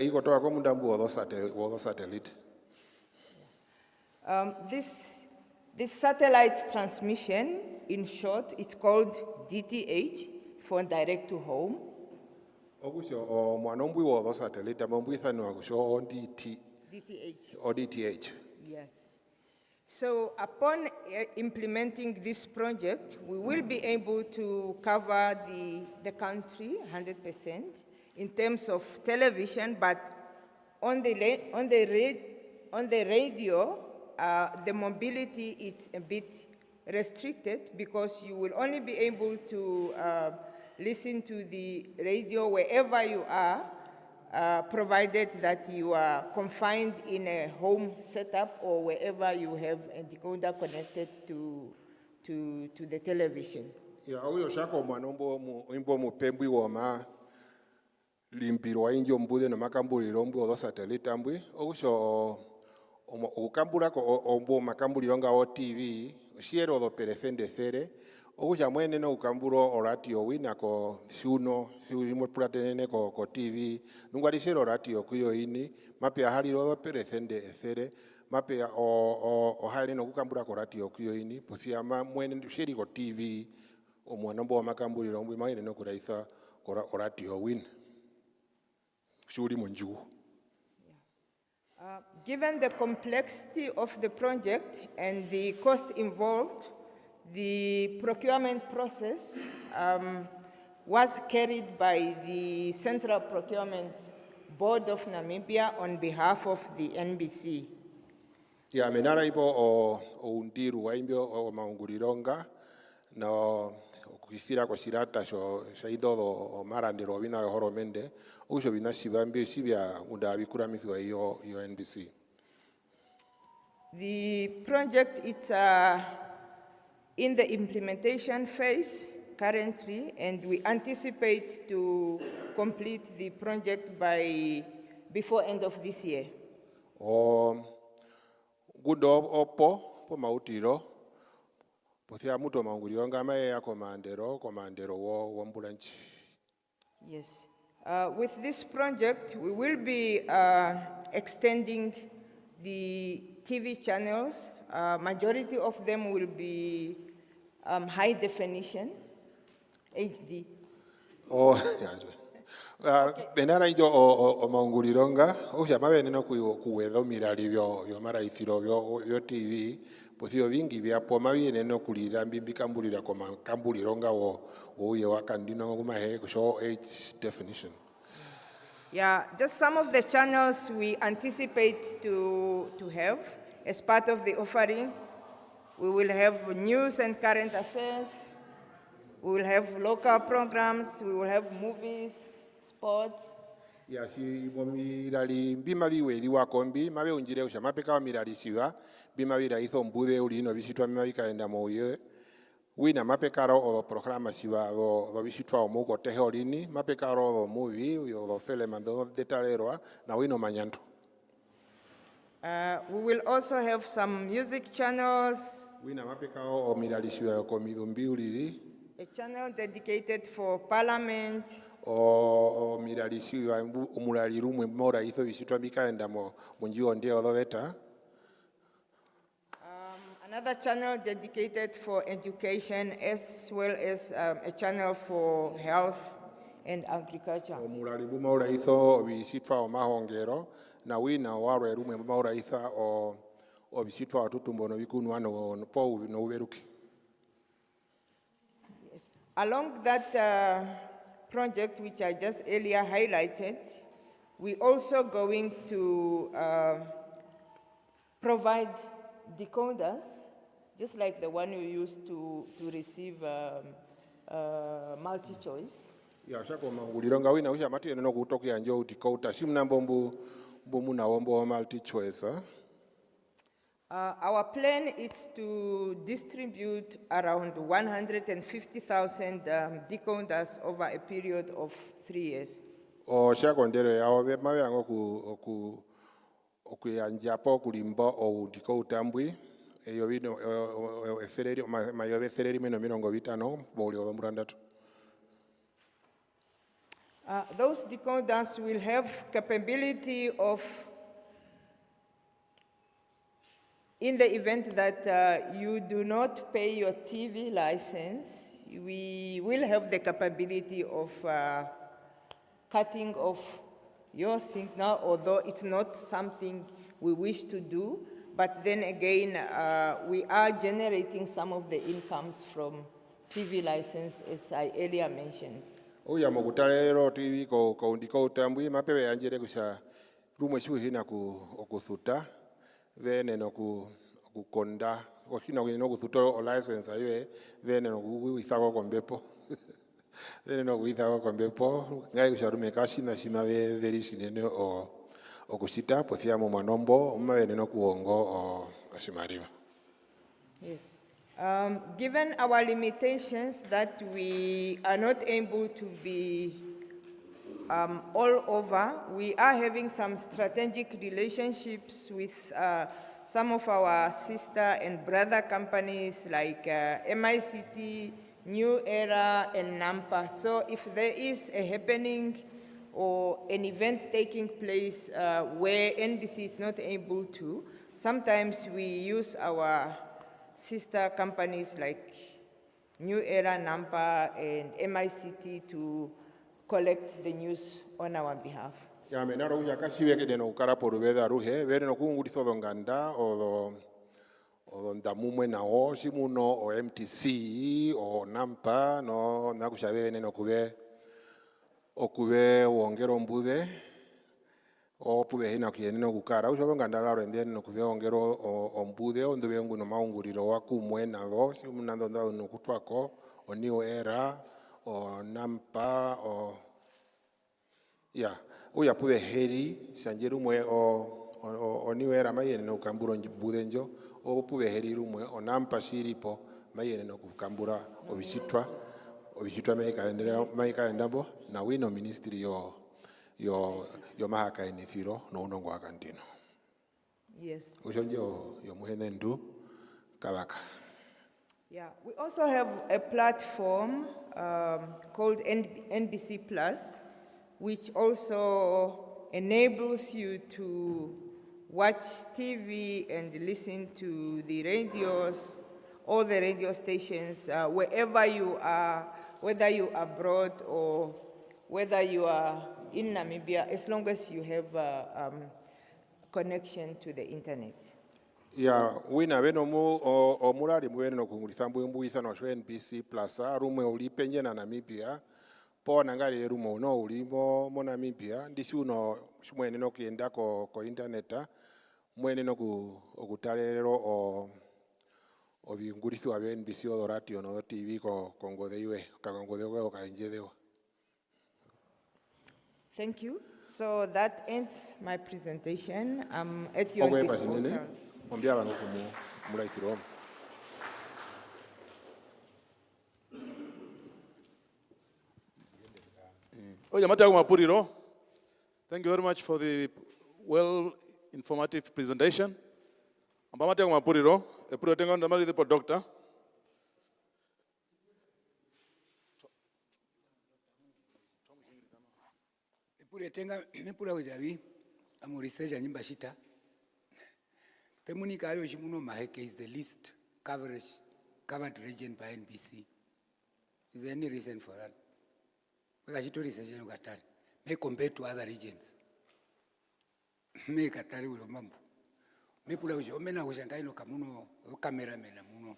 [SPEAKER 6] ikotoka kwa mundambu wo satellite.
[SPEAKER 5] This satellite transmission, in short, it's called DTH, for direct to home.
[SPEAKER 6] Okusho o mwanombu wo satellite mambwitha no kusho on
[SPEAKER 5] DTH.
[SPEAKER 6] Or DTH.
[SPEAKER 5] Yes. So upon implementing this project, we will be able to cover the country 100% in terms of television, but on the radio, the mobility is a bit restricted because you will only be able to listen to the radio wherever you are, provided that you are confined in a home setup or wherever you have a decoder connected to the television.
[SPEAKER 6] Ya uyo shako mwanombo imbo mupembwi woma limpiro injo mbude no makambuliro mbu o satellite ambwi okusho ukambula ko ombo makambuliro nga o TV shiero do perecende cere okusha mwene no ukamburo oratio wina ko shuno shimo pratenene ko TV nungwali shero ratio kuyo ini mapya haliro do perecende cere mapya o hali no kukambura ko ratio kuyo ini posia mwene sheri ko TV o mwanombo makambuliro mbu mwene no kuraisa ko ratio win shuri monju.
[SPEAKER 5] Given the complexity of the project and the cost involved, the procurement process was carried by the Central Procurement Board of Namibia on behalf of the NBC.
[SPEAKER 6] Ya menara ipo o undiru wa imbio o maungurironga no kukifira kwa sirata shaido o marandiro wina horo mende usho bina sibambio sibia unda bikura mithiwa iyo NBC.
[SPEAKER 5] The project is in the implementation phase currently, and we anticipate to complete the project before end of this year.
[SPEAKER 6] Gundo opo po mautiro pothia muto maungurionga mae ya komandero wo mbulanchi.
[SPEAKER 5] Yes. With this project, we will be extending the TV channels. Majority of them will be high definition, HD.
[SPEAKER 6] Benara ijo o maungurironga usha mawe neno kuwedho mirari vyo mara ithiro vyo TV pothio vingi vya po mawe neno kulira mbimbi kambulira koma kambulironga wo uye wakandino ngumahe kusho HD definition.
[SPEAKER 5] Yeah, just some of the channels we anticipate to have as part of the offering. We will have news and current affairs. We will have local programs. We will have movies, sports.
[SPEAKER 6] Ya si mirali bima viwe liwa kombi mawe unjire usha mapeka mirali siwa bima vira itho mbude ulino visitwa mima vikaenda moye wina mapekaro o programa siwa do visitwa o muko teholini mapekaro o movie o film mando detalero na wino manyanto.
[SPEAKER 5] We will also have some music channels.
[SPEAKER 6] Wina mapekaro o mirali siwa komidumbi uliri.
[SPEAKER 5] A channel dedicated for parliament.
[SPEAKER 6] O mirali siwa umurali rumwe mora itho visitwa vikaenda munjio ndio loveta.
[SPEAKER 5] Another channel dedicated for education, as well as a channel for health and agriculture.
[SPEAKER 6] Omurali bumaura itho visitwa o mahongero na wina warwe rumwe bumaura itha o visitwa watutumbo no vikunu ano po no uveruki.
[SPEAKER 5] Yes. Along that project, which I just earlier highlighted, we also going to provide decoders, just like the one you used to receive multi-choice.
[SPEAKER 6] Ya shako mangulironga wina usha mati neno kutokia njo utikouta simna mbombu muna wombo multi-choice.
[SPEAKER 5] Our plan is to distribute around 150,000 decoders over a period of 3 years.
[SPEAKER 6] O shako ndere ya mawe yango okuyanjapo kulimba o decouta mbwi eyo bino efereri mayobe fereri meno 50 boli o murandatu.
[SPEAKER 5] Those decoders will have capability of, in the event that you do not pay your TV license, we will have the capability of cutting off your signal, although it's not something we wish to do. But then again, we are generating some of the incomes from TV license, as I earlier mentioned.
[SPEAKER 6] Oya mogutarero TV ko ndiko tambwi mapewe yanjere kusha rumwe shuhi na okuthuta vene no kukonda oshina no kuthuta o license ayo vene no kuithako kombepo vene no kuithako kombepo ngai kusha rume kashi na shima veri sinene o okushita pothia mo manombo mavene no kuongo o ashimariva.
[SPEAKER 5] Yes. Given our limitations that we are not able to be all over, we are having some strategic relationships with some of our sister and brother companies like MICT, New Era, and NAMPA. So if there is a happening or an event taking place where NBC is not able to, sometimes we use our sister companies like New Era, NAMPA, and MICT to collect the news on our behalf.
[SPEAKER 6] Ya menaro ya kashiwe ke deno ukara por veda ruhe, vere no kunguri todo nganda o ndamumwe na o simuno o MTC o nampa no nakushabe neno kube okube wongero mbude o pube hina kieneno kukara uso nganda daro ende no kube wongero ombude o ndube nguno maunguriro wa kumwe na do simunando ndado no kutwako o new era o nampa o ya uya pube heri sanjeru mwe o new era mayene no kamburo mbude njo o pube heri rumwe o nampa siripo mayene no kukambura obisitwa maika endambo na wino ministry yo mahaka inifiro no unongo akandino.
[SPEAKER 5] Yes.
[SPEAKER 6] Ushonjo yo muhenendu Kavaka.
[SPEAKER 5] Yeah, we also have a platform called NBC Plus, which also enables you to watch TV and listen to the radios, all the radio stations, wherever you are, whether you are abroad or whether you are in Namibia, as long as you have a connection to the internet.
[SPEAKER 6] Ya wina beno mu o murari mwene no kungulisa mbuyisa no NBC Plus rumwe ulipenye na Namibia po nangari rumo no ulimo mo Namibia ndisi uno mwene no kienda ko interneta mwene no okutalero o bingurisi wa NBC o radio no TV ko kongodeiwe kakongodewe ka injedewa.
[SPEAKER 5] Thank you. So that ends my presentation. I'm at your disposal.
[SPEAKER 6] Ombiaba ngokumu mulaitiro.
[SPEAKER 1] Thank you very much for the well-informative presentation. Ambamate kumapuriro, epuro tenga ndamali depo doctor.
[SPEAKER 2] Epuro tenga nepura ujabi, amuresearch nyimba shita. Pemunika ayo shimuno Omaheke is the least covered region by NBC. Is there any reason for that? Because you research you Qatar may compare to other regions. May Qatar will mambo. May pula ujo mena ushangai no kamuno camera mena muno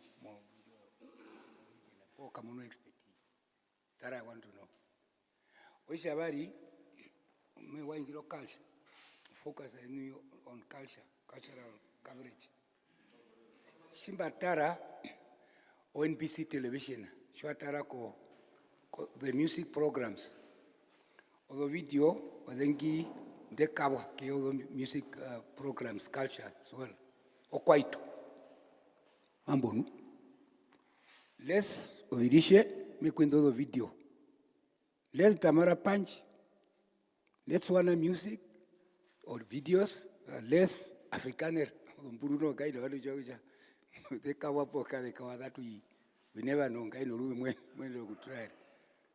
[SPEAKER 2] o kamuno expertise. That I want to know. Oishabari may wangiro culture. Focus on cultural coverage. Simbatara NBC television. Shwatara ko the music programs. Or the video, or the cover, the music programs, culture as well. Or quite. Ambonu. Less ovidishe, make window the video. Less Tamara Punch. Let's wanna music or videos, less Afrikaner. Bruno guide or the cover poker, the cover that we never know. Guide or when we try.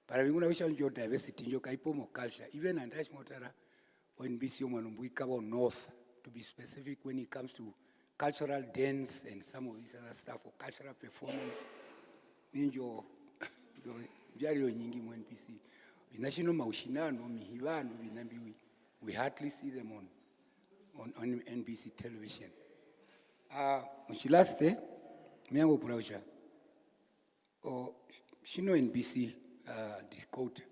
[SPEAKER 2] But we want to show diversity in your kaipomo culture. Even and Dash Motara, when we cover North, to be specific when it comes to cultural dance and some of this other stuff, or cultural performance. In your Jario Nyingi NPC. National Maushinano, Mihivano, we hardly see them on NBC television. Last day, Miango Prausha, or Shino NBC Decoder,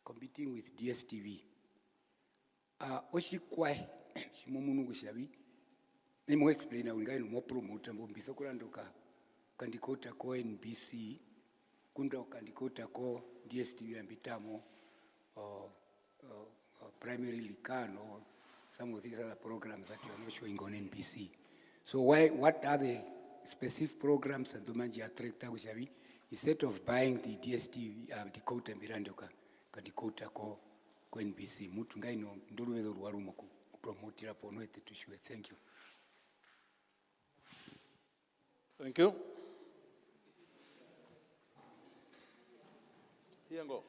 [SPEAKER 2] competing with DSTV. Oshi Kwai, Shimomunu Wishabi, Nemo explain we got more promoter, Bisokurandoka, Candicota Co NBC, Kunda Candicota Co DSTV and Bitamo, or primarily Can, or some of these other programs that you are not showing on NBC. So what are the specific programs that Domanji attract Wishabi? Instead of buying the DSTV decoder and Mirandoka, decoder ko NBC, Mutungai no Nduluwezo Warumoku, promote Rapono to show. Thank you.
[SPEAKER 1] Thank you. Here go.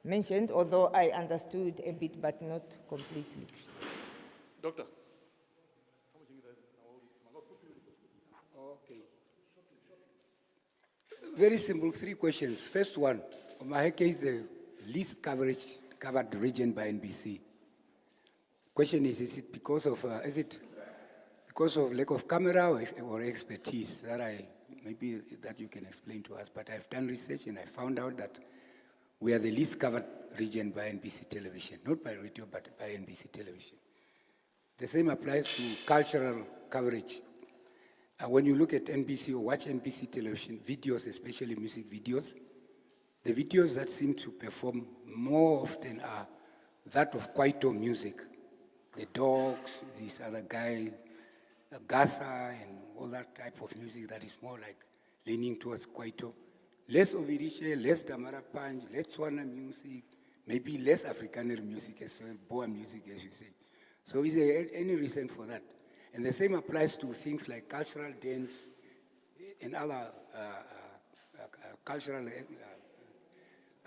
[SPEAKER 5] Mentioned, although I understood a bit, but not completely.
[SPEAKER 1] Doctor.
[SPEAKER 2] Very simple, 3 questions. First one, Omaheke is the least covered region by NBC. Question is it because of lack of camera or expertise? Maybe that you can explain to us. But I've done research and I found out that we are the least covered region by NBC television, not by radio, but by NBC television. The same applies to cultural coverage. When you look at NBC or watch NBC television videos, especially music videos, the videos that seem to perform more often are that of Kwaito music. The Dogs, this other guy, Gasa, and all that type of music that is more like leaning towards Kwaito. Less Ovirishe, less Damara Panj, less Swana music, maybe less Afrikaner music as well, Boa music as you say. So is there any reason for that? And the same applies to things like cultural dance and other cultural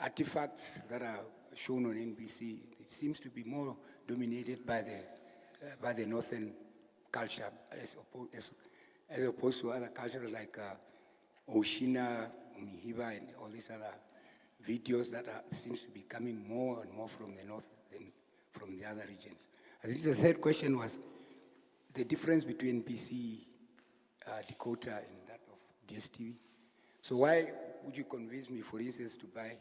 [SPEAKER 2] artifacts that are shown on NBC. It seems to be more dominated by the northern culture as opposed to other cultures like Oshina, Mihiba, and all these other videos that seems to be coming more and more from the north than from the other regions. I think the third question was the difference between NBC decoder and that of DSTV. So why would you convince me, for instance, to buy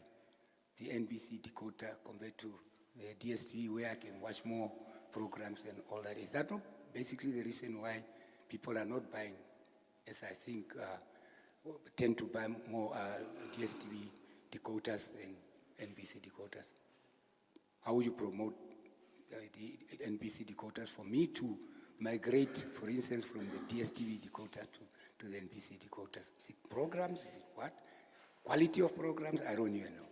[SPEAKER 2] the NBC decoder compared to the DSTV where I can watch more programs and all that? Is that not basically the reason why people are not buying, as I think, tend to buy more DSTV decoders than NBC decoders? How would you promote the NBC decoders for me to migrate, for instance, from the DSTV decoder to the NBC decoders? Is it programs? Is it what? Quality of programs? I don't even know.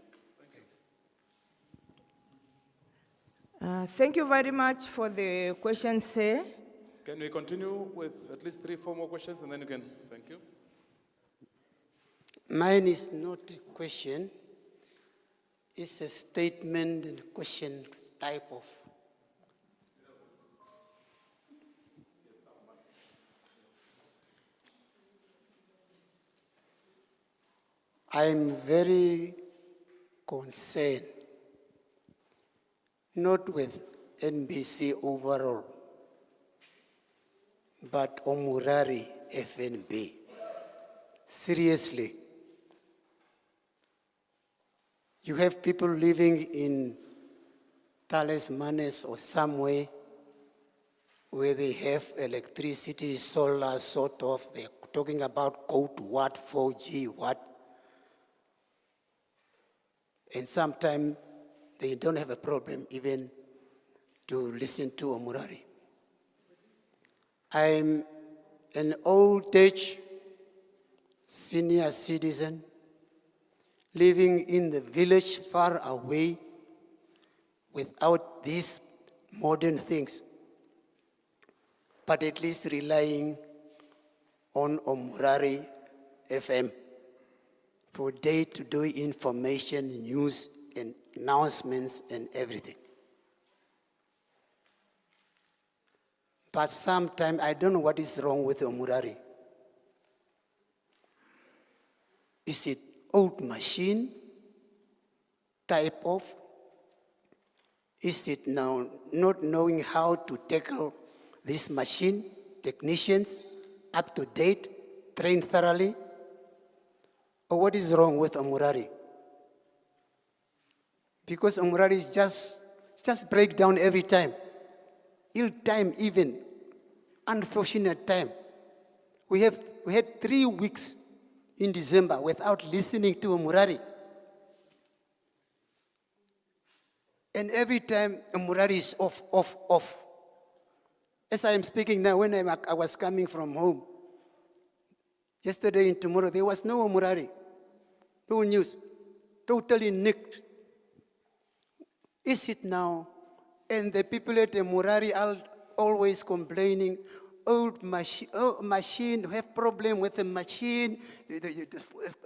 [SPEAKER 5] Thank you very much for the questions, sir.
[SPEAKER 1] Can we continue with at least 3, 4 more questions and then you can, thank you.
[SPEAKER 7] Mine is not a question, it's a statement and question type of. I'm very concerned, not with NBC overall, but Omurari FNB. Seriously. You have people living in Tallismanus or somewhere where they have electricity, solar, sort of. They're talking about code what, 4G, what. And sometimes they don't have a problem even to listen to Omurari. I'm an old age senior citizen living in the village far away without these modern things, but at least relying on Omurari FM for day-to-day information, news, and announcements, and everything. But sometimes I don't know what is wrong with Omurari. Is it old machine type of? Is it now not knowing how to tackle this machine, technicians, up to date, trained thoroughly? Or what is wrong with Omurari? Because Omurari is just break down every time. Ill time even, unfortunate time. We had 3 weeks in December without listening to Omurari. And every time Omurari is off. As I am speaking now, when I was coming from home, yesterday and tomorrow, there was no Omurari, no news, totally nicked. Is it now? And the people at Omurari are always complaining, old machine, have problem with the machine,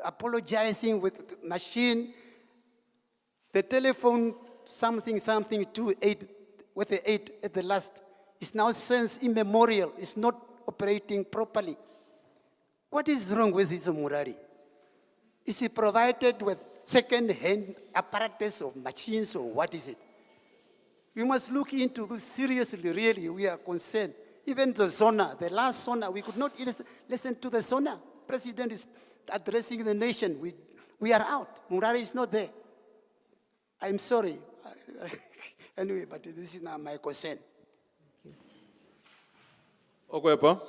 [SPEAKER 7] apologizing with the machine. The telephone, something, 28, with the 8 at the last, is now since immemorial, it's not operating properly. What is wrong with this Omurari? Is it provided with second-hand apparatus or machines, or what is it? We must look into this seriously, really. We are concerned. Even the zona, the last zona, we could not listen to the zona. President is addressing the nation. We are out. Murari is not there. I'm sorry. Anyway, but this is not my concern.
[SPEAKER 1] Okwepa.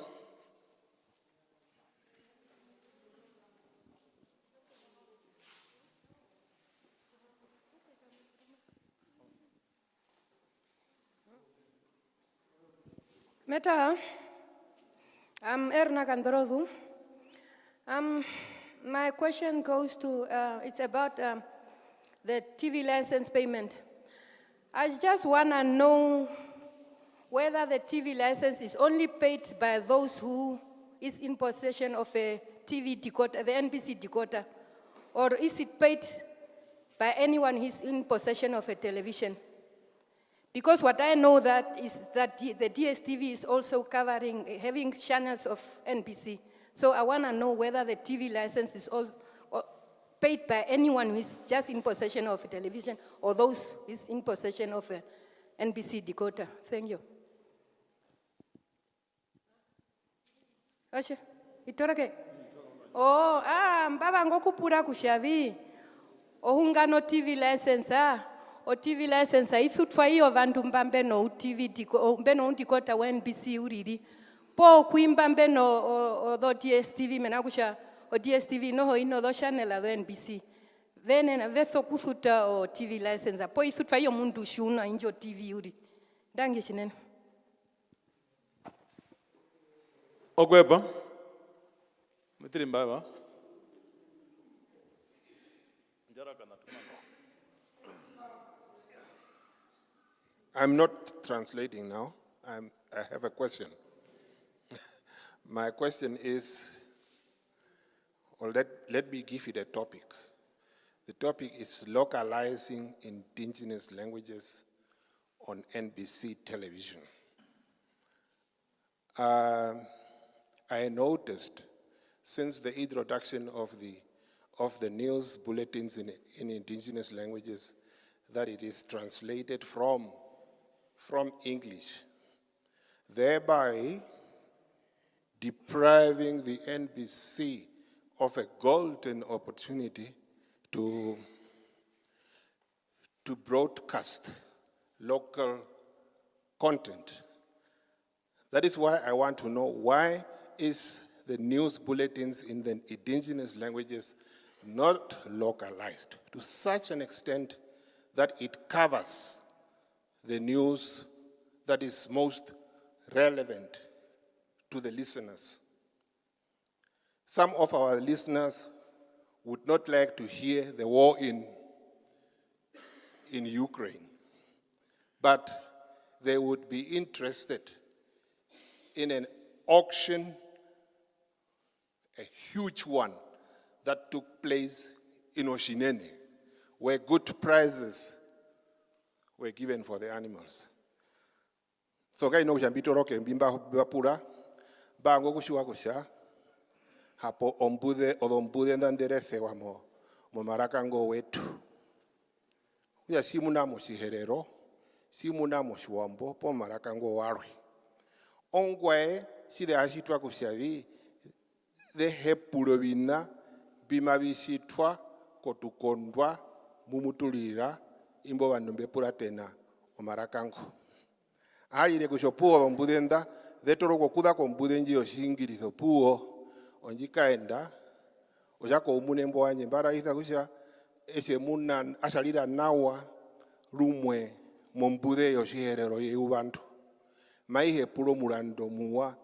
[SPEAKER 8] Meta, I'm Erna Kandrodu. My question goes to, it's about the TV license payment. I just want to know whether the TV license is only paid by those who is in possession of a TV decoder, the NBC decoder, or is it paid by anyone who is in possession of a television? Because what I know that is that the DSTV is also covering, having channels of NBC. So I want to know whether the TV license is all paid by anyone who is just in possession of a television or those who is in possession of a NBC decoder. Thank you. Ashe, itorake. Oh, mbaba ngokupura kushavi. Ohungano TV license o TV license ifutwa hiyo vandu mbambe no TV mbeno undikota wa NBC uriri po kuimba mbeno o DSTV menakusha o DSTV no ino do channel a NBC vene na vetho kufuta o TV license po ifutwa hiyo mundu shuna injo TV uri dange chinene
[SPEAKER 1] Okwepa Mitri mbaba
[SPEAKER 6] I'm not translating now. I have a question. My question is, or let me give it a topic. The topic is localizing indigenous languages on NBC television. I noticed since the introduction of the news bulletins in indigenous languages that it is translated from English, thereby depriving the NBC of a golden opportunity to broadcast local content. That is why I want to know, why is the news bulletins in the indigenous languages not localized to such an extent that it covers the news that is most relevant to the listeners? Some of our listeners would not like to hear the war in Ukraine, but they would be interested in an auction, a huge one that took place in Oshinene, where good prizes were given for the animals. So kai no jambito roke mbimba bapura bango kushua kusha hapo ombude ndanderefe wa mo marakango wetu ya simuna moshiherero simuna moshiwambo po marakango warwe ongwe side ashitwa kushavi the hepulobina bimabishitwa kotukondwa mumutulira imbo bandu mbepura tena omarakango aire kushopuo ombudenda detoro kuda kombudenji oshingirizo puo onjikaenda ojako umunembo anye mbara iza kusha ese muna ashalira nawa rumwe mombude yoshiherero yeubantu maihe puro murando muwa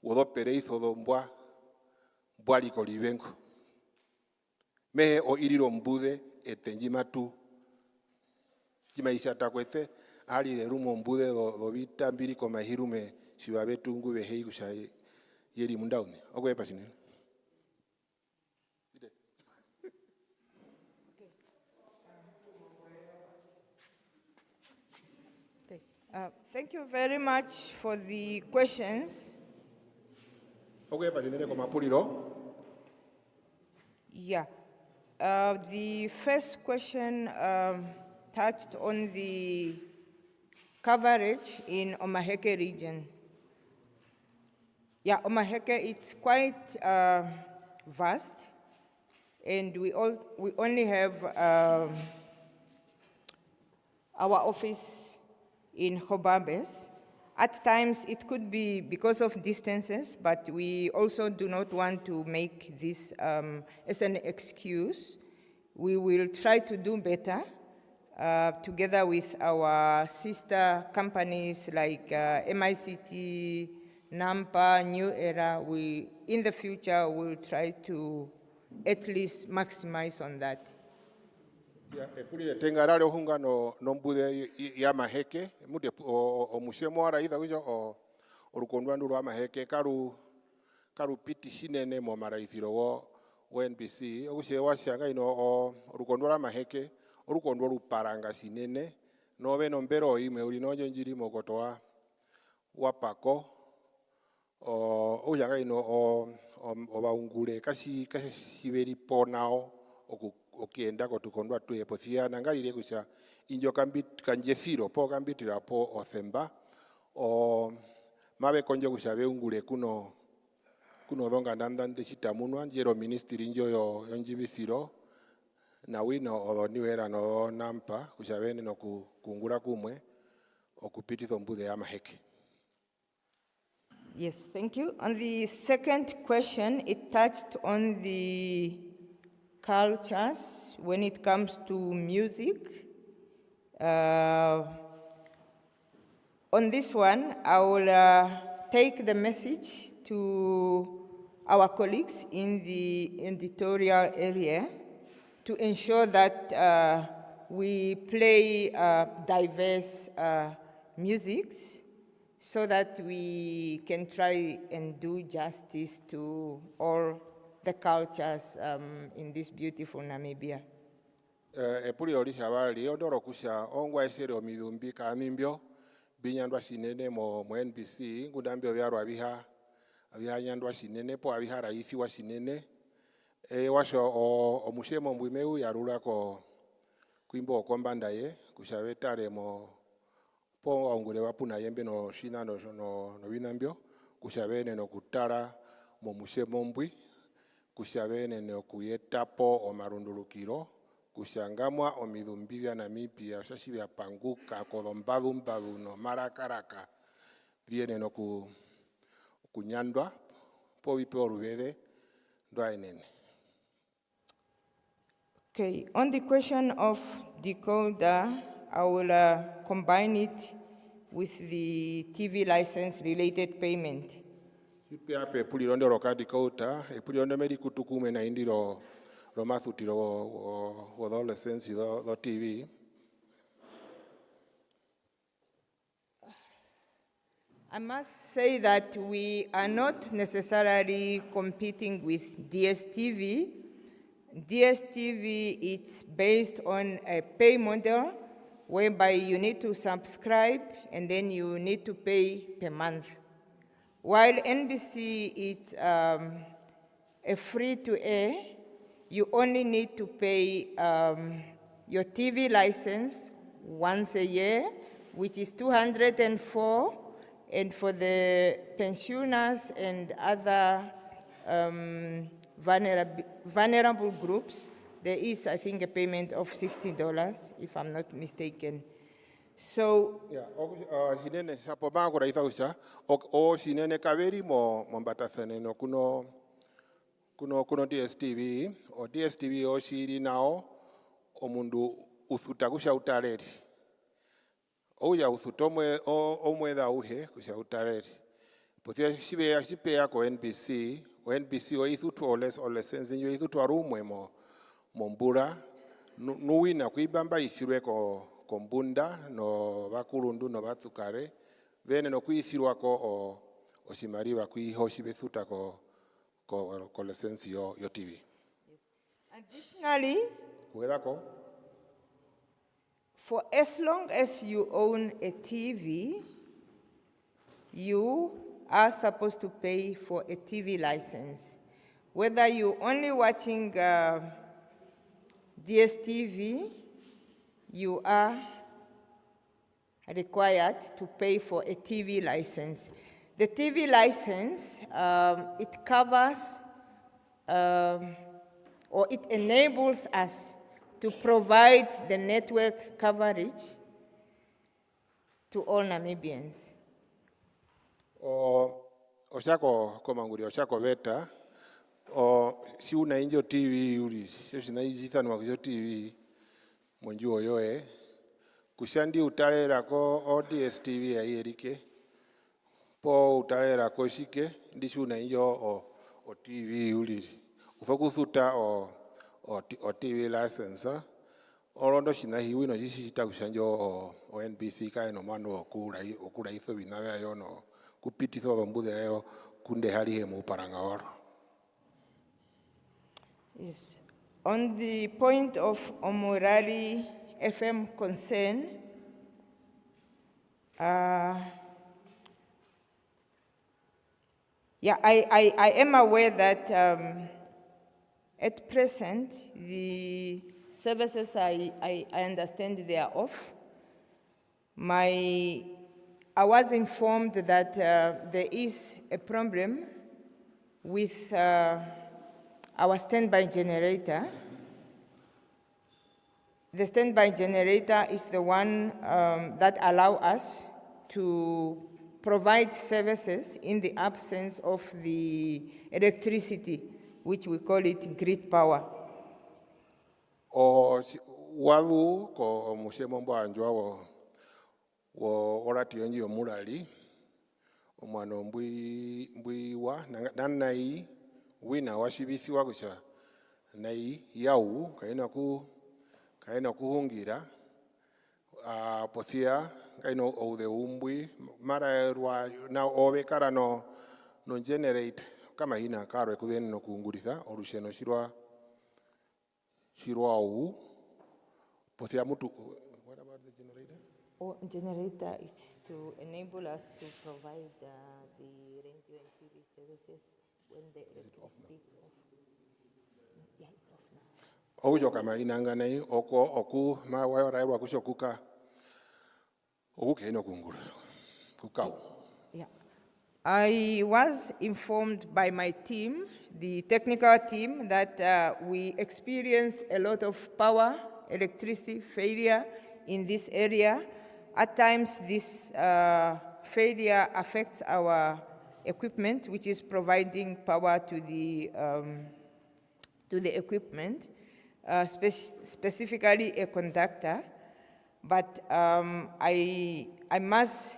[SPEAKER 6] wodo pereizo dombwa bwaliko libengo mehe o iriro mbude etenjimatu jimaisha takwete ali de rumo mbude do vita mbiri koma hirume shibabe tungu behei kusha yeri mundaune okwe pasine.
[SPEAKER 5] Thank you very much for the questions.
[SPEAKER 6] Okay, pasine koma puliro.
[SPEAKER 5] Yeah. The first question touched on the coverage in Omaheke region. Yeah, Omaheke, it's quite vast, and we only have our office in Hobabes. At times, it could be because of distances, but we also do not want to make this as an excuse. We will try to do better together with our sister companies like MICT, NAMPA, New Era. In the future, we'll try to at least maximize on that.
[SPEAKER 6] Epuli tengarale hunga no mbude ya Maheke mude o musemo ara ida kuja o rukondwandu rwa Maheke karu piti shinene mo maraithiro wo NBC okuse washanga ino o rukondwa Maheke rukondwa ruparanga sinene no beno mbero ime uri no njiri mokotoa wapako o yanga ino o baungule kasi hiberi ponao okienda kotukondwa tuye pothia nangalire kusha injo kanjefiro po kambitira po othemba o mabe konjo kusha beungule kuno donga ndandande chitamunwa njero ministry injo yo njibithiro na wino odoniwera no nampa kusha bene no kungura kumwe okupititho mbude ya Maheke.
[SPEAKER 5] Yes, thank you. On the second question, it touched on the cultures when it comes to music. On this one, I will take the message to our colleagues in the editorial area to ensure that we play diverse musics so that we can try and do justice to all the cultures in this beautiful Namibia.
[SPEAKER 6] Epuli orisha bali ondoro kusha ongwa esere omidumbi kamimbio binyandwa sinene mo NBC ngudambio byaro abiha nyandwa sinene po abiha raisi wa sinene washo omushemo mbwimeu yarura ko kwimbo okombanda ye kushabetare mo po ongure wapuna yembe no shina no binambio kushabene no kutara mo mushemo mbwi kushabene no kuyetapo o marundulukiro kushangamwa omidumbi bya Namibia shashibya panguka kodombadu no marakaraka viene no kunyandwa po bipo rubede ndoainene.
[SPEAKER 5] Okay, on the question of decoder, I will combine it with the TV license related payment.
[SPEAKER 6] Ipe pulirondo rokadi kota pulirondo medi kutukume na indiro romathutiro wo adolescence do TV.
[SPEAKER 5] I must say that we are not necessarily competing with DSTV. DSTV is based on a pay model whereby you need to subscribe and then you need to pay per month. While NBC is a free-to-air, you only need to pay your TV license once a year, which is 204, and for the pensioners and other vulnerable groups, there is, I think, a payment of $60, if I'm not mistaken. So,
[SPEAKER 6] yeah, sinene sapo bango raisa usha o sinene kaveri mo mbatasane no kuno DSTV o DSTV o shiri nao o mundu uthuta kusha utareri o ya uthuto omweda uhe kusha utareri potia shipe yako NBC o ithuto ole sense nyo ithuto arumwe mo mbura nuwina kuibamba ithirwe ko kombunda no bakulundu no batsukare bene no kuithirwa ko osimariba kuihoshi bethuta ko license yo TV.
[SPEAKER 5] Additionally, for as long as you own a TV, you are supposed to pay for a TV license. whether you're only watching DSTV, you are required to pay for a TV license. The TV license, it covers or it enables us to provide the network coverage to all Namibians.
[SPEAKER 6] Oshako komanguri oshako beta o si una injo TV uri shina izita no makujo TV monju oyoe kushandi utalera ko o DSTV ya yerike po utalera ko shike ndishi una injo o TV uri ufokusuta o TV license orondo shina hiwi no shita kushanjo o NBC kai no mano okura iso binawe ayo no kupitizo dombude ayo kunde hali hemu paranga oro.
[SPEAKER 5] Yes. On the point of Omorari FM concern, yeah, I am aware that at present, the services I understand they are off. I was informed that there is a problem with our standby generator. The standby generator is the one that allows us to provide services in the absence of the electricity, which we call it grid power.
[SPEAKER 6] Walu ko mushemombo anjwa wo orati yonji omurali omwana mbwiwa nanai wina washibisi wakusha nai yau kaina kuhungira posia kaino ode umbwi mara rwa na obekara no generate kama hina karo ekubeni no kuunguriza orusheno shirwa u posia mutu. What about the generator?
[SPEAKER 5] Generator is to enable us to provide the radio and TV services when the electricity is off. Yeah, it's off now.
[SPEAKER 6] Ojo kama inanga nei oku ma wa rairwa kushokuka okukeno kungura kukau.
[SPEAKER 5] Yeah. I was informed by my team, the technical team, that we experience a lot of electricity failure in this area. At times, this failure affects our equipment, which is providing power to the equipment, specifically a conductor. But I must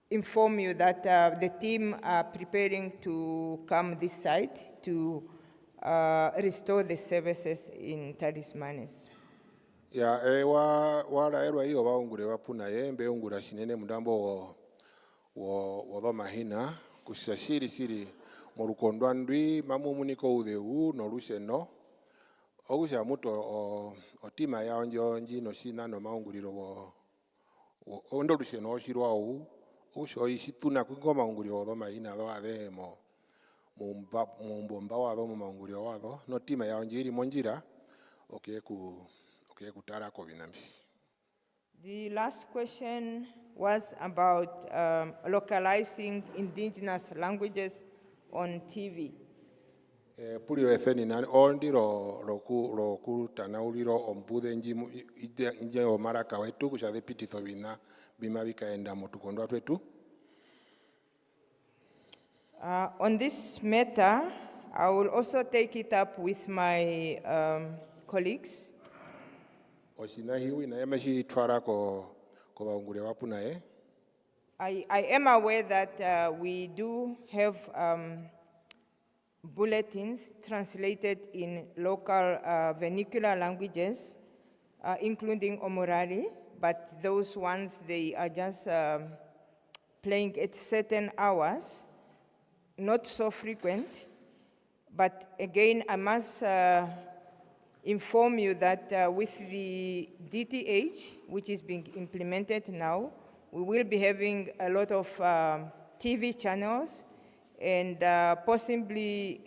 [SPEAKER 5] inform you that the team are preparing to come this side to restore the services in Tallismanus.
[SPEAKER 6] Ya wala erwa hiyo waungure wapuna yembe ungura shinene mudambo wo mahina kushashiri siri morukondwa ndwi mamumuniko udeu no rusheno ogusha muto otima ya onji no shina no maunguriro wo ondo rusheno shirwa u usho ishituna kwingoma unguriro wo mahina lo ave mumbomba wado mu maunguriro wado no tima ya onji iri monjira
[SPEAKER 5] The last question was about localizing indigenous languages on TV.
[SPEAKER 6] Puliro efeni na ondiro roku tanauliro ombude inje omaraka wetu kushade pititho bima bikaenda mutukondwa twetu.
[SPEAKER 5] On this matter, I will also take it up with my colleagues. I am aware that we do have bulletins translated in local vernacular languages, including Omorari, but those ones, they are just playing at certain hours, not so frequent. But again, I must inform you that with the DTH, which is being implemented now, we will be having a lot of TV channels and possibly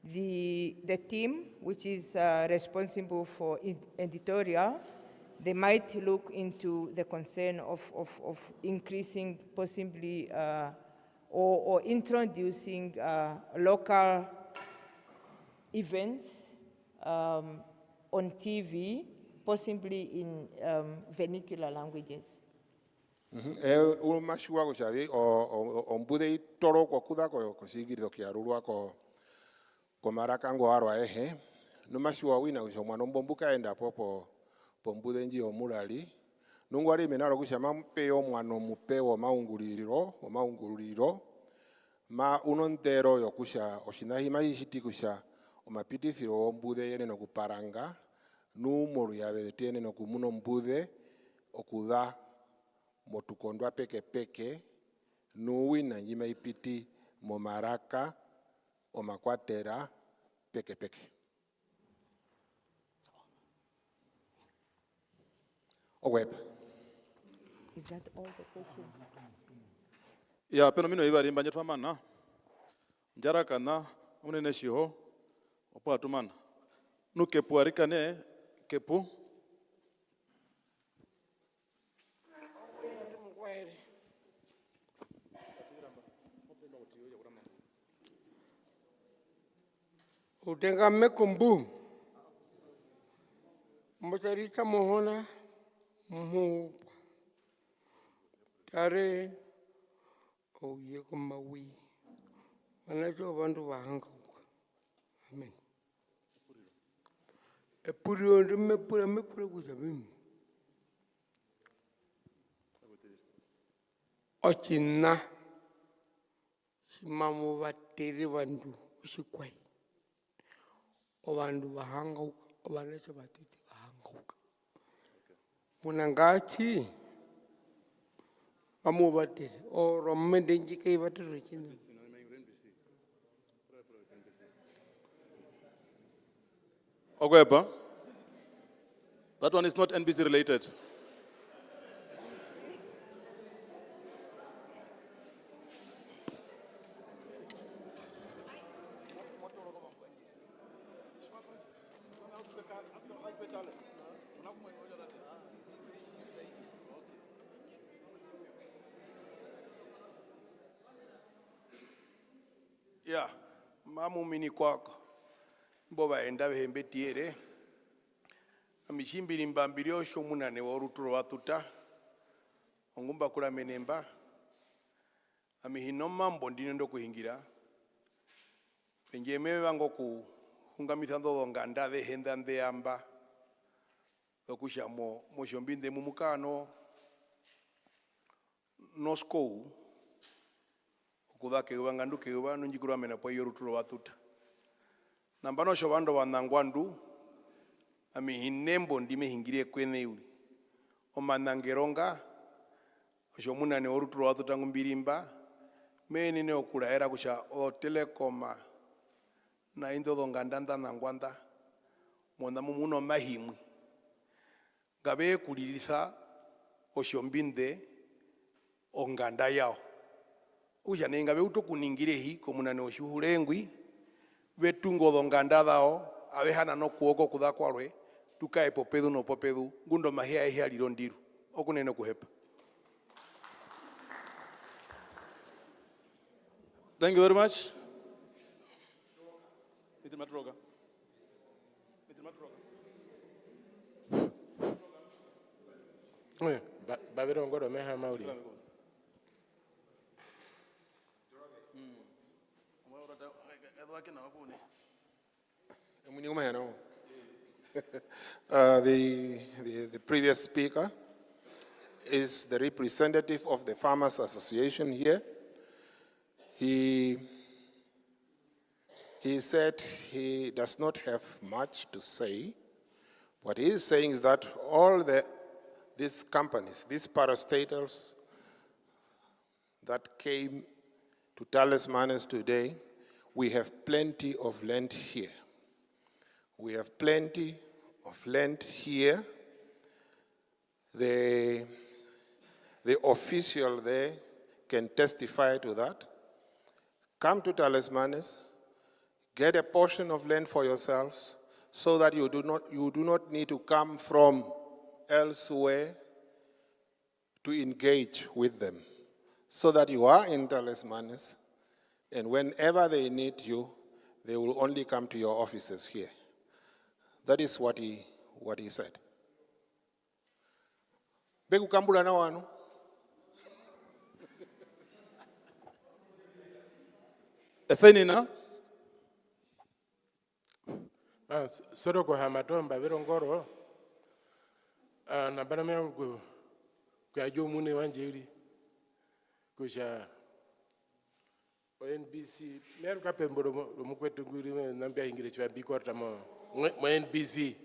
[SPEAKER 5] the team, which is responsible for editorial, they might look into the concern of increasing possibly or introducing local events on TV, possibly in vernacular languages.
[SPEAKER 6] Mashua ko xavi o mbude toro ko kuda ko sigiri ko arurwa ko maraka ngo arwa ehe no mashua wina ko mwana mbombuka enda popo mbude nji o mulali nungwari menaro ko shama mpe o mwana mupe o maunguriro ma unontero yo kusha oshinahi mahishiti kusha o mapitisiro o mbude yene no kuparanga numero yabe tiene no kumuno mbude okuda motukondwa peke nuwi na njima ipiti momaraka o makwatera peke. Web.
[SPEAKER 5] Is that all the questions?
[SPEAKER 1] Ya pero mino ibari mbanje twamana njara kana unene shiho opo atumana nukepu arikane kepu
[SPEAKER 9] Utenga mekumbu mbotarita mohona mu tare oye kumawi wanacho bantu bahanga amen epuriyo mepura kuzabim ochina simamu bateri bantu usikwai obantu bahanga obanacho batiti bahanga munangati amu bateri o rommende njike bateri chino
[SPEAKER 1] Ogweba, that one is not NBC related.
[SPEAKER 10] Yeah, mamu mini kwako. Boba enda behembe tiere. Amishimbiri mbambirio shomunane waruturo watuta. Ongumba kula menemba. Amihinoma mbondino ndo kuhingira. Penjeme wango ku hungamithando donganda de henda ndeamba. Okusha mo Otjombinde mumukano. Noskou. Okuda ke wangandu ke wanu njikura mena po yoruturo watuta. Nambano shobando wanangwandu ami hinembo ndime hingirie kwene uli omanangeronga oshomuna ne oruturo watu tangu mbirimba meni ne okula era kusha o Telecom na indo dongandanda nangwanda mona mumuno mahimwi gabe kulilisa Otjombinde onganda yao uja nenga be utokuningire hi komuna ne oshuhulengwi vetungo donganda dao avehana no kuoko kuda kwalwe tukae popedu no popedu gundo mahia ehe alirondiru okunene kuhepa.
[SPEAKER 1] Thank you very much.
[SPEAKER 12] Babiro ngoro meha mauri.
[SPEAKER 6] The previous speaker is the representative of the Farmers Association here. He said he does not have much to say. What he is saying is that all these companies, these parastatals that came to Tallismanus today, we have plenty of land here. We have plenty of land here. The official there can testify to that. come to Tallismanus, get a portion of land for yourselves so that you do not need to come from elsewhere to engage with them, so that you are in Tallismanus, and whenever they need you, they will only come to your offices here. That is what he said. Beku kambula na wanu.
[SPEAKER 1] Ethenina.
[SPEAKER 12] Soro ko hamatomba virongoro. Na bana me kwa jomune wanjiri. Kusha NBC meru kapembo lo kwetu nguri nambia ingire chwa bikorta mo NBC.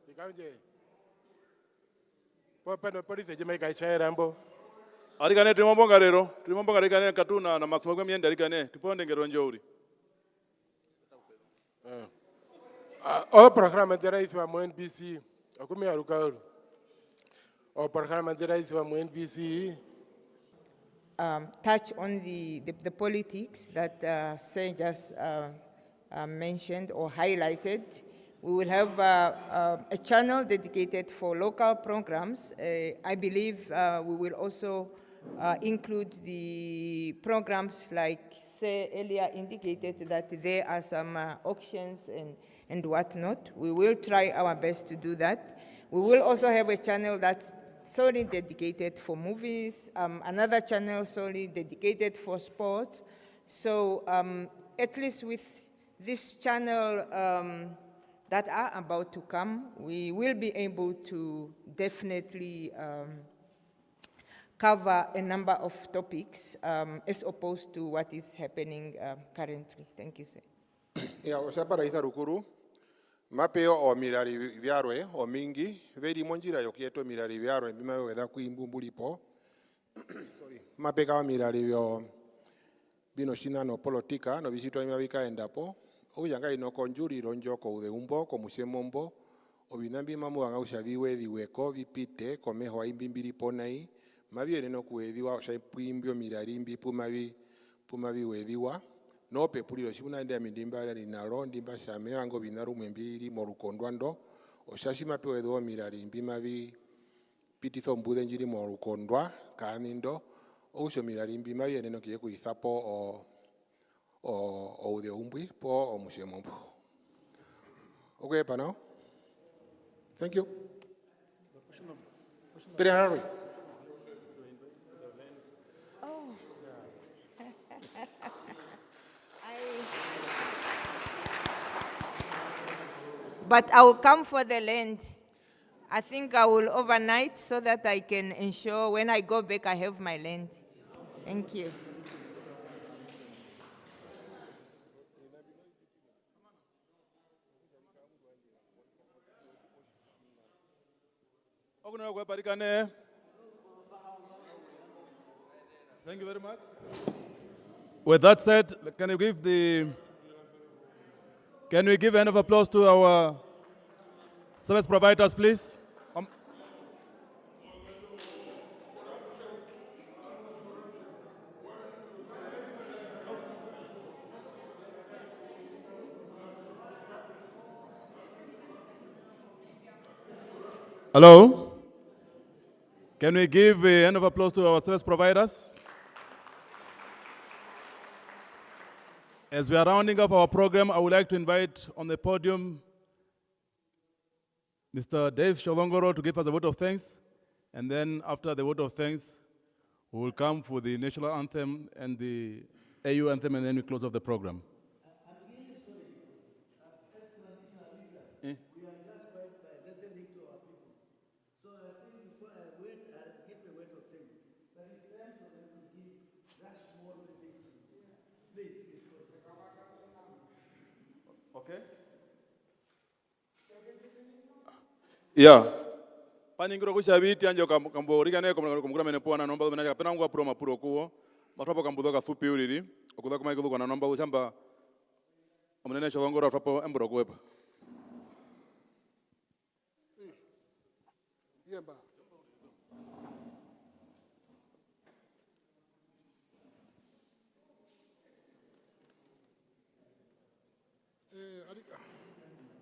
[SPEAKER 12] Ikanje. Papa no polisi Jamaica ishaera mbo.
[SPEAKER 1] Arikane tumomboga rero, tumomboga arikane katuna na masmogwe miende arikane, tuponde ngero njouri.
[SPEAKER 12] O programa de rais wa NBC, akumi arukauru. O programa de rais wa NBC.
[SPEAKER 5] Touch on the politics that Say just mentioned or highlighted. We will have a channel dedicated for local programs. I believe we will also include the programs like Say earlier indicated that there are some auctions and whatnot. We will try our best to do that. We will also have a channel that's solely dedicated for movies, another channel solely dedicated for sports. So at least with this channel that are about to come, we will be able to definitely cover a number of topics as opposed to what is happening currently. Thank you, sir.
[SPEAKER 6] Ya osapara itharukuru. Mapeo o mirari viarwe o mingi veri monjira yokieto mirari viarwe bima weda kuimbulipo. Sorry. Mapeka o mirari vyo bino shina no politika no visito imawika endapo. Uyanga ino konjuri ronjo ko de umbo ko musemombo obinambi mamu anga ushaviwe diweko vipite komeho imbimbiri ponai mabiene no kuediwa shaipimbio mirarimbi pumavi wediwa no pepuliro shibuna ndia mindimba linalo ndimba shame ango binaru mwembiri morukondwando oshashima pewedwa mirarimbi mavi pititho mbude njiri morukondwa kanindo osho mirarimbi mabiene no kiye kuisapo o de umbui po o musemombo. Okay, pa now. Thank you.
[SPEAKER 5] Oh. But I will come for the land. I think I will overnight so that I can ensure when I go back I have my land. Thank you.
[SPEAKER 1] Thank you very much. With that said, can we give a hand of applause to our service providers, please? Hello? Can we give a hand of applause to our service providers? As we are rounding up our program, I would like to invite on the podium Mr. Dave Sholongoro to give us a vote of thanks. And then after the vote of thanks, we will come for the national anthem and the AU anthem, and then we close off the program. Okay. Yeah. Paningiro kushabiti anjo kambo rigane komukura menepoana nomba menaka penangwa pro mapuro kuo. Matropo kambudoka fupi uriri. okuda kuma ikudu kwana nomba uchamba omunene Sholongoro frapo emburo kuepa.
[SPEAKER 12] Yemba.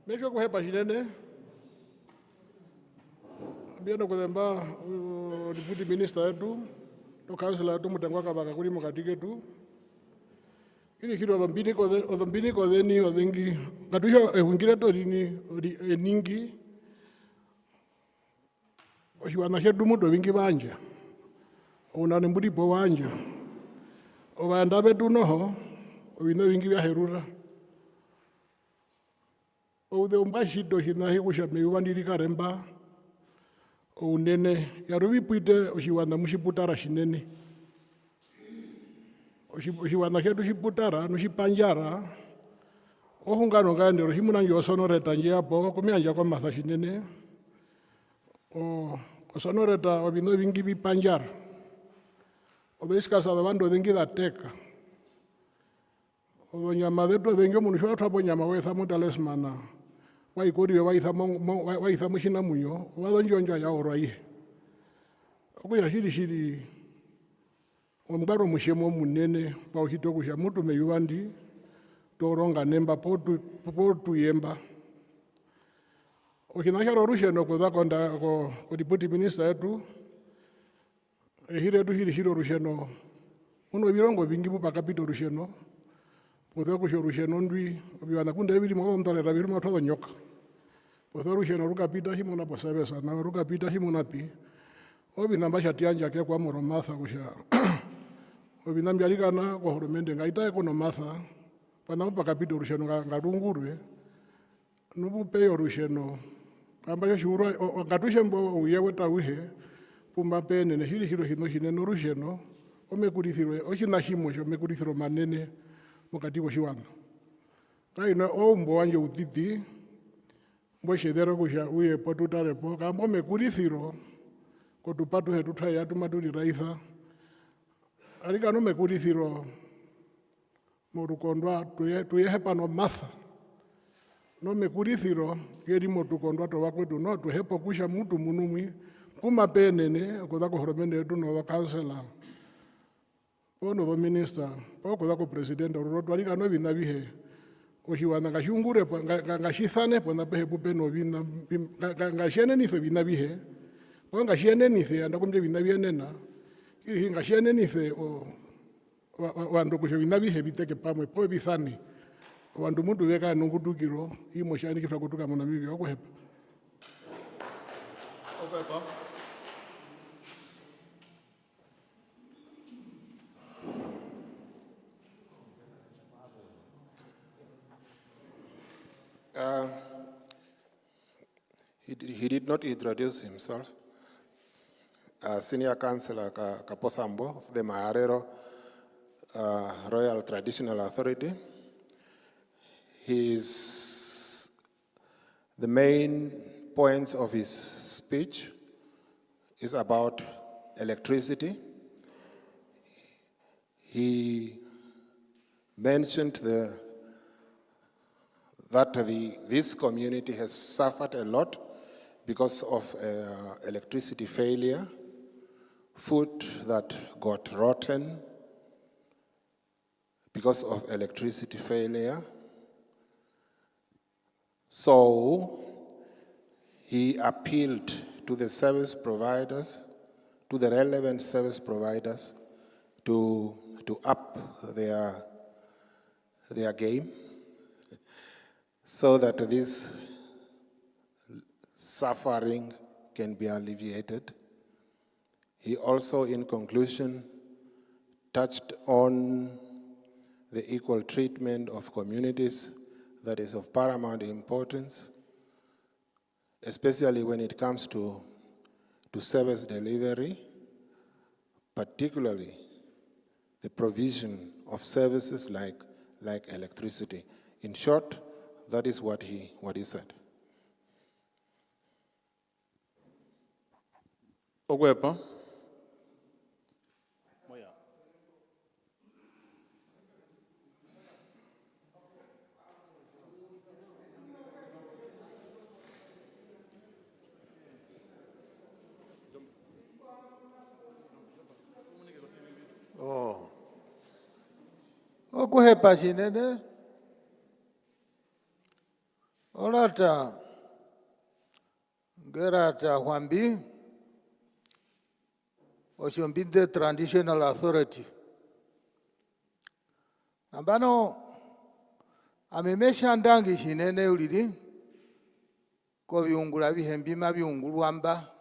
[SPEAKER 12] Mesho kuhepa hinene. Biano kudemba deputy minister etu, no councillor etu Mutengwa Kavaka kuli mukatike tu. Ili kiro odhombini kodeni odhengi. Ngatuisha ehungire to lini eningi. Oshiwana shedu muto vingi banja. Unane mbudi po wanja. Obanda betu noho, obina vingi vya herura. Ode umbashido hinahi kushamne uvandiri karemba. Unene yarubi puite oshiwana mushiputara shinene. Oshiwana shedu shiputara nushipanjara. Ohungano gande rohimunangi Senorate anje hapo kumianja kwa matha shinene. Senorate obino vingi bipanjara. Odo iskasa bando dengi da teka. Odo nyama deto dengi munusho atwapo nyama wetha mo Tallismanus. Waikori waitha mushina munyo wado njonjo ya oroi. Okuya shiri ombaro mushemo munene ba uhito kusha mutu meyuandi toronga nemba potu yemba. Okinasharo rusheno kuda konda ko deputy minister etu ehire tu hiro rusheno uno birongo bingi bupa kapito rusheno potho kusho rusheno ndwi obiwana kunda ebiri mo ntore rabiri mo todo nyoka potho rusheno rukapita himona posabesa na rukapita himona pi obi namba shatianja ke kwa moromatha kusha obi nambi alikana kwa horomende ngaita ekono matha pana upa kapito rusheno ngarungurwe nubu peyo rusheno kamba yo shuru ngatushe mbo uyewe tawihe pumba pene ne hiro hino hineno rusheno omekurithirwe oshinashimo sho mekurithiro manene mukati woshiwana kaina ombo wanje utiti mbo shedero kusha uye potutare po kamba mekurithiro kotupatu hetu thaya tumaturi raitha alika no mekurithiro morukondwa tuye hepano matha no mekurithiro geri motukondwa to wakwetu no tuhepo kusha mutu munumwi kuma penene kuda ko horomende etu no councillor ono do minister kuda ko president ro alika no bina bihe oshiwana ngashungure ngashithane pona pehe pupeno bina ngashene nife bina bihe ngashene nife andakumje bina bienena ili ngashene nife wando kusho bina bihe biteke pamwe po bithani wandu muntu weka nungutukiro imoshani kifra kutuka mo Namibia okuhepa.
[SPEAKER 6] He did not introduce himself. Senior Councillor Kapothambo of the Maharero Royal Traditional Authority. The main points of his speech is about electricity. He mentioned that this community has suffered a lot because of electricity failure, food that got rotten because of electricity failure. So he appealed to the service providers, to the relevant service providers, to up their game so that this suffering can be alleviated. He also, in conclusion, touched on the equal treatment of communities that is of paramount importance, especially when it comes to service delivery, particularly the provision of services like electricity. In short, that is what he said.
[SPEAKER 1] Ogwepa.
[SPEAKER 3] okuhepa shinene olata gerata Hwambi Otjombinde Traditional Authority ambano amemesha ndangi shinene ulili ko biungula bihembima biungulwamba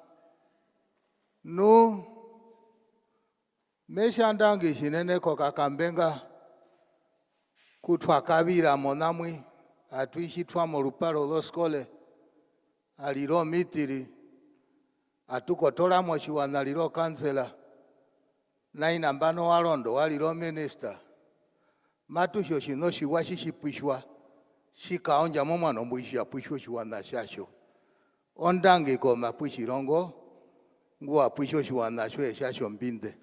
[SPEAKER 3] no mesha ndangi shinene ko kakambenga kutwa kabira monamwi atuishitwa mu lupalo loskole aliro mitiri atukotola shiwana liro kansela naina mbano walondo waliro minister matusho shino shiwa shishipwishwa shikaonja momwana mbwisha pwisho shiwana shasho ondangi ko mapwishirongo nguwa pwisho shiwana shwe shasho mbinde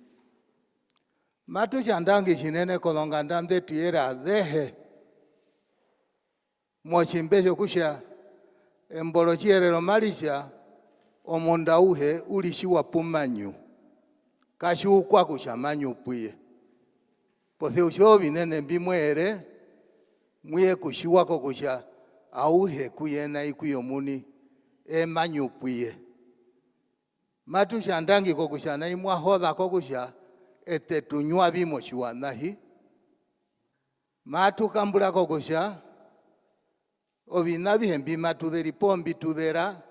[SPEAKER 3] matusha ndangi shinene kolonga ndande tiera dehe mochimbesho kusha embolo chierero malisha omonda uhe ulishiwa pumanyu kashiukwa kusha manyu pwiye pothe ushobi nene mbimwere mwiye kushiwako kusha auhe kuyena ikuyo muni manyu pwiye matusha ndangi ko kusha na imwa hoda ko kusha ete tunywa bimo shiwanahi matu kambula ko kusha obina bihembi matuderi pombi tudera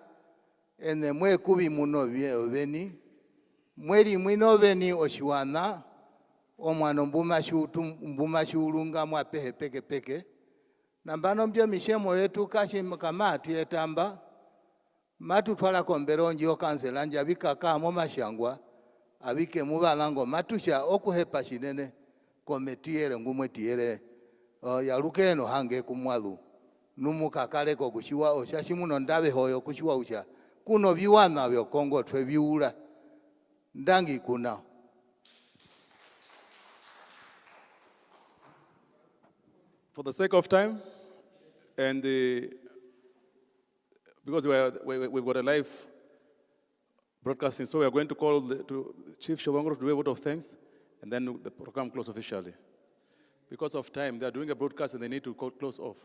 [SPEAKER 3] ene mwe kubi muno beni mweri mwino beni oshiwana omwana mbuma shulunga mwa pehe peke peke nambano mbyo mishemo yetu kashi mkamati etamba matu twala komberonji okansela nja bikaka mo mashangwa abike mubalango matusha okuhepa shinene kometiere ngumwe tiere yalukeno hange kumwalu numukakale ko kushiwa oshashi ndabe hoyo kushiwa usha kuno biwana byo Kongo twe biula ndangi kuna
[SPEAKER 1] For the sake of time, and because we've got a live broadcasting, so we are going to call to Chief Sholongoro to do a vote of thanks, and then the program close officially. Because of time, they are doing a broadcast and they need to close off.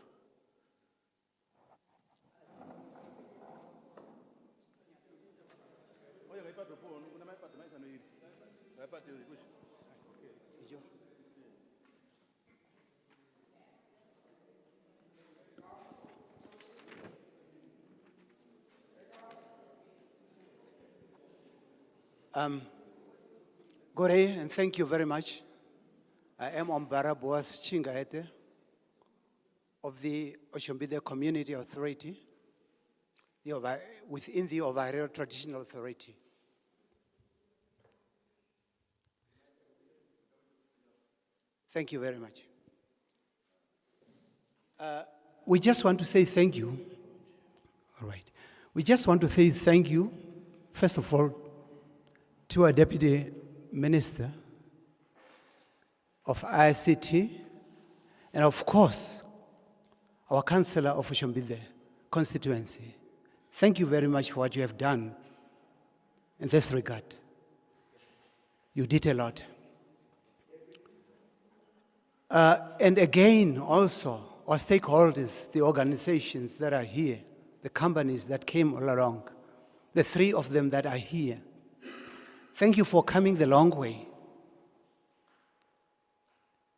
[SPEAKER 11] Good day, and thank you very much. I am Ombara Boas Chingaete of the Otjombinde Community Authority within the Omaheke Traditional Authority. Thank you very much. We just want to say thank you. All right. We just want to say thank you, first of all, to our Deputy Minister of ICT, and of course, our Councillor of Otjombinde Constituency. Thank you very much for what you have done in this regard. You did a lot. And again, also, our stakeholders, the organizations that are here, the companies that came all along, the three of them that are here, thank you for coming the long way.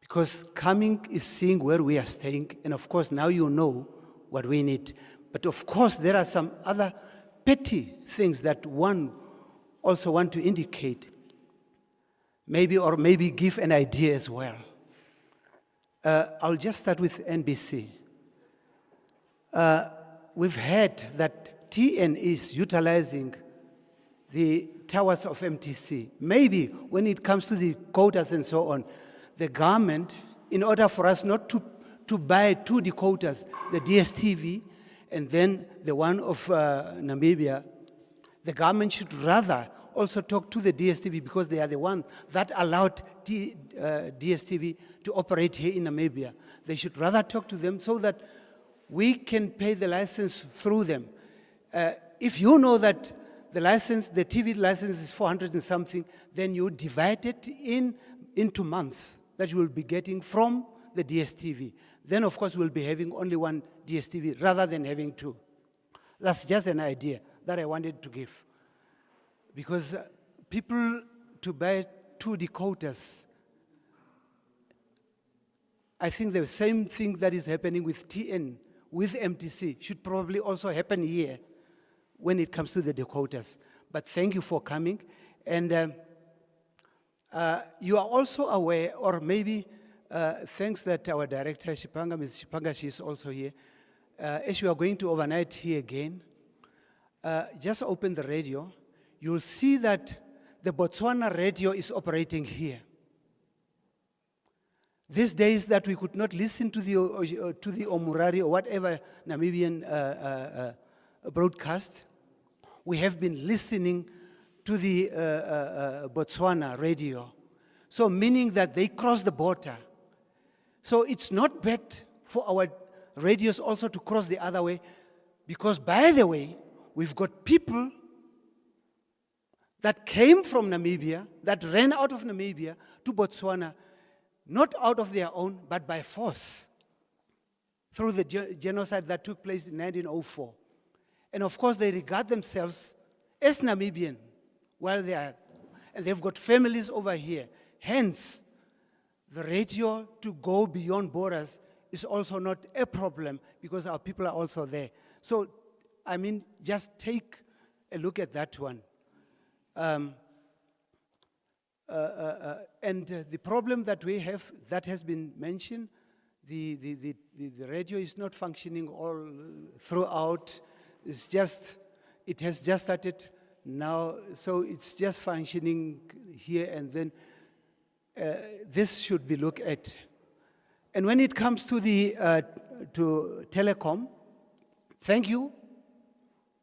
[SPEAKER 11] Because coming is seeing where we are staying, and of course now you know what we need. But of course there are some other petty things that one also want to indicate, maybe give an idea as well. I'll just start with NBC. We've heard that TN is utilizing the towers of MTC. Maybe when it comes to the quotas and so on, the government, in order for us not to buy two decoders, the DSTV and then the one of Namibia, the government should rather also talk to the DSTV because they are the one that allowed DSTV to operate here in Namibia. They should rather talk to them so that we can pay the license through them. If you know that the license, the TV license is 400 and something, then you divide it into months that you will be getting from the DSTV. Then, of course, we'll be having only one DSTV rather than having two. That's just an idea that I wanted to give. Because people to buy 2 decoders, I think the same thing that is happening with TN, with MTC, should probably also happen here when it comes to the decoders. But thank you for coming. And you are also aware, or maybe thanks that our director, Shipanga, Ms. Shipanga, she is also here. As you are going to overnight here again, just open the radio. You'll see that the Botswana radio is operating here. These days that we could not listen to the Omurari or whatever Namibian broadcast, we have been listening to the Botswana radio. So meaning that they cross the border. So it's not bad for our radios also to cross the other way, because by the way, we've got people that came from Namibia, that ran out of Namibia to Botswana, not out of their own, but by force, through the genocide that took place in 1904. And of course, they regard themselves as Namibian while they are, and they've got families over here. Hence, the radio to go beyond borders is also not a problem because our people are also there. So, I mean, just take a look at that one. And the problem that we have, that has been mentioned, the radio is not functioning all throughout. It's just, it has just started now, so it's just functioning here, and then this should be looked at. And when it comes to the to telecom, thank you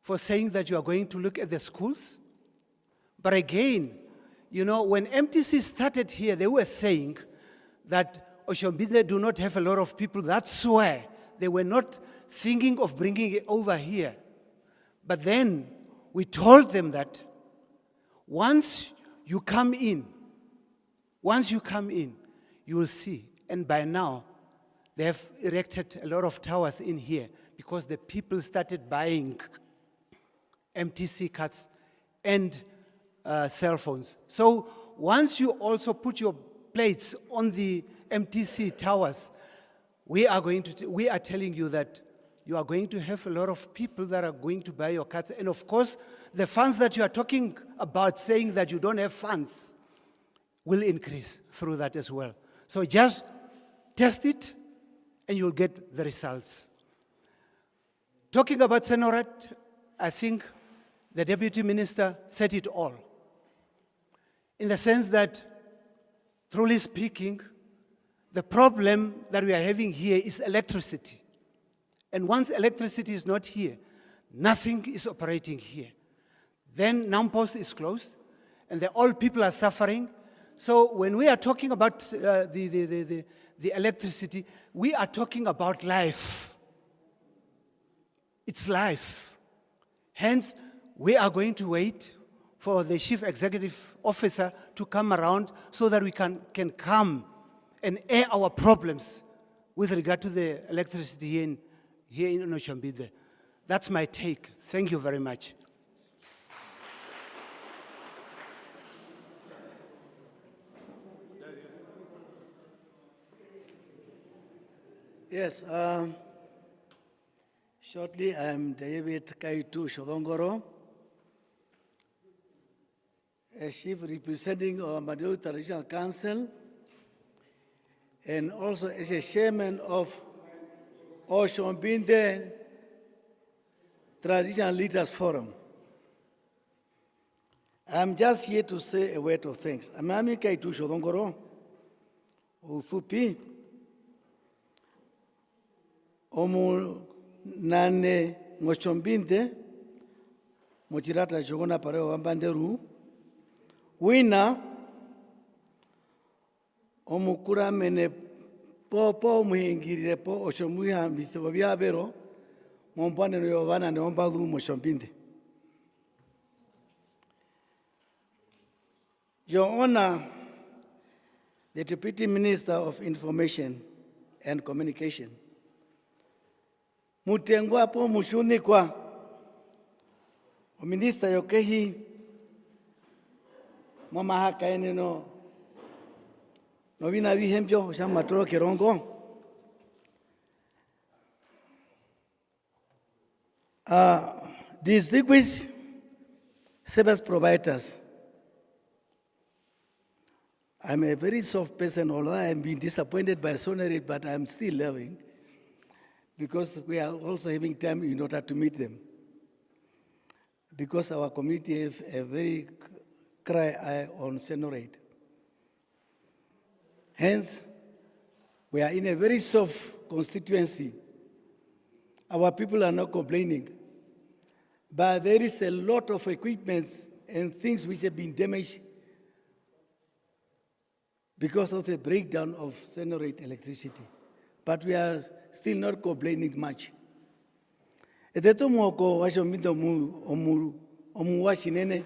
[SPEAKER 11] for saying that you are going to look at the schools. But again, you know, when MTC started here, they were saying that Otjombinde do not have a lot of people. That's why they were not thinking of bringing it over here. But then we told them that once you come in, you will see. And by now, they have erected a lot of towers in here because the people started buying MTC cards and cell phones. So once you also put your plates on the MTC towers, we are telling you that you are going to have a lot of people that are going to buy your cards. And of course, the funds that you are talking about, saying that you don't have funds, will increase through that as well. So just test it and you'll get the results. Talking about Senorate, I think the Deputy Minister said it all. In the sense that, truly speaking, the problem that we are having here is electricity. And once electricity is not here, nothing is operating here. Then Nampost is closed, and all people are suffering. So when we are talking about the electricity, we are talking about life. It's life. Hence, we are going to wait for the Chief Executive Officer to come around so that we can come and air our problems with regard to the electricity here in Otjombinde. That's my take. Thank you very much.
[SPEAKER 13] Yes, shortly I'm David Kaitu Shodongoro, a chief representing of Madeu Traditional Council, and also as a chairman of Otjombinde Traditional Leaders Forum. I'm just here to say a word of thanks. I'm Kaitu Shodongoro, Uthupi, Omu Nane Otjombinde, Mochirata Jogona Pareo Ambanderu, Wina, Omukura Mene Popo Muhingiri Po Otjomuya Mithobia Vero, Mompane Yovana and Ombadu Otjombinde. Your Honor, the Deputy Minister of Information, and communication. Mutengwa po mushunikwa, o minister yokehi, Omaheke enino, no vina vihempio, shamatoro kerongo. Distinguished service providers, I'm a very soft person, although I'm being disappointed by Senorate, but I'm still loving because we are also having time in order to meet them. Because our community have a very cry eye on Senorate. Hence, we are in a very soft constituency. Our people are not complaining. But there is a lot of equipment and things which have been damaged because of the breakdown of Senorate electricity. But we are still not complaining much. Eteto mwoko washo mindo omu washinene.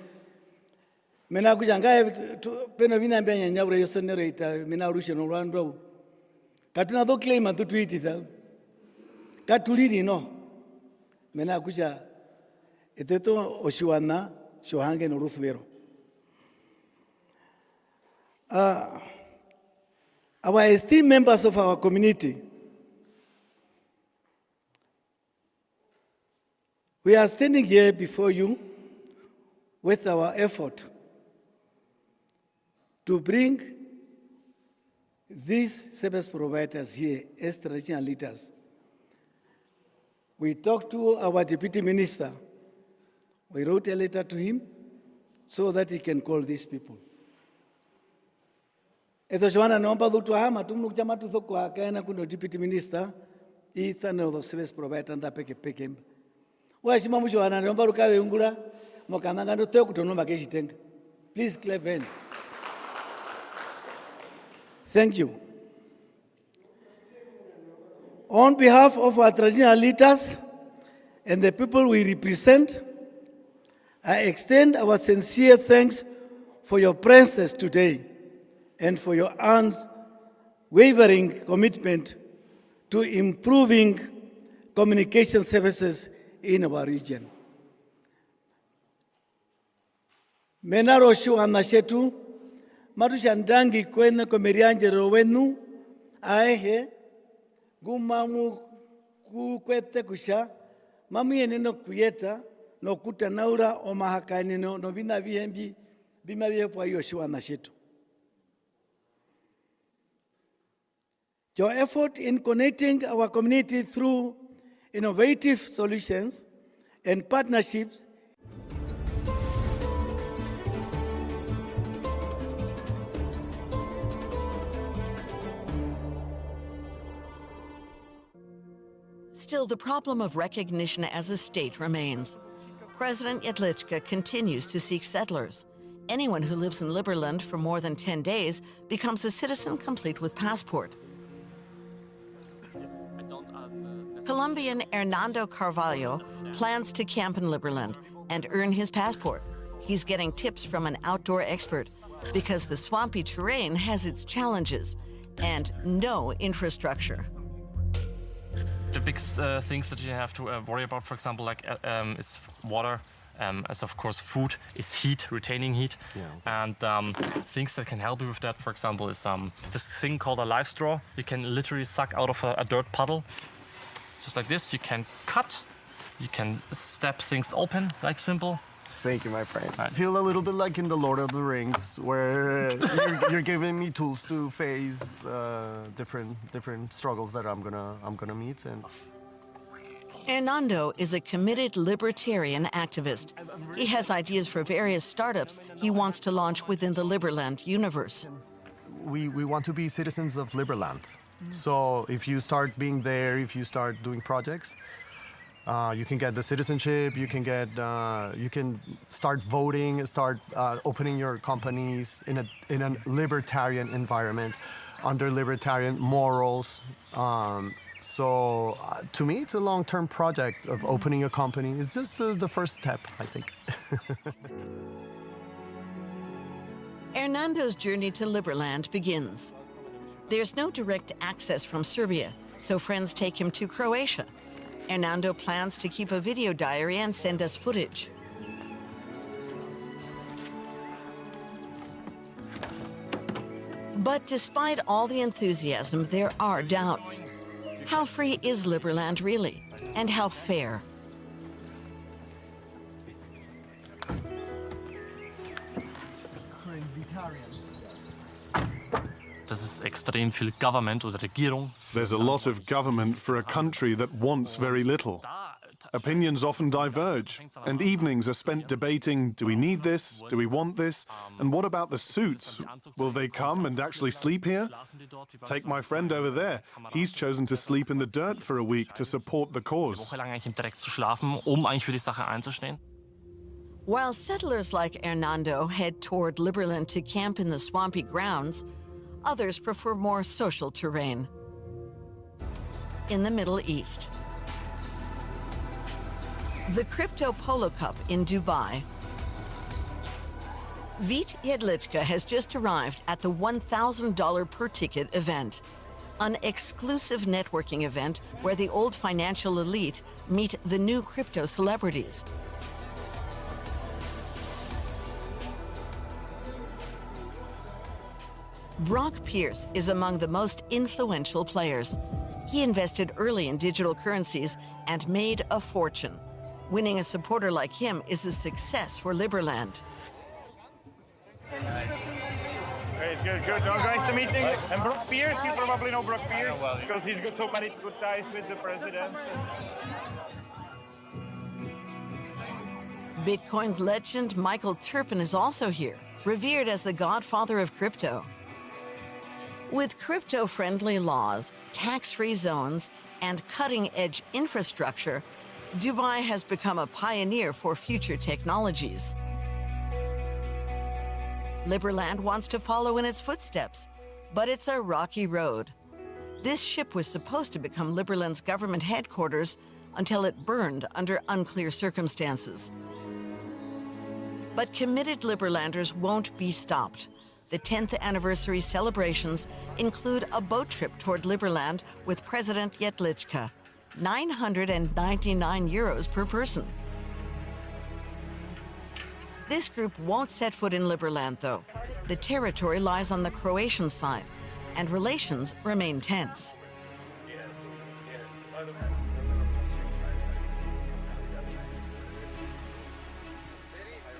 [SPEAKER 13] Mena kujanga peno vina mbenya nyabura yo Senorate mena rushe no rwando. Katuna do claim atu tweet tha. Katuliri no. Mena kuja eteto oshiwana shohange no ruthvero. Our esteemed members of our community, we are standing here before you with our effort to bring these service providers here as traditional leaders. We talked to our deputy minister. We wrote a letter to him so that he can call these people. Eto shwana nomba dhutu hama tumnu kuchama tuthoko akaena kuno deputy minister ithana the service provider nda peke peke. Wa shima mushwana nomba rukawe ungula mokananga ndo teko tonomba keshitenga. Please clap hands. Thank you. On behalf of our traditional leaders and the people we represent, I extend our sincere thanks for your presence today and for your unwavering commitment to improving communication services in our region. Menaro shuana shetu, marushandangi kwene komerianje rowenu, aehe, gumamu kukwete kusha, mamu yeneno kuyeta, no kuta naura Omaheke nino, no vina vihembi, bima vihepwa hiyo shuana shetu. Your effort in connecting our community through innovative solutions and partnerships
[SPEAKER 14] Still, the problem of recognition as a state remains. President Yedlitschka continues to seek settlers. Anyone who lives in Liberland for more than 10 days becomes a citizen complete with passport. Colombian Hernando Carvalho plans to camp in Liberland and earn his passport. He's getting tips from an outdoor expert because the swampy terrain has its challenges and no infrastructure.
[SPEAKER 15] The big things that you have to worry about, for example, like is water, as of course food, is heat, retaining heat, and things that can help you with that, for example, is this thing called a live straw. You can literally suck out of a dirt puddle. Just like this, you can cut, you can step things open, like simple.
[SPEAKER 16] Thank you, my friend. I feel a little bit like in the Lord of the Rings, where you're giving me tools to face different struggles that I'm gonna meet. And
[SPEAKER 14] Hernando is a committed libertarian activist. He has ideas for various startups he wants to launch within the Liberland universe.
[SPEAKER 16] We want to be citizens of Liberland. So if you start being there, if you start doing projects, you can get the citizenship, you can start voting, start opening your companies in a libertarian environment, under libertarian morals. So to me, it's a long-term project of opening a company. It's just the first step, I think.
[SPEAKER 14] Hernando's journey to Liberland begins. There's no direct access from Serbia, so friends take him to Croatia. Hernando plans to keep a video diary and send us footage. But despite all the enthusiasm, there are doubts. How free is Liberland really? And how fair?
[SPEAKER 15] Das ist extrem viel Government oder Regierung.
[SPEAKER 2] There's a lot of government for a country that wants very little. Opinions often diverge, and evenings are spent debating, do we need this? Do we want this? And what about the suits? Will they come and actually sleep here? Take my friend over there. He's chosen to sleep in the dirt for a week to support the cause.
[SPEAKER 14] While settlers like Hernando head toward Liberland to camp in the swampy grounds, others prefer more social terrain. In the Middle East. The Crypto Polo Cup in Dubai. Vít Jedlička has just arrived at the $1,000 per ticket event, an exclusive networking event where the old financial elite meet the new crypto celebrities. Brock Pierce is among the most influential players. He invested early in digital currencies and made a fortune. Winning a supporter like him is a success for Liberland.
[SPEAKER 21] Great, good. Oh, nice to meet you. And Brock Pierce, you probably know Brock Pierce because he's got so many good ties with the president.
[SPEAKER 14] Bitcoin legend Michael Turpin is also here, revered as the godfather of crypto. With crypto-friendly laws, tax-free zones, and cutting-edge infrastructure, Dubai has become a pioneer for future technologies. Liberland wants to follow in its footsteps, but it's a rocky road. This ship was supposed to become Liberland's government headquarters until it burned under unclear circumstances. But committed Liberlanders won't be stopped. The 10th anniversary celebrations include a boat trip toward Liberland with President Jedlička, €999 per person. This group won't set foot in Liberland, though. The territory lies on the Croatian side, and relations remain tense.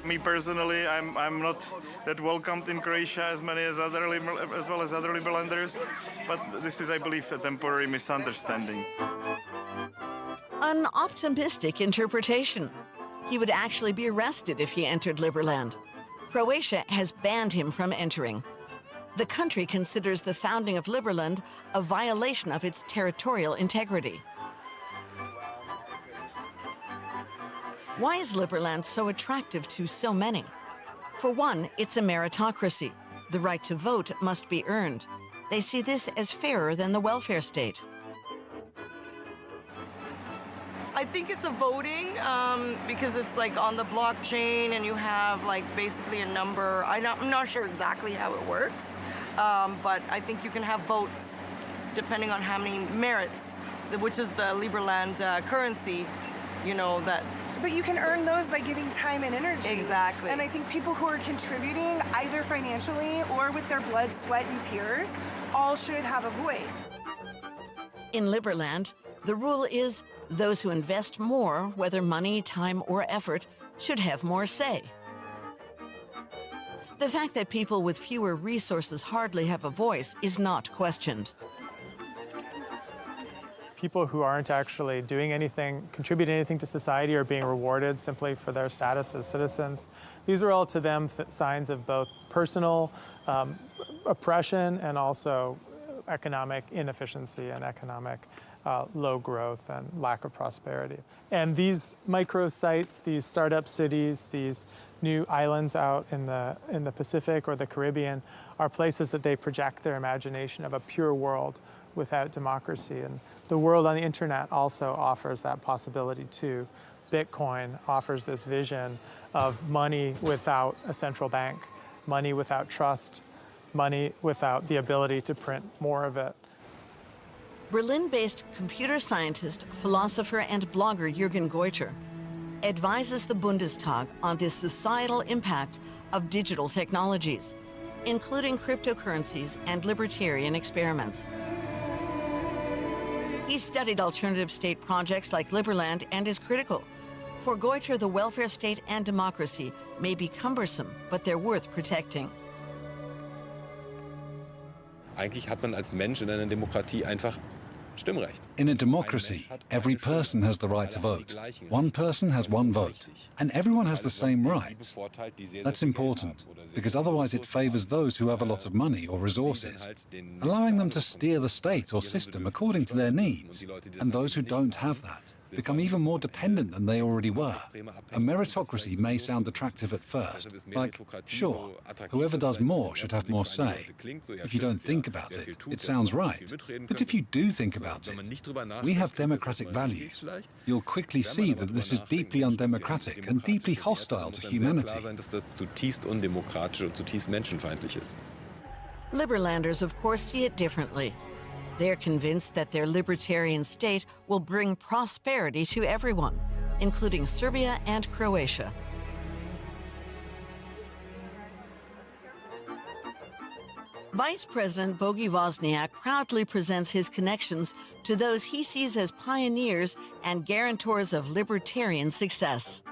[SPEAKER 21] Me personally, I'm not that welcomed in Croatia as well as other Liberlanders, but this is, I believe, a temporary misunderstanding.
[SPEAKER 14] An optimistic interpretation. He would actually be arrested if he entered Liberland. Croatia has banned him from entering. The country considers the founding of Liberland a violation of its territorial integrity. Why is Liberland so attractive to so many? For one, it's a meritocracy. The right to vote must be earned. They see this as fairer than the welfare state.
[SPEAKER 22] I think it's a voting because it's like on the blockchain and you have like basically a number. I'm not sure exactly how it works, but I think you can have votes depending on how many merits, which is the Liberland currency, you know, that.
[SPEAKER 23] But you can earn those by giving time and energy.
[SPEAKER 22] Exactly.
[SPEAKER 23] And I think people who are contributing either financially or with their blood, sweat, and tears all should have a voice.
[SPEAKER 14] In Liberland, the rule is those who invest more, whether money, time, or effort, should have more say. The fact that people with fewer resources hardly have a voice is not questioned.
[SPEAKER 24] People who aren't actually doing anything, contributing anything to society, are being rewarded simply for their status as citizens. These are all to them signs of both personal oppression and also economic inefficiency and economic low growth and lack of prosperity. And these micro-sites, these startup cities, these new islands out in the Pacific or the Caribbean are places that they project their imagination of a pure world without democracy. And the world on the internet also offers that possibility too. Bitcoin offers this vision of money without a central bank, money without trust, money without the ability to print more of it.
[SPEAKER 14] Berlin-based computer scientist, philosopher, and blogger Jürgen Goiter advises the Bundestag on the societal impact of digital technologies, including cryptocurrencies and libertarian experiments. He studied alternative state projects like Liberland and is critical. For Goiter, the welfare state and democracy may be cumbersome, but they're worth protecting.
[SPEAKER 17] Eigentlich hat man als Mensch in einer Demokratie einfach Stimmrecht.
[SPEAKER 18] In a democracy, every person has the right to vote. One person has one vote, and everyone has the same rights. That's important, because otherwise it favors those who have a lot of money or resources, allowing them to steer the state or system according to their needs, and those who don't have that become even more dependent than they already were. A meritocracy may sound attractive at first, like, sure, whoever does more should have more say. If you don't think about it, it sounds right. But if you do think about it, we have democratic values. You'll quickly see that this is deeply undemocratic and deeply hostile to humanity.
[SPEAKER 14] Liberlanders, of course, see it differently. They're convinced that their libertarian state will bring prosperity to everyone, including Serbia and Croatia. Vice President Bogi Wozniak proudly presents his connections to those he sees as pioneers and guarantors of libertarian success.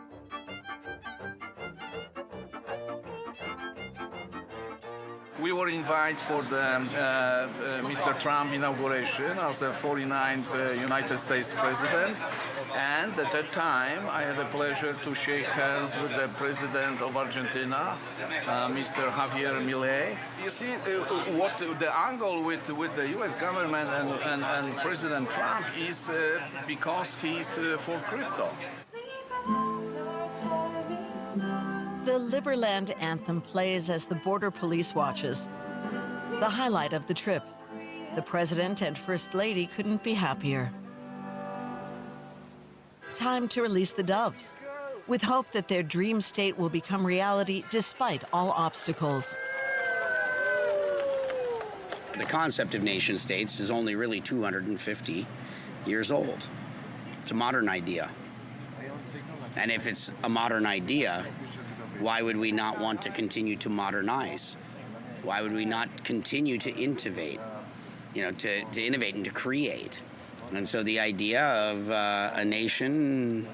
[SPEAKER 19] We were invited for the Mr. Trump inauguration as the 49th United States President. And at that time, I had the pleasure to shake hands with the President of Argentina, Mr. Javier Milei. You see, what the angle with the U.S. government and President Trump is because he's for crypto.
[SPEAKER 14] The Liberland anthem plays as the border police watches. The highlight of the trip. The President and First Lady couldn't be happier. Time to release the doves, with hope that their dream state will become reality despite all obstacles.
[SPEAKER 20] The concept of nation states is only really 250 years old. It's a modern idea. And if it's a modern idea, why would we not want to continue to modernize? Why would we not continue to innovate, to innovate and to create? And so the idea of a nation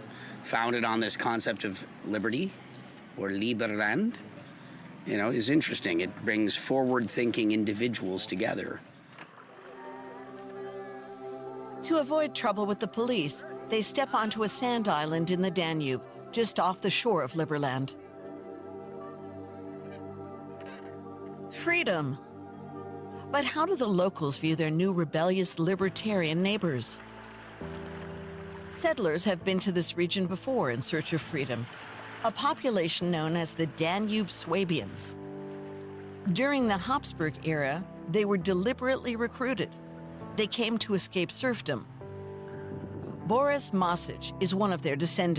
[SPEAKER 20] founded on this concept of liberty or Liberland, is interesting. It brings forward-thinking individuals together.
[SPEAKER 14] To avoid trouble with the police, they step onto a sand island in the Danube, just off the shore of Liberland. Freedom. But how do the locals view their new rebellious libertarian neighbors? Settlers have been to this region before in search of freedom, a population known as the Danube Swabians. During the Habsburg era, they were deliberately recruited. They came to escape serfdom. Boris Masic is one of their descendants.